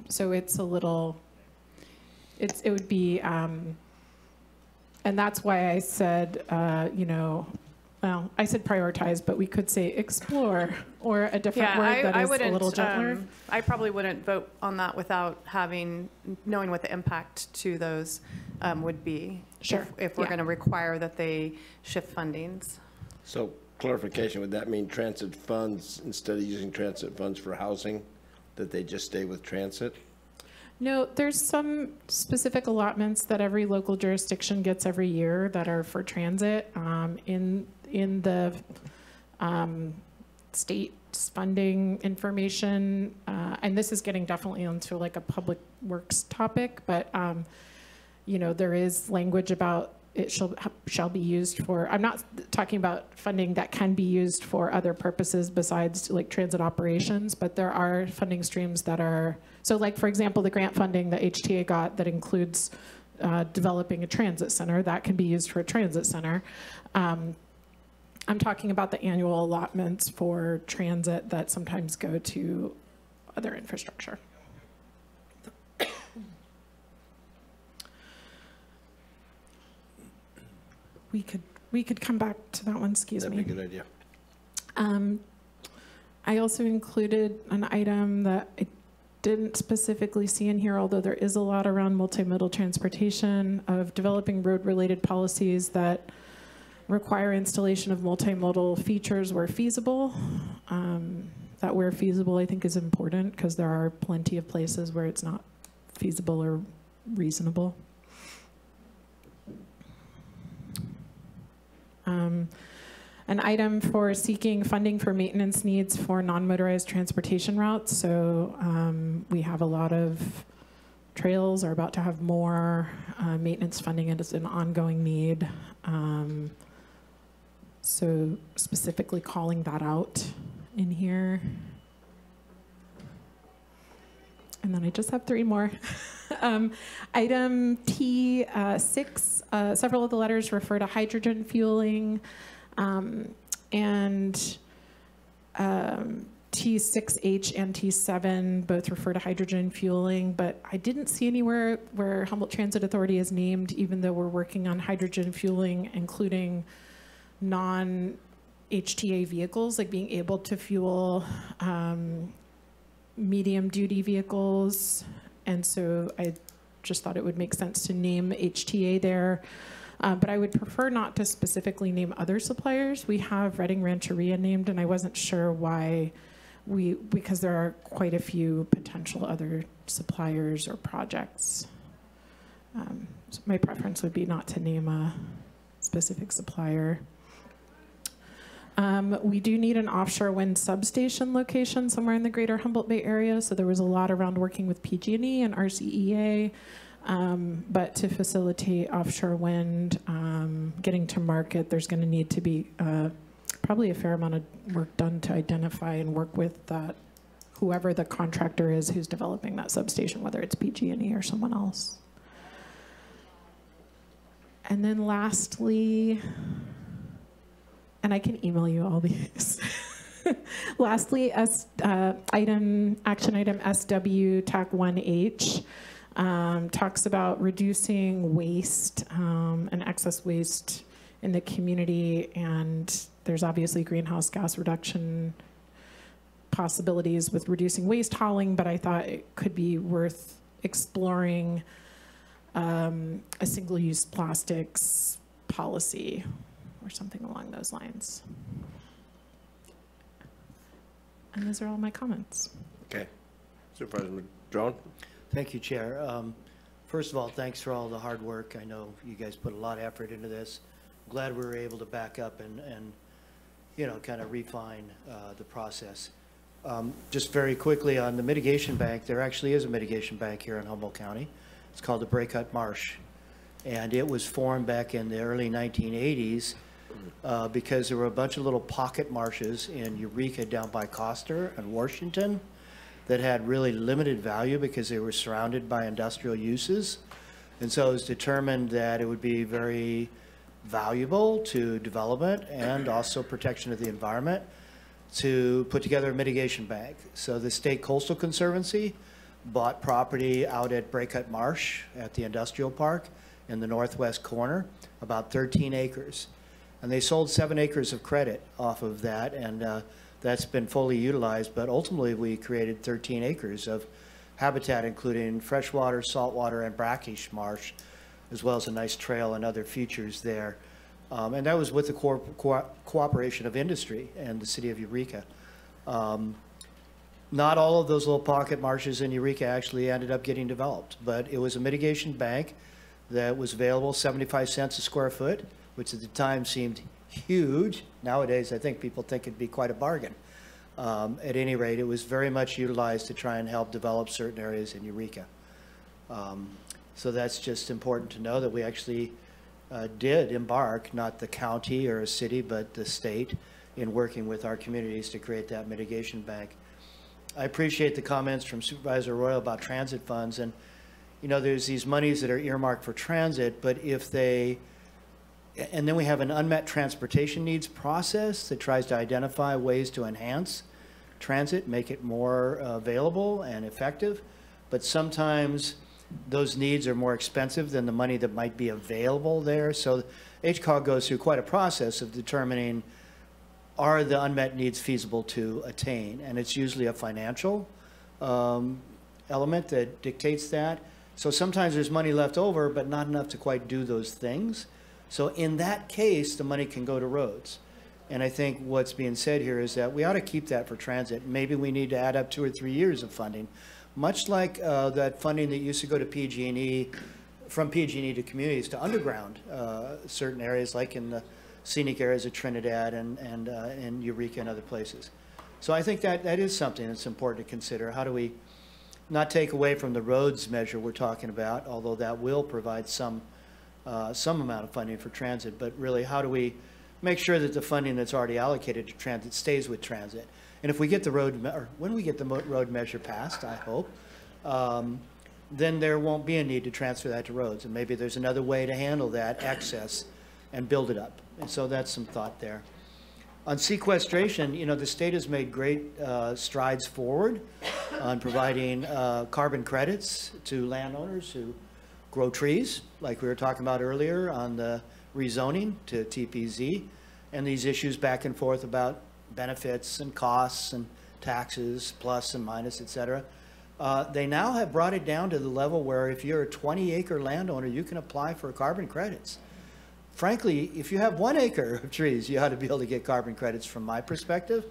So it's a little, it would be, and that's why I said, well, I said prioritize, but we could say explore or a different word that is a little gentler. I probably wouldn't vote on that without knowing what the impact to those would be. Sure. If we're going to require that they shift fundings. So clarification, would that mean transit funds, instead of using transit funds for housing, that they just stay with transit? No, there's some specific allotments that every local jurisdiction gets every year that are for transit. In the state's funding information, and this is getting definitely into like a public works topic, but there is language about it shall be used for, I'm not talking about funding that can be used for other purposes besides like transit operations, but there are funding streams that are, so like for example, the grant funding that HTA got that includes developing a transit center, that can be used for a transit center. I'm talking about the annual allotments for transit that sometimes go to other infrastructure. We could come back to that one, excuse me. That'd be a good idea. I also included an item that I didn't specifically see in here, although there is a lot around multimodal transportation, of developing road-related policies that require installation of multimodal features where feasible. That where feasible, I think, is important because there are plenty of places where it's not feasible or reasonable. An item for seeking funding for maintenance needs for non-motorized transportation routes. So we have a lot of trails, are about to have more maintenance funding. It is an ongoing need. So specifically calling that out in here. And then I just have 3 more. Item T6, several of the letters refer to hydrogen fueling. And T6H and T7 both refer to hydrogen fueling, but I didn't see anywhere where Humboldt Transit Authority is named, even though we're working on hydrogen fueling, including non-HTA vehicles, like being able to fuel medium-duty vehicles. And so I just thought it would make sense to name HTA there. But I would prefer not to specifically name other suppliers. We have Redding Rancheria named, and I wasn't sure why because there are quite a few potential other suppliers or projects. So my preference would be not to name a specific supplier. We do need an offshore wind substation location somewhere in the greater Humboldt Bay area. So there was a lot around working with PG&E and RCEA. But to facilitate offshore wind, getting to market, there's going to need to be probably a fair amount of work done to identify and work with whoever the contractor is who's developing that substation, whether it's PG&E or someone else. And then lastly, and I can email you all these. Lastly, action item SW TAC 1H. Talks about reducing waste and excess waste in the community, and there's obviously greenhouse gas reduction possibilities with reducing waste hauling, but I thought it could be worth exploring a single-use plastics policy or something along those lines. And those are all my comments. Okay. Supervisor Madrone? Thank you, Chair. First of all, thanks for all the hard work. I know you guys put a lot of effort into this. I'm glad we were able to back up and you know, kind of refine the process. Just very quickly on the mitigation bank, there actually is a mitigation bank here in Humboldt County. It's called the Breakup Marsh. And it was formed back in the early 1980s because there were a bunch of little pocket marshes in Eureka down by Coster and Washington that had really limited value because they were surrounded by industrial uses. And so it was determined that it would be very valuable to development and also protection of the environment to put together a mitigation bank. So the State Coastal Conservancy bought property out at Breakup Marsh at the industrial park in the northwest corner, about 13 acres. And they sold 7 acres of credit off of that, and that's been fully utilized, but ultimately we created 13 acres of habitat, including freshwater, saltwater, and brackish marsh, as well as a nice trail and other features there. And that was with the cooperation of industry and the city of Eureka. Not all of those little pocket marshes in Eureka actually ended up getting developed, but it was a mitigation bank that was available, 75 cents a square foot, which at the time seemed huge. Nowadays, I think people think it'd be quite a bargain. At any rate, it was very much utilized to try and help develop certain areas in Eureka. So that's just important to know that we actually did embark, not the county or a city, but the state, in working with our communities to create that mitigation bank. I appreciate the comments from Supervisor Arroyo about transit funds, and you know, there's these monies that are earmarked for transit, but if they And then we have an unmet transportation needs process that tries to identify ways to enhance transit, make it more available and effective. But sometimes those needs are more expensive than the money that might be available there. So HCOG goes through quite a process of determining, are the unmet needs feasible to attain? And it's usually a financial element that dictates that. So sometimes there's money left over, but not enough to quite do those things. So in that case, the money can go to roads. And I think what's being said here is that we ought to keep that for transit. Maybe we need to add up 2 or 3 years of funding, much like that funding that used to go to PG&E, from PG&E to communities to underground certain areas, like in the scenic areas of Trinidad and Eureka and other places. So I think that is something that's important to consider. How do we not take away from the roads measure we're talking about, although that will provide some amount of funding for transit, but really how do we make sure that the funding that's already allocated to transit stays with transit? And if we get the road, or when we get the road measure passed, I hope, then there won't be a need to transfer that to roads. And maybe there's another way to handle that excess and build it up. And so that's some thought there. On sequestration, you know, the state has made great strides forward on providing carbon credits to landowners who grow trees, like we were talking about earlier on the rezoning to TPZ, and these issues back and forth about benefits and costs and taxes, plus and minus, et cetera. They now have brought it down to the level where if you're a 20-acre landowner, you can apply for carbon credits. Frankly, if you have 1 acre of trees, you ought to be able to get carbon credits from my perspective,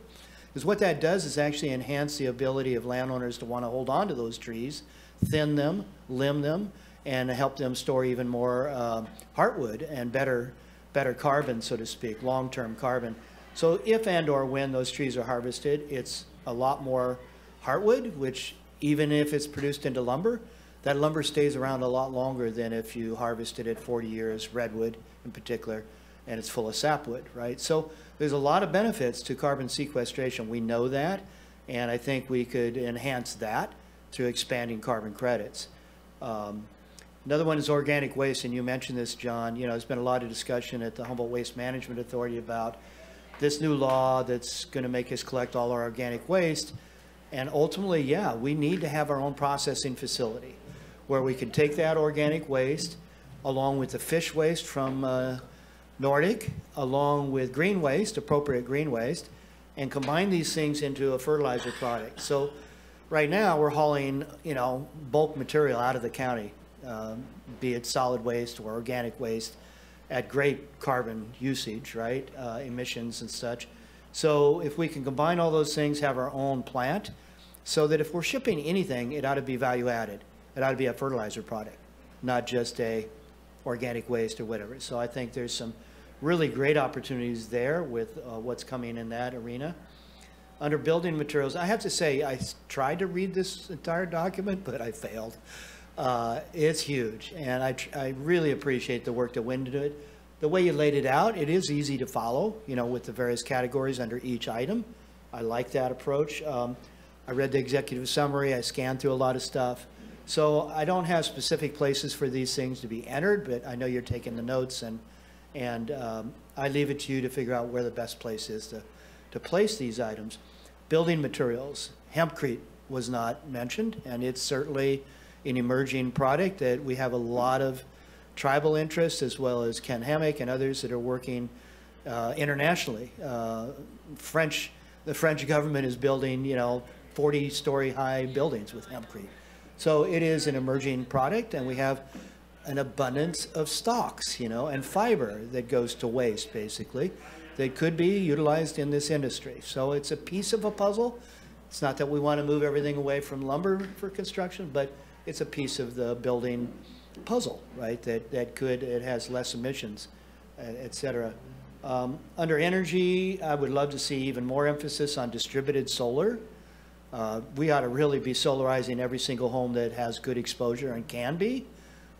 because what that does is actually enhance the ability of landowners to want to hold on to those trees, thin them, limb them, and help them store even more heartwood and better carbon, so to speak, long-term carbon. So if and or when those trees are harvested, it's a lot more heartwood, which even if it's produced into lumber, that lumber stays around a lot longer than if you harvested it 40 years, redwood in particular, and it's full of sapwood, right? So there's a lot of benefits to carbon sequestration. We know that, and I think we could enhance that through expanding carbon credits. Another one is organic waste, and you mentioned this, John. You know, there's been a lot of discussion at the Humboldt Waste Management Authority about this new law that's going to make us collect all our organic waste. And ultimately, yeah, we need to have our own processing facility where we can take that organic waste along with the fish waste from Nordic, along with green waste, appropriate green waste, and combine these things into a fertilizer product. So right now we're hauling, you know, bulk material out of the county, be it solid waste or organic waste, at great carbon usage, right, emissions and such. So if we can combine all those things, have our own plant, so that if we're shipping anything, it ought to be value added. It ought to be a fertilizer product, not just a organic waste or whatever. So I think there's some really great opportunities there with what's coming in that arena. Under building materials, I have to say, I tried to read this entire document, but I failed. It's huge, and I really appreciate the work that went into it. The way you laid it out, it is easy to follow, you know, with the various categories under each item. I like that approach. I read the executive summary. I scanned through a lot of stuff. So I don't have specific places for these things to be entered, but I know you're taking the notes, and I leave it to you to figure out where the best place is to place these items. Building materials. Hempcrete was not mentioned, and it's certainly an emerging product that we have a lot of tribal interests, as well as Ken Hammock and others that are working internationally. The French government is building, you know, 40-story high buildings with hempcrete. So it is an emerging product, and we have an abundance of stalks, you know, and fiber that goes to waste, basically, that could be utilized in this industry. So it's a piece of a puzzle. It's not that we want to move everything away from lumber for construction, but it's a piece of the building puzzle, right, it has less emissions, et cetera. Under energy, I would love to see even more emphasis on distributed solar. We ought to really be solarizing every single home that has good exposure and can be.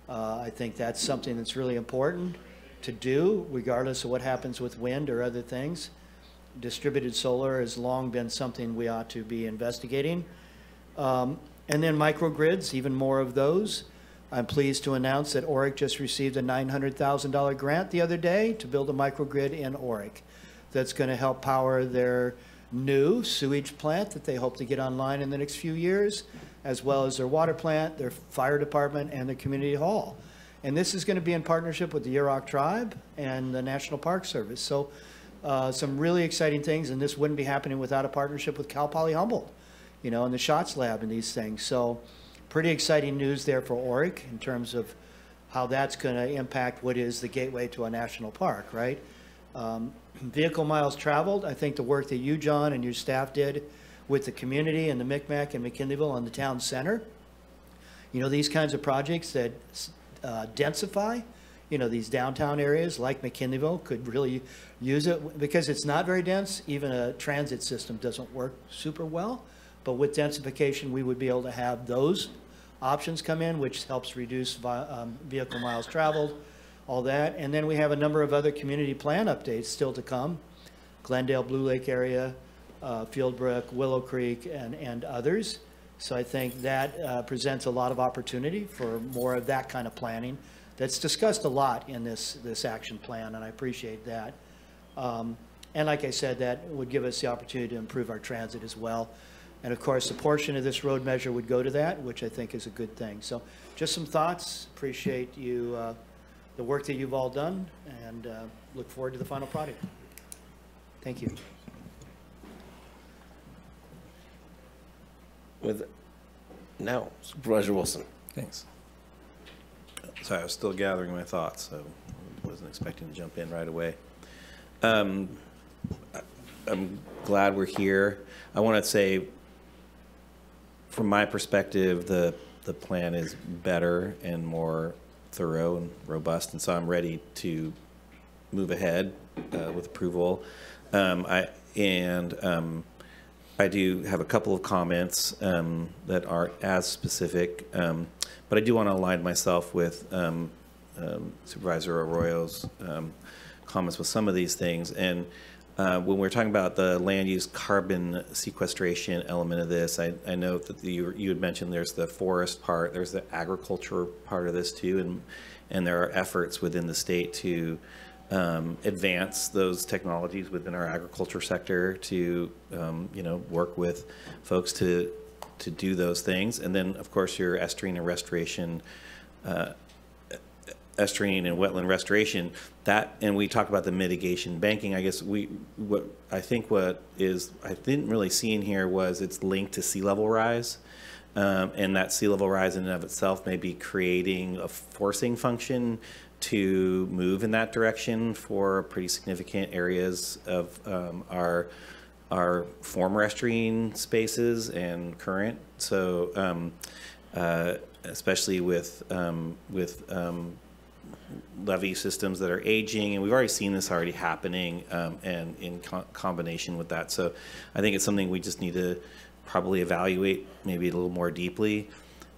I think that's something that's really important to do, regardless of what happens with wind or other things. Distributed solar has long been something we ought to be investigating. And then microgrids, even more of those. I'm pleased to announce that Oric just received a $900,000 grant the other day to build a microgrid in Oric that's going to help power their new sewage plant that they hope to get online in the next few years, as well as their water plant, their fire department, and their community hall. And this is going to be in partnership with the Yurok tribe and the National Park Service. So some really exciting things, and this wouldn't be happening without a partnership with Cal Poly Humboldt, you know, and the SHOTS lab and these things. So pretty exciting news there for Oric in terms of how that's going to impact what is the gateway to a national park, right? Vehicle miles traveled, I think the work that you, John, and your staff did with the community and the Micmac and McKinleyville on the town center, you know, these kinds of projects that densify, you know, these downtown areas like McKinleyville could really use it because it's not very dense. Even a transit system doesn't work super well, but with densification, we would be able to have those options come in, which helps reduce vehicle miles traveled, all that. And then we have a number of other community plan updates still to come. Glendale, Blue Lake area, Fieldbrook, Willow Creek, and others. So I think that presents a lot of opportunity for more of that kind of planning that's discussed a lot in this action plan, and I appreciate that. And like I said, that would give us the opportunity to improve our transit as well. And of course, a portion of this road measure would go to that, which I think is a good thing. So just some thoughts. Appreciate you, the work that you've all done, and look forward to the final product. Thank you. Now, Supervisor Wilson. Thanks. Sorry, I was still gathering my thoughts, so I wasn't expecting to jump in right away. I'm glad we're here. I want to say, from my perspective, the plan is better and more thorough and robust, and so I'm ready to move ahead with approval. I do have a couple of comments that aren't as specific, but I do want to align myself with Supervisor Arroyo's comments with some of these things. And when we're talking about the land use carbon sequestration element of this, I know that you had mentioned there's the forest part, there's the agriculture part of this too, and there are efforts within the state to advance those technologies within our agriculture sector to you know, work with folks to do those things. And then of course your estuarine and restoration, estuarine and wetland restoration, that, and we talk about the mitigation banking. I guess what I didn't really see in here was it's linked to sea level rise. And that sea level rise in and of itself may be creating a forcing function to move in that direction for pretty significant areas of our former estuarine spaces and current. So especially with levee systems that are aging, and we've already seen this already happening, and in combination with that. So I think it's something we just need to probably evaluate maybe a little more deeply.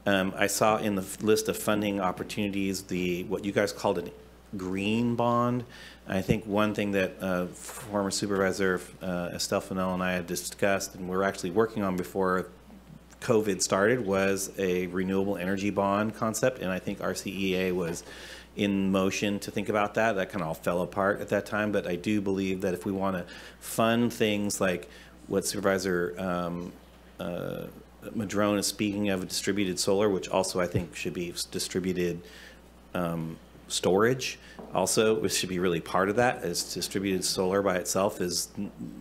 I saw in the list of funding opportunities what you guys called a green bond. I think one thing that former Supervisor Estelle Fennell and I had discussed, and we're actually working on before COVID started, was a renewable energy bond concept, and I think RCEA was in motion to think about that. That kind of all fell apart at that time, but I do believe that if we want to fund things like what Supervisor Madrone is speaking of, distributed solar, which also I think should be distributed storage also, which should be really part of that, as distributed solar by itself is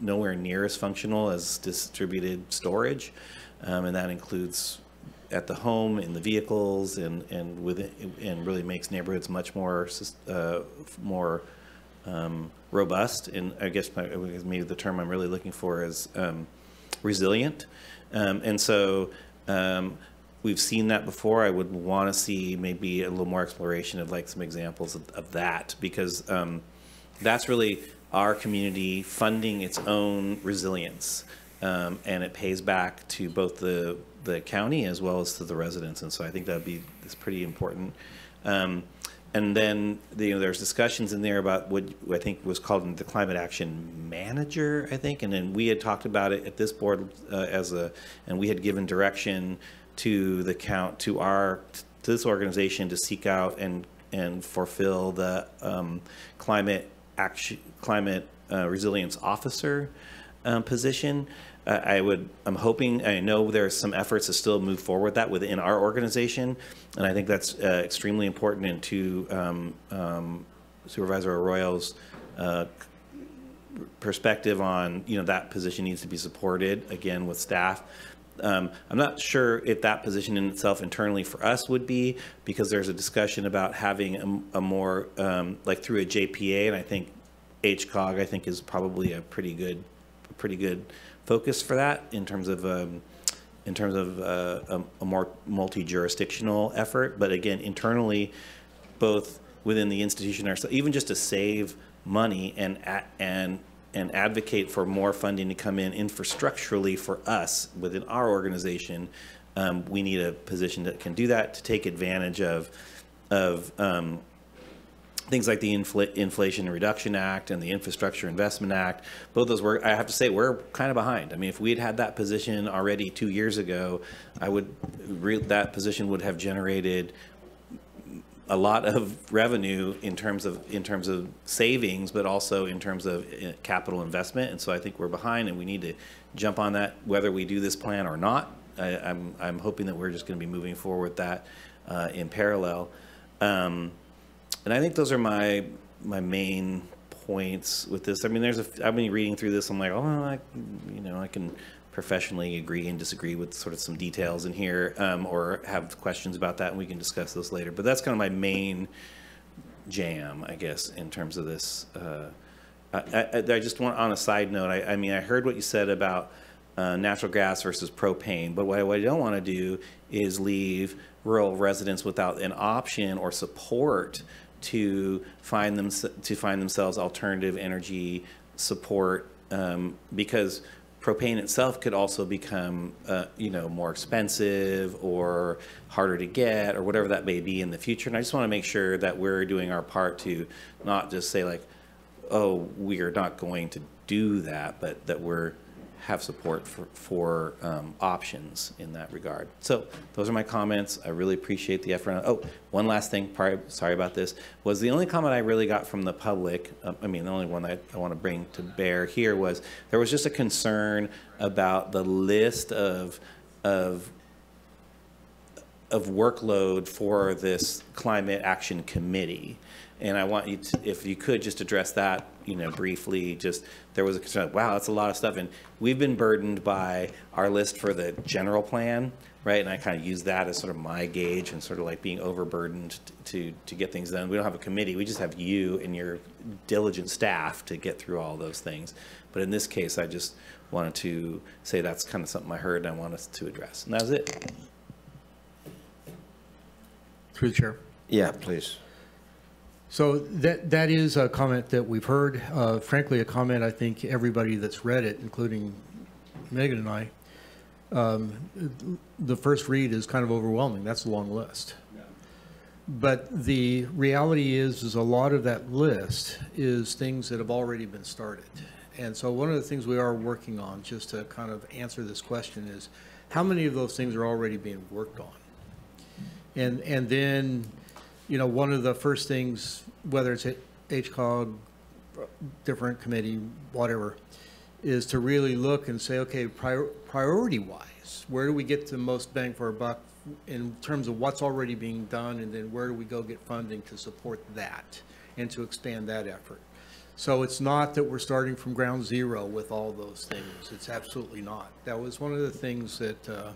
nowhere near as functional as distributed storage, and that includes at the home, in the vehicles, and really makes neighborhoods much more robust. And I guess maybe the term I'm really looking for is resilient. And so we've seen that before. I would want to see maybe a little more exploration of like some examples of that, because that's really our community funding its own resilience, and it pays back to both the county as well as to the residents. And so I think it's pretty important. And then there's discussions in there about what I think was called the Climate Action Manager, I think. And then we had talked about it at this board and we had given direction to our to this organization to seek out and fulfill the climate resilience officer position. I'm hoping, I know there's some efforts to still move forward that within our organization, and I think that's extremely important. And to Supervisor Arroyo's perspective on, that position needs to be supported again with staff. I'm not sure if that position in itself internally for us would be, because there's a discussion about having a more like through a JPA, and I think HCOG I think is probably a pretty good focus for that in terms of a more multi-jurisdictional effort. But again, internally, both within the institution ourselves, even just to save money and advocate for more funding to come in infrastructurally for us within our organization, we need a position that can do that, to take advantage of things like the Inflation Reduction Act and the Infrastructure Investment Act. Both those I have to say, we're kind of behind. I mean, if we had had that position already 2 years ago, that position would have generated a lot of revenue in terms of savings, but also in terms of capital investment. And so I think we're behind, and we need to jump on that, whether we do this plan or not. I'm hoping that we're just going to be moving forward with that in parallel. And I think those are my main points with this. I mean, I've been reading through this. I'm like, I can professionally agree and disagree with sort of some details in here, or have questions about that, and we can discuss those later. But that's kind of my main jam, I guess, in terms of this. I just want, on a side note, I mean, I heard what you said about natural gas versus propane, but what I don't want to do is leave rural residents without an option or support to find themselves alternative energy support, because propane itself could also become, more expensive or harder to get, or whatever that may be in the future. And I just want to make sure that we're doing our part to not just say like, oh, we are not going to do that, but that have support for options in that regard. So those are my comments. I really appreciate the effort. Oh, one last thing, sorry about this, was the only comment I really got from the public, the only one that I want to bring to bear here was, there was just a concern about the list of workload for this Climate Action Committee. And I want you to, if you could just address that, briefly. Just, there was a concern, wow, that's a lot of stuff. And we've been burdened by our list for the general plan, right? And I kind of use that as sort of my gauge, and sort of like being overburdened to get things done. We don't have a committee. We just have you and your diligent staff to get through all those things. But in this case, I just wanted to say that's kind of something I heard and I want us to address. And that was it. Through the chair. Yeah, please. So that is a comment that we've heard. Frankly, a comment I think everybody that's read it, including Megan and I, the first read is kind of overwhelming. That's a long list. Yeah. But the reality is a lot of that list is things that have already been started. And so one of the things we are working on, just to kind of answer this question, is how many of those things are already being worked on? And then, one of the first things, whether it's HCOG, different committee, whatever, is to really look and say, okay, priority-wise, where do we get the most bang for our buck in terms of what's already being done, and then where do we go get funding to support that and to expand that effort? So it's not that we're starting from ground zero with all those things. It's absolutely not. That was one of the things that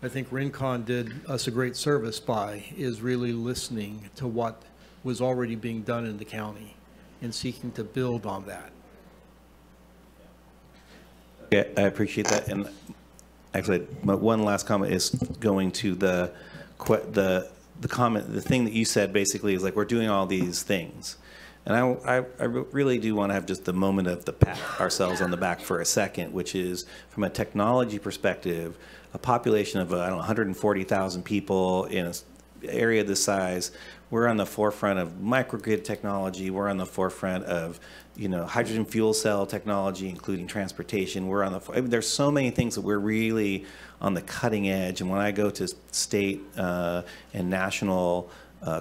I think Rincon did us a great service by, is really listening to what was already being done in the county and seeking to build on that. Yeah, I appreciate that. And actually, my one last comment is going to the comment, the thing that you said basically is like, we're doing all these things. And I really do want to have just the moment of the pat ourselves on the back for a second, which is, from a technology perspective, a population of 140,000 people in an area this size, we're on the forefront of microgrid technology. We're on the forefront of, hydrogen fuel cell technology, including transportation. We're on there's so many things that we're really on the cutting edge. And when I go to state and national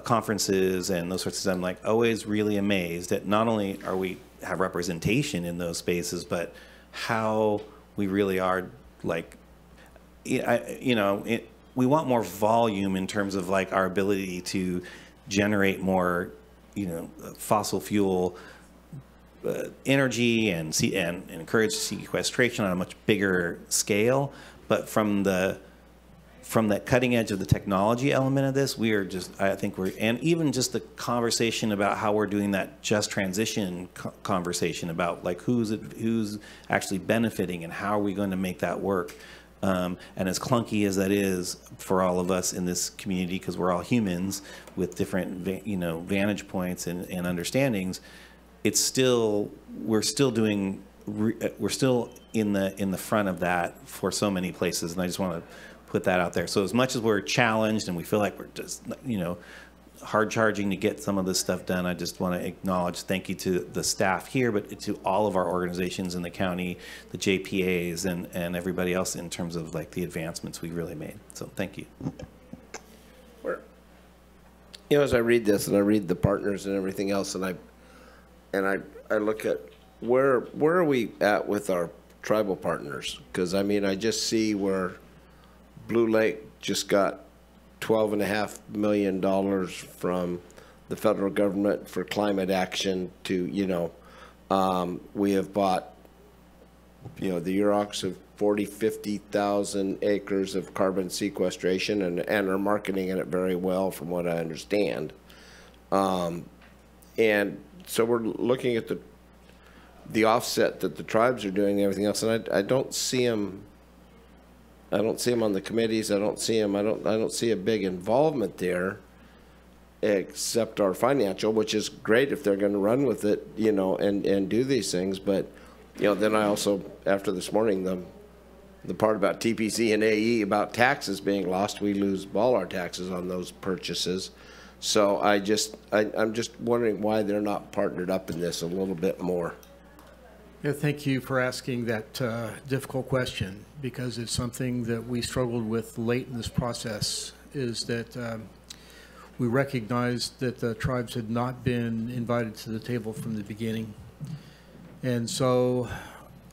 conferences and those sorts of stuff, I'm like always really amazed that not only are we have representation in those spaces, but how we really are like, we want more volume in terms of like our ability to generate more, fossil fuel energy and encourage sequestration on a much bigger scale. But from that cutting edge of the technology element of this, we are just, I think and even just the conversation about how we're doing that just transition conversation about like who's actually benefiting and how are we going to make that work. And as clunky as that is for all of us in this community, because we're all humans with different, vantage points and understandings, it's still, we're still in the front of that for so many places. And I just want to put that out there. So as much as we're challenged and we feel like we're just, hard charging to get some of this stuff done, I just want to acknowledge thank you to the staff here, but to all of our organizations in the county, the JPAs and everybody else in terms of like the advancements we really made. So thank you. As I read this and I read the partners and everything else, and I look at where are we at with our tribal partners? Because I mean, I just see where Blue Lake just got $12.5 million from the federal government for climate action to, we have bought, the Yurok's of 50,000 acres of carbon sequestration and are marketing it very well from what I understand. And so we're looking at the offset that the tribes are doing and everything else, and I don't see them. I don't see them on the committees. I don't see them. I don't see a big involvement there, except our financial, which is great if they're going to run with it, and do these things. But, then I also, after this morning, the part about TPC and AE about taxes being lost, we lose all our taxes on those purchases. So I'm just wondering why they're not partnered up in this a little bit more. Yeah, thank you for asking that difficult question, because it's something that we struggled with late in this process, is that we recognized that the tribes had not been invited to the table from the beginning. And so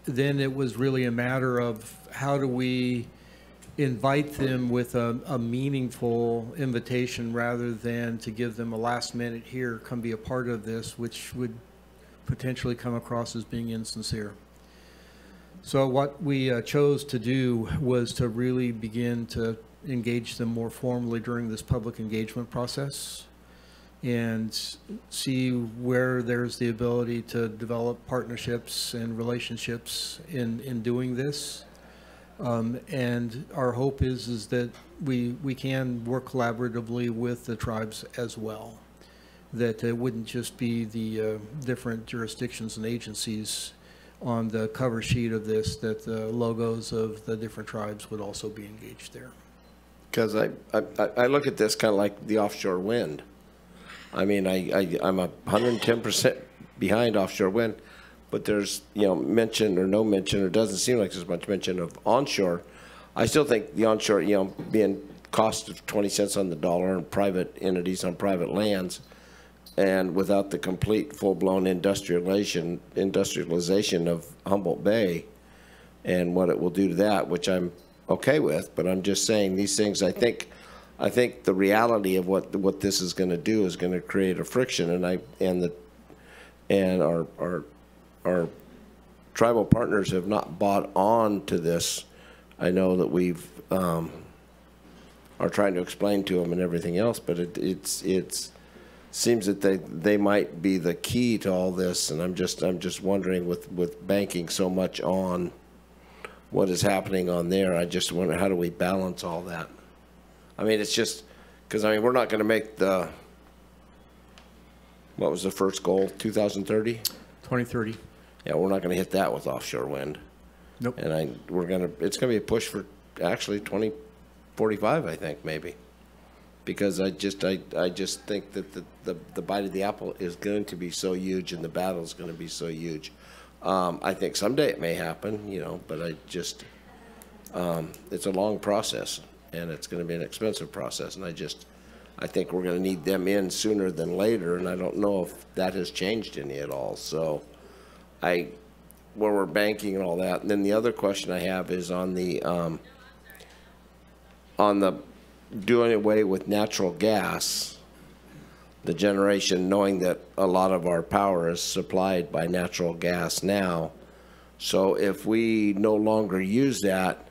then it was really a matter of how do we invite them with a meaningful invitation rather than to give them a last minute here, come be a part of this, which would potentially come across as being insincere. So what we chose to do was to really begin to engage them more formally during this public engagement process and see where there's the ability to develop partnerships and relationships in doing this. And our hope is that we can work collaboratively with the tribes as well, that it wouldn't just be the different jurisdictions and agencies on the cover sheet of this, that the logos of the different tribes would also be engaged there. Because I look at this kind of like the offshore wind. I mean, I'm 110% behind offshore wind, but there's, mention or no mention, or doesn't seem like there's much mention of onshore. I still think the onshore, being cost of 20 cents on the dollar and private entities on private lands, and without the complete full-blown industrialization of Humboldt Bay and what it will do to that, which I'm okay with, but I'm just saying these things, I think the reality of what this is going to do is going to create a friction, and our tribal partners have not bought on to this. I know that we've are trying to explain to them and everything else, but it's seems that they might be the key to all this, and I'm just wondering with banking so much on what is happening on there, I just wonder how do we balance all that. I mean, it's just because we're not going to make what was the first goal, 2030? 2030. Yeah, we're not going to hit that with offshore wind. Nope. And it's going to be a push for actually 2045, I think, maybe. because I just think that the bite of the apple is going to be so huge and the battle is going to be so huge. I think someday it may happen, you know, but I just, it's a long process and it's going to be an expensive process. And I think we're going to need them in sooner than later. And I don't know if that has changed any at all. So where we're banking and all that. And then the other question I have is on the doing away with natural gas, the generation, knowing that a lot of our power is supplied by natural gas now. So if we no longer use that,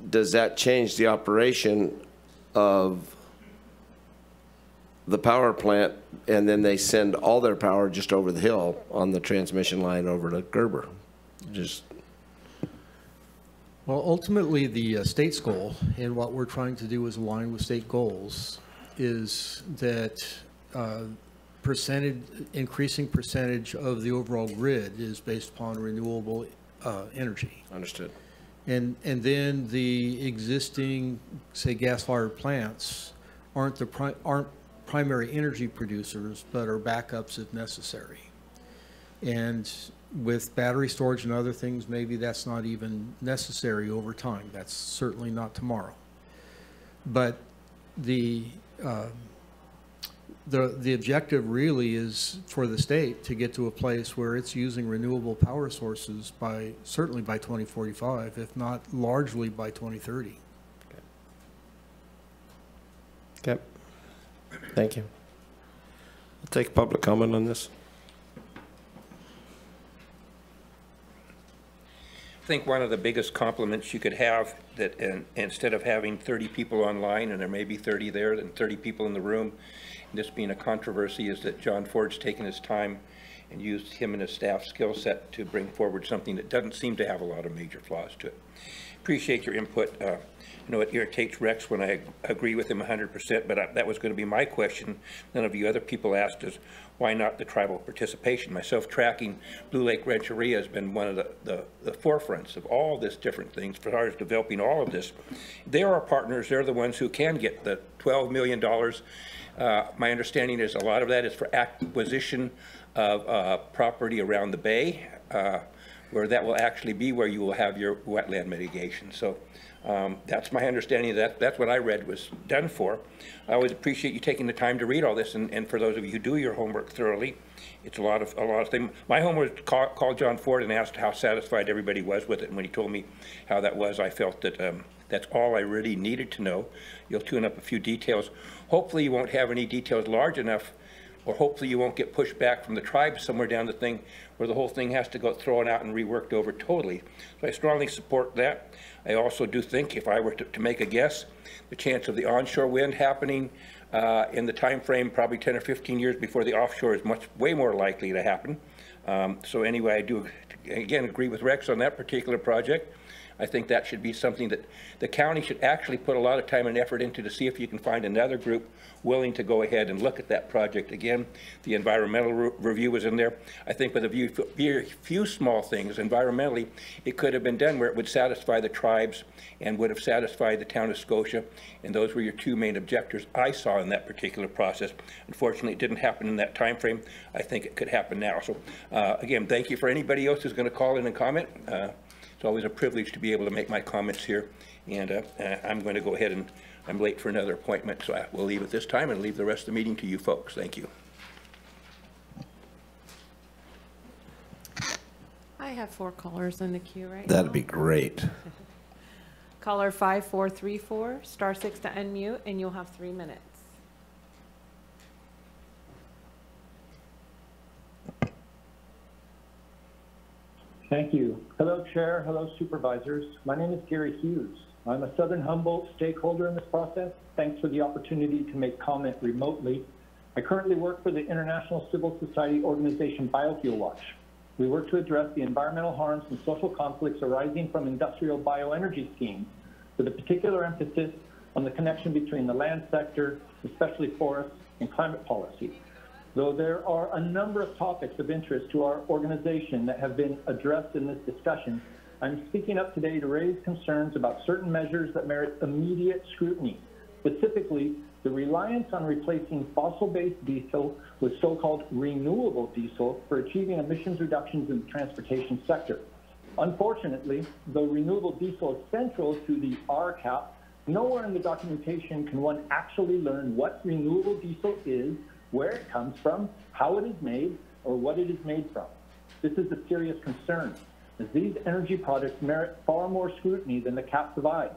does that change the operation of the power plant, and then they send all their power just over the hill on the transmission line over to Gerber? Well, ultimately, the state's goal, and what we're trying to do is align with state goals, is that increasing percentage of the overall grid is based upon renewable energy. Understood. And then the existing, say, gas-fired plants aren't primary energy producers, but are backups if necessary. And with battery storage and other things, maybe that's not even necessary over time. That's certainly not tomorrow. But the objective really is for the state to get to a place where it's using renewable power sources certainly by 2045, if not largely by 2030. Okay. Thank you. I'll take public comment on this. I think one of the biggest compliments you could have, that instead of having 30 people online, and there may be 30 there and 30 people in the room, and this being a controversy, is that John Ford's taken his time and used him and his staff skill set to bring forward something that doesn't seem to have a lot of major flaws to it. Appreciate your input. I know it irritates Rex when I agree with him 100%, but that was going to be my question. None of you other people asked is, why not the tribal participation? Myself tracking Blue Lake Rancheria has been one of the forefronts of all this different things as far as developing all of this. They're our partners. They're the ones who can get the $12 million. My understanding is a lot of that is for acquisition of property around the bay, where that will actually be where you will have your wetland mitigation. So that's my understanding. That's what I read was done for. I always appreciate you taking the time to read all this, and for those of you who do your homework thoroughly, it's a lot of things. My homework called John Ford and asked how satisfied everybody was with it, and when he told me how that was, I felt that that's all I really needed to know. You'll tune up a few details. Hopefully you won't have any details large enough, or hopefully you won't get pushed back from the tribe somewhere down the thing where the whole thing has to go thrown out and reworked over totally. So I strongly support that. I also do think, if I were to make a guess, the chance of the onshore wind happening in the time frame probably 10 or 15 years before the offshore is way more likely to happen. So anyway, I do again agree with Rex on that particular project. I think that should be something that the county should actually put a lot of time and effort into, to see if you can find another group willing to go ahead and look at that project again. The environmental review was in there. I think with a few small things environmentally, it could have been done where it would satisfy the tribes and would have satisfied the town of Scotia. And those were your two main objectives I saw in that particular process. Unfortunately, it didn't happen in that time frame. I think it could happen now. So again, thank you for anybody else who's going to call in and comment. It's always a privilege to be able to make my comments here, and I'm going to go ahead, and I'm late for another appointment, so I will leave at this time and leave the rest of the meeting to you folks. Thank you. I have 4 callers in the queue right now. That'd be great. Caller 5434, star 6 to unmute, and you'll have 3 minutes. Thank you. Hello, Chair. Hello, Supervisors. My name is Gary Hughes. I'm a Southern Humboldt stakeholder in this process. Thanks for the opportunity to make comment remotely. I currently work for the International Civil Society organization Biofuel Watch. We work to address the environmental harms and social conflicts arising from industrial bioenergy schemes, with a particular emphasis on the connection between the land sector, especially forests, and climate policy. Though there are a number of topics of interest to our organization that have been addressed in this discussion, I'm speaking up today to raise concerns about certain measures that merit immediate scrutiny, Specifically, the reliance on replacing fossil-based diesel with so-called renewable diesel for achieving emissions reductions in the transportation sector. Unfortunately, though renewable diesel is central to the RCAP, nowhere in the documentation can one actually learn what renewable diesel is, where it comes from, how it is made, or what it is made from. This is a serious concern, as these energy products merit far more scrutiny than the CAP provides.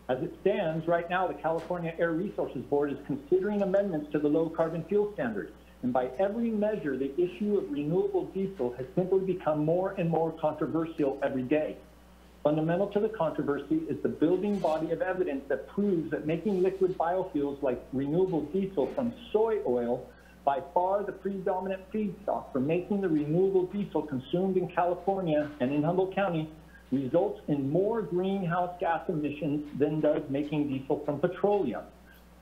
As it stands, right now, the California Air Resources Board is considering amendments to the low carbon fuel standard. And by every measure, the issue of renewable diesel has simply become more and more controversial every day. Fundamental to the controversy is the building body of evidence that proves that making liquid biofuels like renewable diesel from soy oil by far the predominant feedstock for making the renewable diesel consumed in California and in Humboldt County results in more greenhouse gas emissions than does making diesel from petroleum.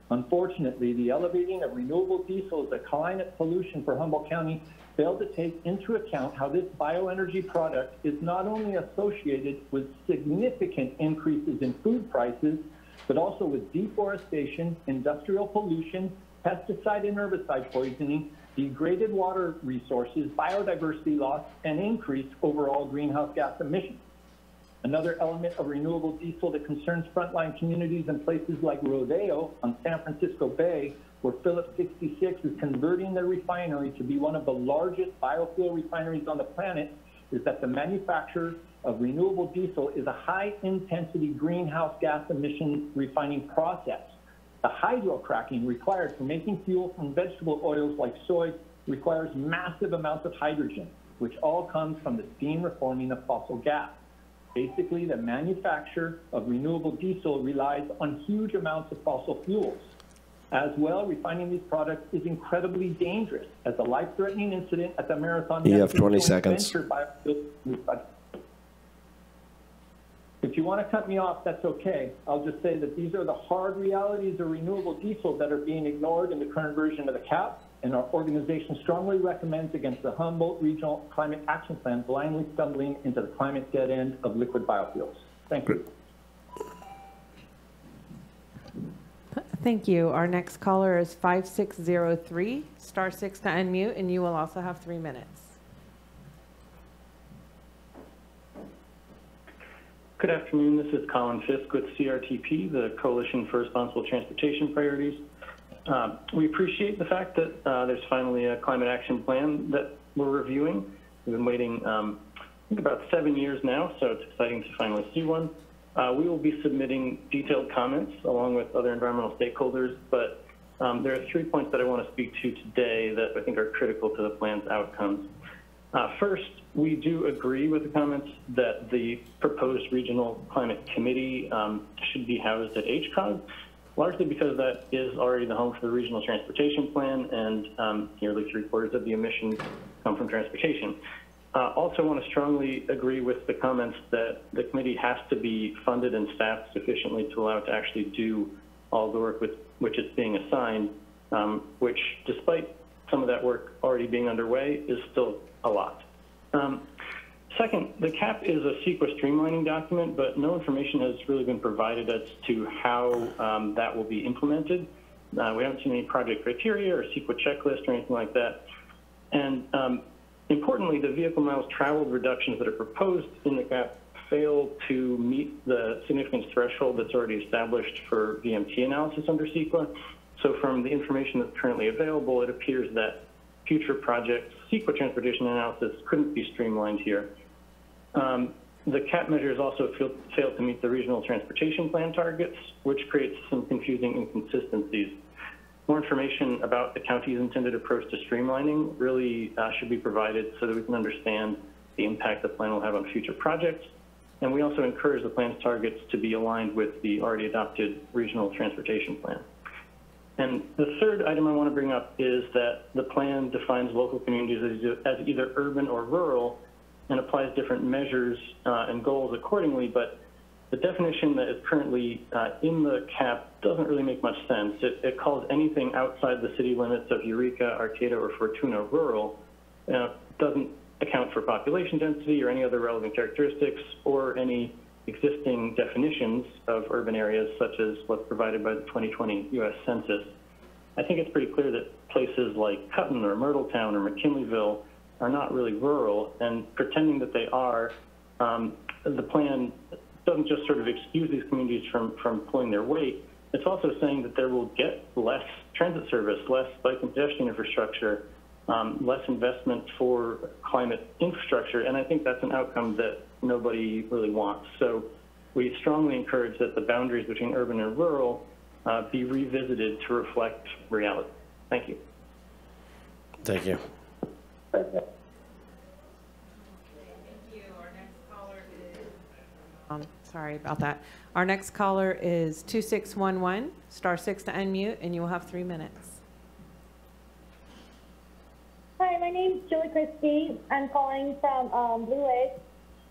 Unfortunately, the elevating of renewable diesel as a climate solution for Humboldt County failed to take into account how this bioenergy product is not only associated with significant increases in food prices, but also with deforestation, industrial pollution, pesticide and herbicide poisoning, degraded water resources, biodiversity loss, and increased overall greenhouse gas emissions. Another element of renewable diesel that concerns frontline communities in places like Arroyo on San Francisco Bay, where Phillips 66 is converting their refinery to be one of the largest biofuel refineries on the planet, is that the manufacture of renewable diesel is a high-intensity greenhouse gas emission refining process. The hydrocracking required for making fuel from vegetable oils like soy requires massive amounts of hydrogen, which all comes from the steam reforming of fossil gas. Basically, the manufacture of renewable diesel relies on huge amounts of fossil fuels. As well, refining these products is incredibly dangerous, as a life-threatening incident at the Marathon. You have 20 seconds. If you want to cut me off, that's okay. I'll just say that these are the hard realities of renewable diesel that are being ignored in the current version of the CAP, and our organization strongly recommends against the Humboldt Regional Climate Action Plan blindly stumbling into the climate dead end of liquid biofuels. Thank you. Thank you. Our next caller is 5603, *6 to unmute, and you will also have 3 minutes. Good afternoon. This is Colin Fisk with CRTP, the Coalition for Responsible Transportation Priorities. We appreciate the fact that there's finally a climate action plan that we're reviewing. We've been waiting, I think, about 7 years now, so it's exciting to finally see one. We will be submitting detailed comments along with other environmental stakeholders, but there are 3 points that I want to speak to today that I think are critical to the plan's outcomes. First, we do agree with the comments that the proposed Regional Climate Committee should be housed at HCOG, largely because that is already the home for the Regional Transportation Plan, and nearly 3/4 of the emissions come from transportation. Also want to strongly agree with the comments that the committee has to be funded and staffed sufficiently to allow it to actually do all the work with which it's being assigned, which, despite some of that work already being underway, is still a lot. Second, the CAP is a CEQA streamlining document, but no information has really been provided as to how that will be implemented. We haven't seen any project criteria or CEQA checklist or anything like that. And importantly, the vehicle miles traveled reductions that are proposed in the CAP fail to meet the significance threshold that's already established for VMT analysis under CEQA. So from the information that's currently available, it appears that future projects, CEQA transportation analysis couldn't be streamlined here. The CAP measures also failed to meet the regional transportation plan targets, which creates some confusing inconsistencies. More information about the county's intended approach to streamlining really should be provided so that we can understand the impact the plan will have on future projects. And we also encourage the plan's targets to be aligned with the already adopted regional transportation plan. And the third item I want to bring up is that the plan defines local communities as either urban or rural and applies different measures and goals accordingly, but the definition that is currently in the CAP doesn't really make much sense. It calls anything outside the city limits of Eureka, Arcata, or Fortuna rural. Doesn't account for population density or any other relevant characteristics or any existing definitions of urban areas, such as what's provided by the 2020 U.S. Census, I think it's pretty clear that places like Hutton or Myrtletown or McKinleyville are not really rural, and pretending that they are, the plan doesn't just sort of excuse these communities from pulling their weight. It's also saying that there will get less transit service, less bike and pedestrian infrastructure, less investment for climate infrastructure, and I think that's an outcome that nobody really wants. So we strongly encourage that the boundaries between urban and rural be revisited to reflect reality. Thank you. Thank you. Sorry about that. Our next caller is 2611, *6 to unmute, and you will have 3 minutes. Hi, my name is Julie Christie. I'm calling from Blue Lake.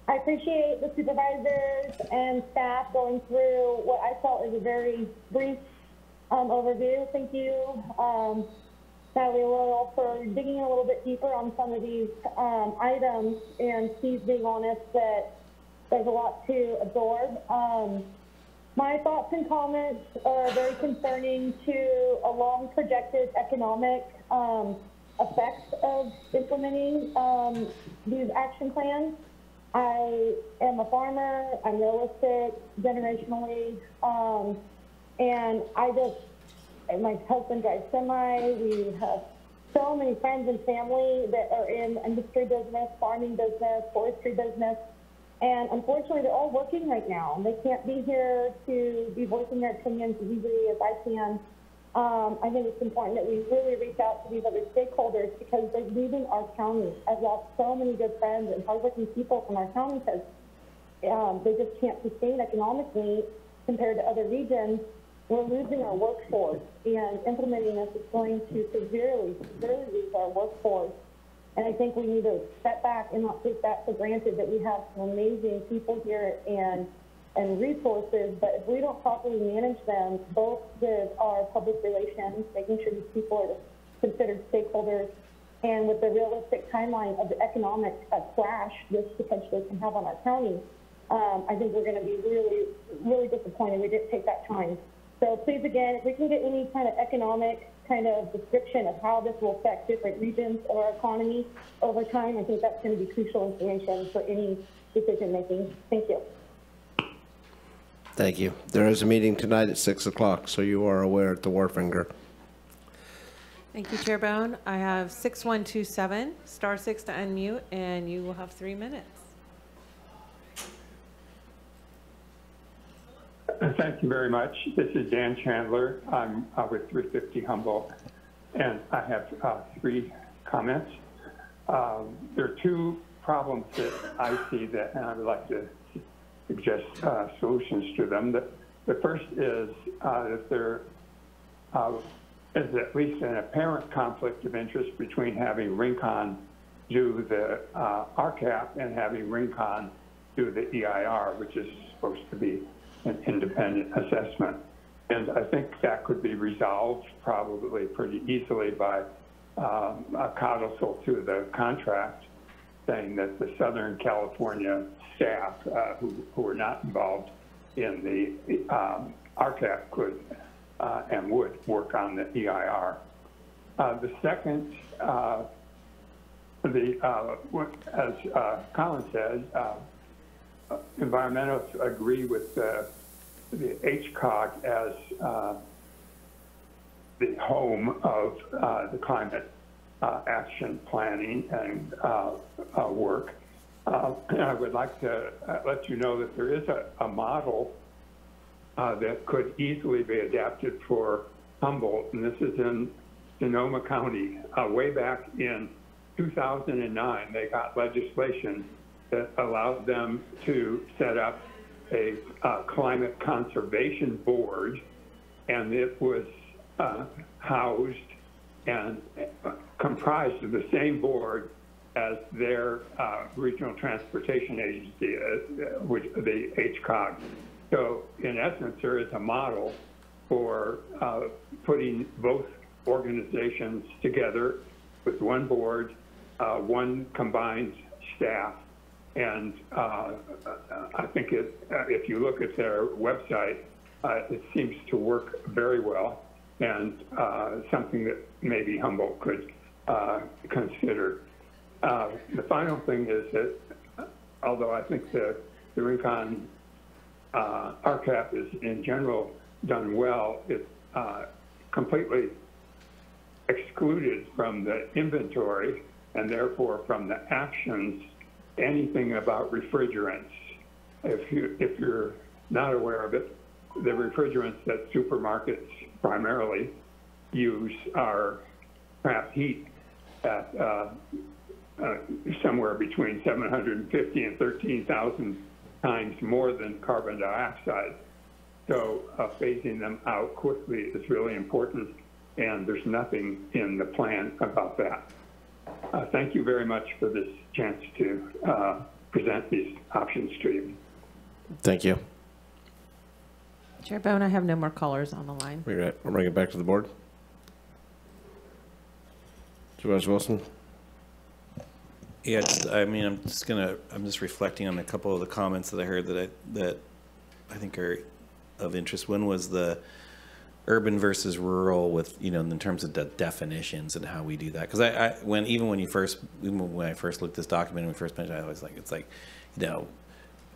I appreciate the supervisors and staff going through what I felt is a very brief overview. Thank you, Natalie, for digging a little bit deeper on some of these items, and Steve's being honest that there's a lot to absorb. My thoughts and comments are very concerning to a long projected economic effects of implementing these action plans. I am a farmer, I'm realistic, generationally, and my husband drives semi, we have so many friends and family that are in industry business, farming business, forestry business, and unfortunately they're all working right now, and they can't be here to be voicing their opinions as easily as I can. I think it's important that we really reach out to these other stakeholders because they're leaving our county. I've lost so many good friends and hardworking people from our county because they just can't sustain economically compared to other regions. We're losing our workforce, and implementing this is going to severely lose our workforce. And I think we need to step back and not take that for granted that we have some amazing people here and resources, but if we don't properly manage them, both with our public relations, making sure these people are considered stakeholders, and with the realistic timeline of the economic crash this potentially can have on our county, I think we're going to be really, really disappointed we didn't take that time. So please, again, if we can get any kind of economic kind of description of how this will affect different regions of our economy over time, I think that's going to be crucial information for any decision making. Thank you. Thank you. There is a meeting tonight at 6 o'clock, so you are aware at the Wharfinger. Thank you, Chair Bohn. I have 6127, *6 to unmute, and you will have 3 minutes. Thank you very much. This is Dan Chandler. I'm with 350 Humboldt, and I have 3 comments. There are 2 problems that I see that, and I would like to suggest solutions to them. The first is that there is at least an apparent conflict of interest between having Rincon do the RCAP and having Rincon do the EIR, which is supposed to be an independent assessment. And I think that could be resolved probably pretty easily by a codicil to the contract saying that the Southern California staff who are not involved in the RCAP could and would work on the EIR. The second, as Colin said, environmentalists agree with the HCOG as the home of the climate action planning and work. And I would like to let you know that there is a model that could easily be adapted for Humboldt, and this is in Sonoma County. Way back in 2009, they got legislation that allowed them to set up a climate conservation board, and it was housed and comprised of the same board as their regional transportation agency, which the HCOG. So in essence, there is a model for putting both organizations together with one board, one combined staff, And I think if you look at their website, it seems to work very well, and something that maybe Humboldt could consider. The final thing is that although I think the Rincon RCAP is in general done well, it's completely excluded from the inventory and therefore from the actions anything about refrigerants. If you're not aware of it, the refrigerants that supermarkets primarily use are trap heat at somewhere between 750 and 13,000 times more than carbon dioxide. So phasing them out quickly is really important, and there's nothing in the plan about that. Thank you very much for this chance to present these options to you. Thank you. Chair Bohn, I have no more callers on the line. We'll bring it back to the board. Supervisor Wilson? Yeah, I'm just reflecting on a couple of the comments that I heard that I think are of interest. One was the urban versus rural with, in terms of the definitions and how we do that. Because when I first looked at this document and we first mentioned it, I was like, it's like,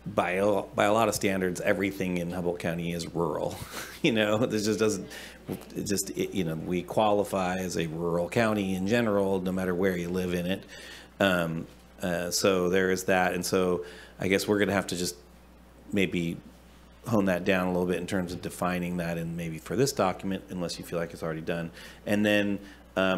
by a lot of standards, everything in Humboldt County is rural. This just doesn't, we qualify as a rural county in general, no matter where you live in it. So there is that. And so I guess we're going to have to just maybe hone that down a little bit in terms of defining that, and maybe for this document, unless you feel like it's already done. And then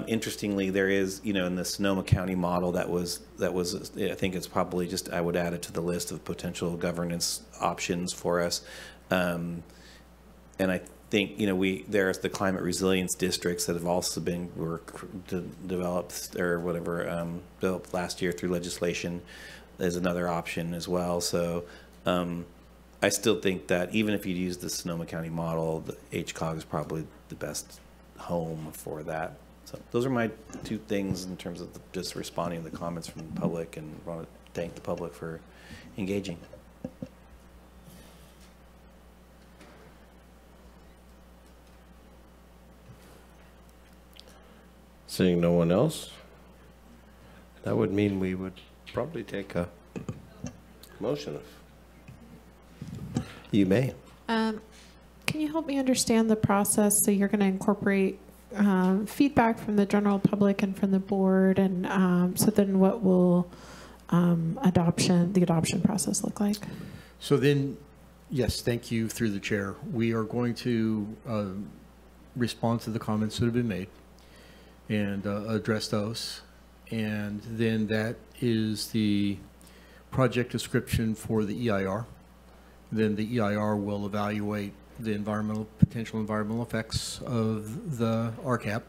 interestingly, there is, in the Sonoma County model that was, I think it's probably just, I would add it to the list of potential governance options for us. And I think, there's the climate resilience districts that have also been developed or whatever, developed last year through legislation is another option as well. So I still think that even if you use the Sonoma County model, the HCOG is probably the best home for that. So those are my two things in terms of just responding to the comments from the public, and want to thank the public for engaging. Seeing no one else, that would mean we would probably take a motion. You may. Can you help me understand the process? So you're going to incorporate feedback from the general public and from the board, and so then what will the adoption process look like? So then, yes, thank you through the chair. We are going to respond to the comments that have been made and address those. And then that is the project description for the EIR. Then the EIR will evaluate the potential environmental effects of the RCAP.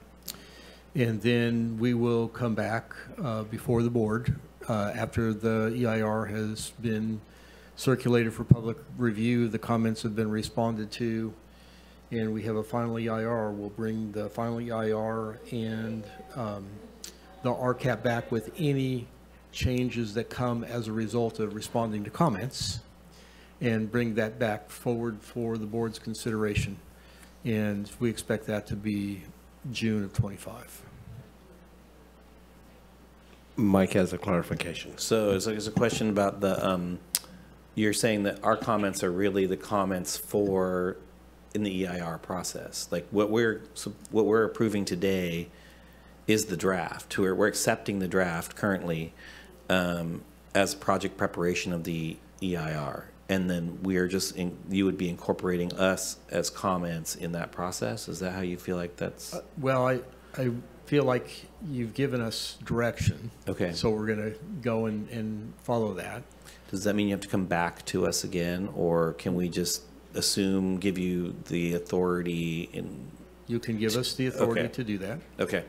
And then we will come back before the board after the EIR has been circulated for public review, the comments have been responded to, and we have a final EIR. We'll bring the final EIR and the RCAP back with any changes that come as a result of responding to comments, and bring that back forward for the board's consideration. And we expect that to be June of 25. Mike has a clarification. So there's a question about the, you're saying that our comments are really the comments in the EIR process. Like what we're approving today is the draft. We're accepting the draft currently as project preparation of the EIR. And then you would be incorporating us as comments in that process. Is that how you feel like that's? Well, I feel like you've given us direction. Okay. So we're going to go and follow that. Does that mean you have to come back to us again, or can we just give you the authority? You can give us the authority to do that. Okay.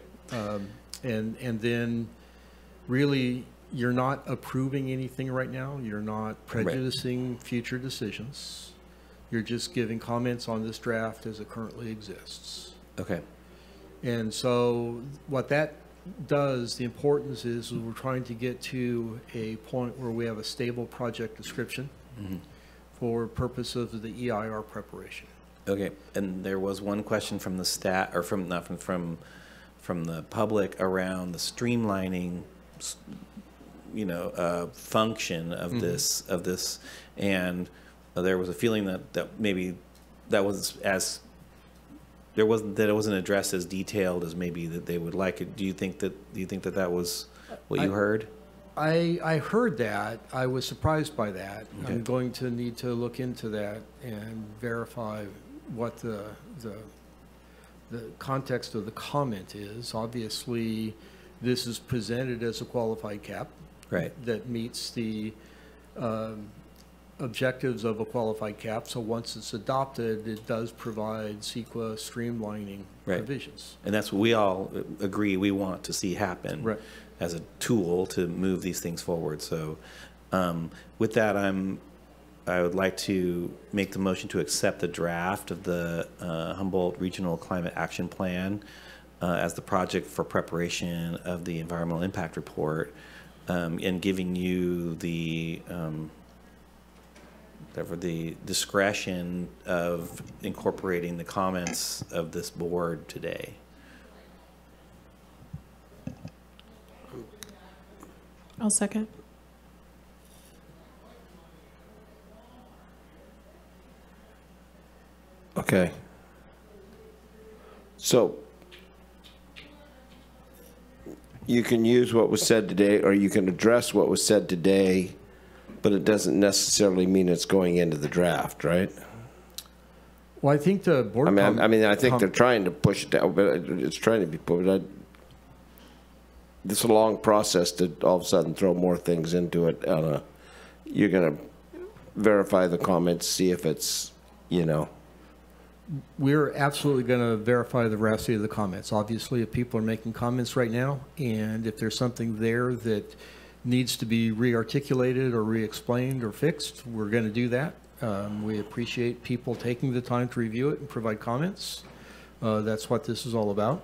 And then really, you're not approving anything right now. You're not prejudicing future decisions. You're just giving comments on this draft as it currently exists. Okay. And so what that does, the importance is we're trying to get to a point where we have a stable project description for purposes of the EIR preparation. Okay, and there was one question from the or from the public around the streamlining, function of this, and there was a feeling that maybe that was it wasn't addressed as detailed as maybe that they would like it. Do you think that was what you heard? I heard that. I was surprised by that. Okay. I'm going to need to look into that and verify what the context of the comment is. Obviously, this is presented as a qualified cap, right, that meets the objectives of a qualified cap. So once it's adopted, it does provide CEQA streamlining provisions. And that's what we all agree we want to see happen, right, as a tool to move these things forward. So with that, I would like to make the motion to accept the draft of the Humboldt Regional Climate Action Plan as the project for preparation of the environmental impact report, and giving you the discretion of incorporating the comments of this board today. I'll second. Okay. So you can use what was said today, or you can address what was said today, but it doesn't necessarily mean it's going into the draft, right? Well, I think the board. I think they're trying to push it down, but it's trying to be put. It's a long process to all of a sudden throw more things into it. You're going to verify the comments, see if it's, We're absolutely going to verify the veracity of the comments. Obviously, if people are making comments right now, and if there's something there that needs to be re-articulated or re-explained or fixed, we're going to do that. We appreciate people taking the time to review it and provide comments. That's what this is all about.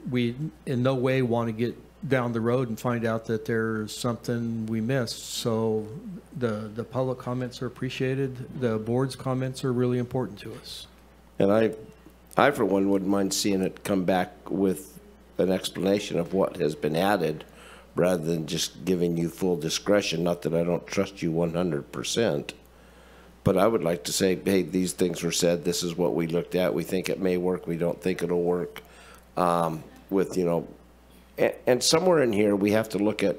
We in no way want to get down the road and find out that there's something we missed. So the public comments are appreciated. The board's comments are really important to us. And I for one wouldn't mind seeing it come back with an explanation of what has been added, rather than just giving you full discretion. Not that I don't trust you 100%, but I would like to say, hey, these things were said. This is what we looked at. We think it may work. We don't think it'll work. And somewhere in here we have to look at,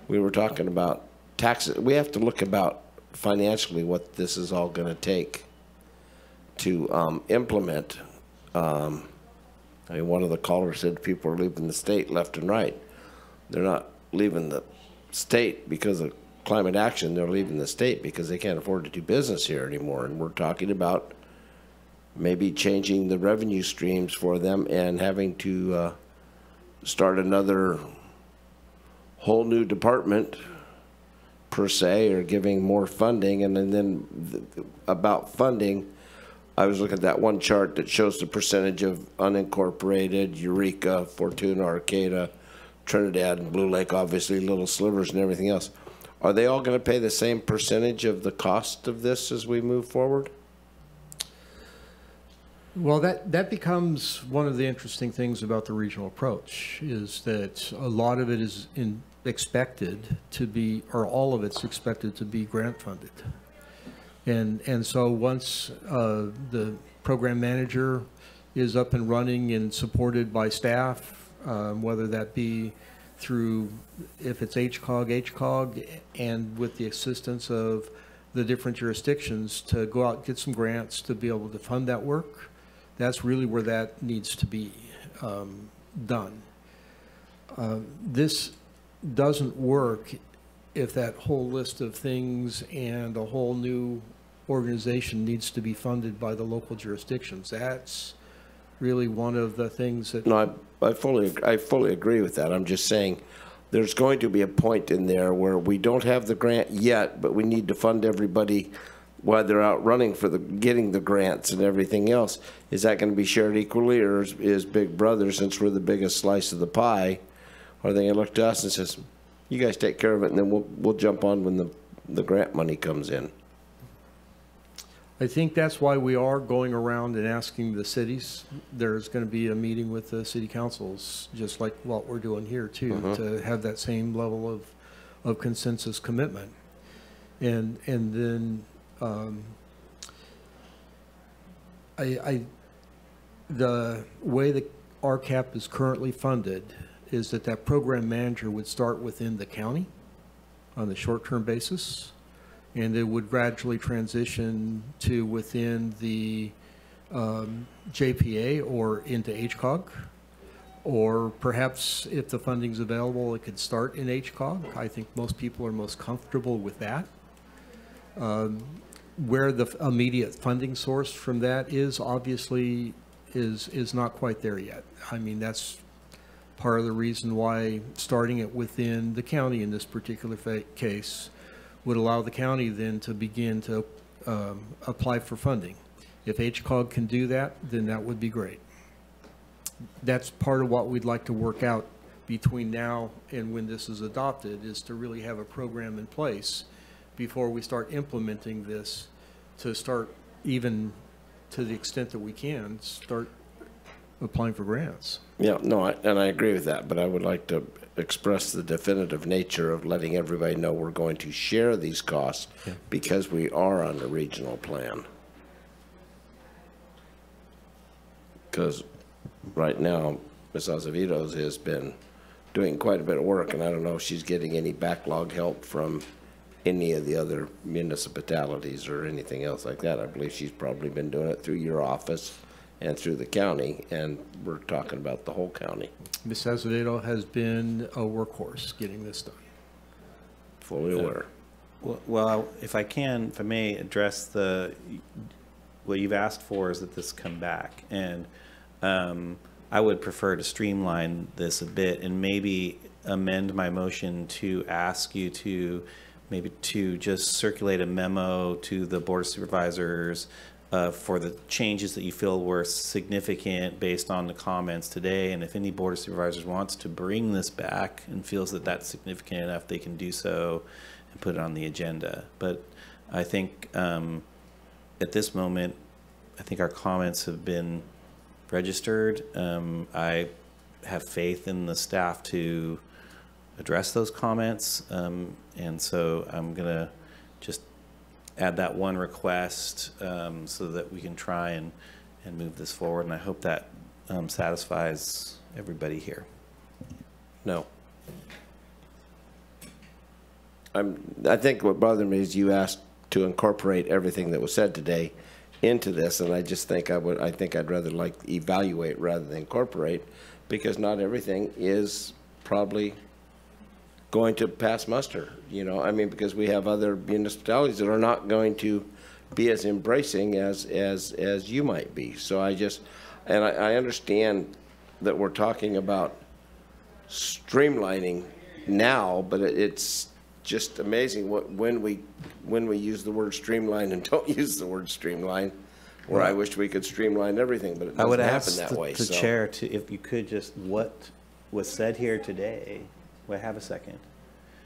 we were talking about taxes. We have to look about financially what this is all going to take to implement. One of the callers said people are leaving the state left and right. They're not leaving the state because of climate action. They're leaving the state because they can't afford to do business here anymore. And we're talking about maybe changing the revenue streams for them and having to start another whole new department per se, or giving more funding. And then about funding, I was looking at that one chart that shows the percentage of unincorporated, Eureka, Fortuna, Arcata, Trinidad, and Blue Lake, obviously little slivers and everything else. Are they all going to pay the same percentage of the cost of this as we move forward? Well, that becomes one of the interesting things about the regional approach, is that a lot of it is expected to be, or all of it's expected to be grant funded. And so once the program manager is up and running and supported by staff, whether that be through, if it's HCOG, and with the assistance of the different jurisdictions to go out and get some grants to be able to fund that work, that's really where that needs to be done. This doesn't work if that whole list of things and a whole new organization needs to be funded by the local jurisdictions. That's really one of the things that... No, I fully agree with that. I'm just saying there's going to be a point in there where we don't have the grant yet, but we need to fund everybody while they're out running for getting the grants and everything else, is that going to be shared equally, or is Big Brother, since we're the biggest slice of the pie, are they going to look to us and says, you guys take care of it, and then we'll jump on when the grant money comes in? I think that's why we are going around and asking the cities. There's going to be a meeting with the city councils, just like what we're doing here too, to have that same level of consensus commitment. And then the way the RCAP is currently funded is that program manager would start within the county on the short-term basis, and it would gradually transition to within the JPA or into HCOG, or perhaps if the funding's available, it could start in HCOG. I think most people are most comfortable with that. Where the immediate funding source from that is obviously is not quite there yet. I mean, that's part of the reason why starting it within the county in this particular case would allow the county then to begin to apply for funding. If HCOG can do that, then that would be great. That's part of what we'd like to work out between now and when this is adopted, is to really have a program in place before we start implementing this, to start, even to the extent that we can, start applying for grants. Yeah, no, and I agree with that, but I would like to express the definitive nature of letting everybody know we're going to share these costs because we are on a regional plan. Because right now, Ms. Azevedo's has been doing quite a bit of work, and I don't know if she's getting any backlog help from any of the other municipalities or anything else like that. I believe she's probably been doing it through your office and through the county, and we're talking about the whole county. Ms. Azevedo has been a workhorse getting this done. Fully aware. Well, if I may address what you've asked for is that this come back, and I would prefer to streamline this a bit and maybe amend my motion to ask you to just circulate a memo to the Board of Supervisors for the changes that you feel were significant based on the comments today. And if any Board of Supervisors wants to bring this back and feels that that's significant enough, they can do so and put it on the agenda. But I think at this moment, I think our comments have been registered. I have faith in the staff to address those comments. And so I'm going to just add that one request so that we can try and move this forward. And I hope that satisfies everybody here. No. I think what bothered me is you asked to incorporate everything that was said today into this, and I just think I'd rather like evaluate rather than incorporate, because not everything is probably going to pass muster, you know. I mean, because we have other municipalities that are not going to be as embracing as you might be. So I understand that we're talking about streamlining now, but it's just amazing when we use the word streamline and don't use the word streamline. Where I wish we could streamline everything, but it doesn't happen that way. The chair to, if you could just, what was said here today. Wait, have a second.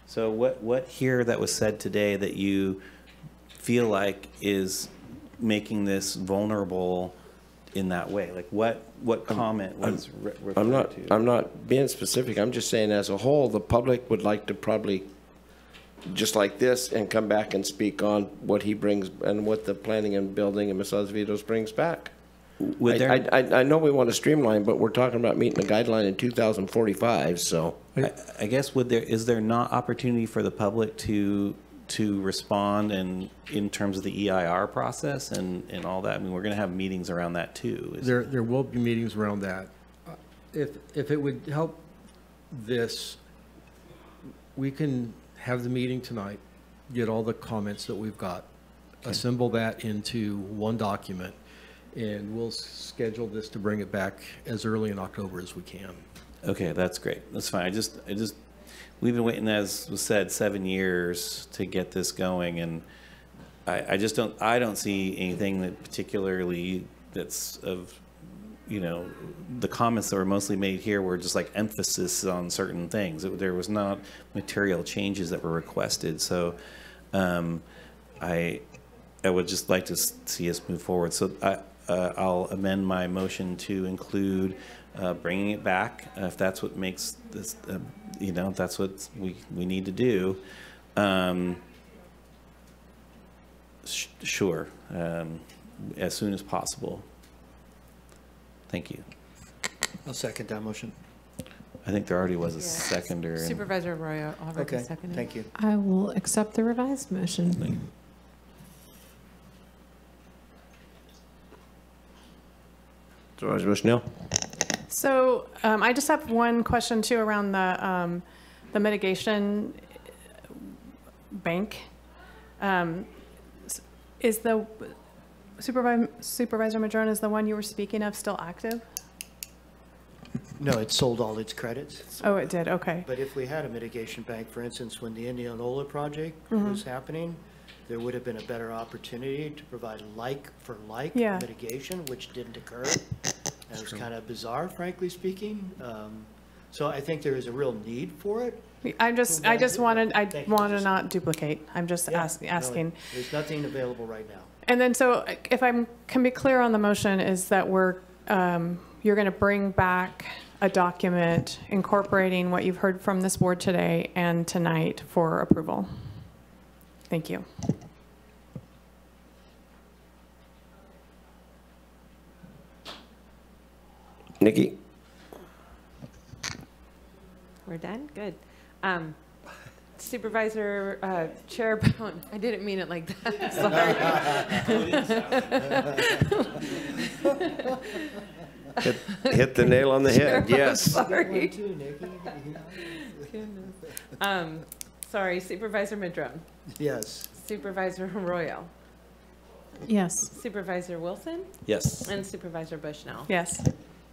So what here that was said today that you feel like is making this vulnerable in that way? Like what comment was referred to? I'm not being specific. I'm just saying as a whole, the public would like to probably just like this and come back and speak on what he brings and what the planning and building and Ms. Azevedo's brings back. I know we want to streamline, but we're talking about meeting a guideline in 2045, so. I guess is there not opportunity for the public to respond and in terms of the EIR process and all that? I mean, we're going to have meetings around that too. There will be meetings around that. If it would help this, we can have the meeting tonight, get all the comments that we've got, assemble that into one document, and we'll schedule this to bring it back as early in October as we can. Okay, that's great. That's fine. I just we've been waiting, as was said, 7 years to get this going, and I just don't see anything that particularly that's of, you know, the comments that were mostly made here were just like emphasis on certain things. There was not material changes that were requested. So I would just like to see us move forward. So I'll amend my motion to include bringing it back if that's what makes this, you know, if that's what we need to do. Sure, as soon as possible. Thank you. I'll second that motion. I think there already was a seconder. Supervisor Arroyo already Okay, seconded. thank you. I will accept the revised motion. Supervisor Bushnell? So I just have one question too around the mitigation bank. Is the Supervisor Madrone, is the one you were speaking of still active? No, it sold all its credits. Oh, it did, okay. But if we had a mitigation bank, for instance, when the Indianola project Mhm. was happening, there would have been a better opportunity to provide like-for-like Yeah. mitigation, which didn't occur. And it was kind of bizarre, frankly speaking. So I think there is a real need for it. I just wanted, I want to not duplicate. I'm just Yeah, asking. no, there's nothing available right now. And then, so if I can be clear on the motion, is that you're going to bring back a document incorporating what you've heard from this board today and tonight for approval. Thank you. Nikki? We're done? Good. Supervisor Chair Bohn, I didn't mean it like that. Sorry. Hit the nail on the head, Chair, yes. Sorry. Goodness. Sorry, Supervisor Madrone. Yes. Supervisor Arroyo. Yes. Supervisor Wilson. Yes. And Supervisor Bushnell. Yes.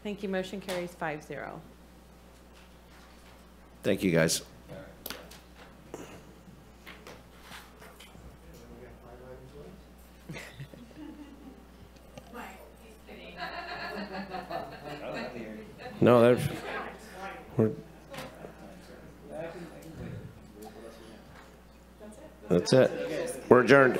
Thank you. Motion carries 5-0. Thank you, guys. No, that's it. We're adjourned.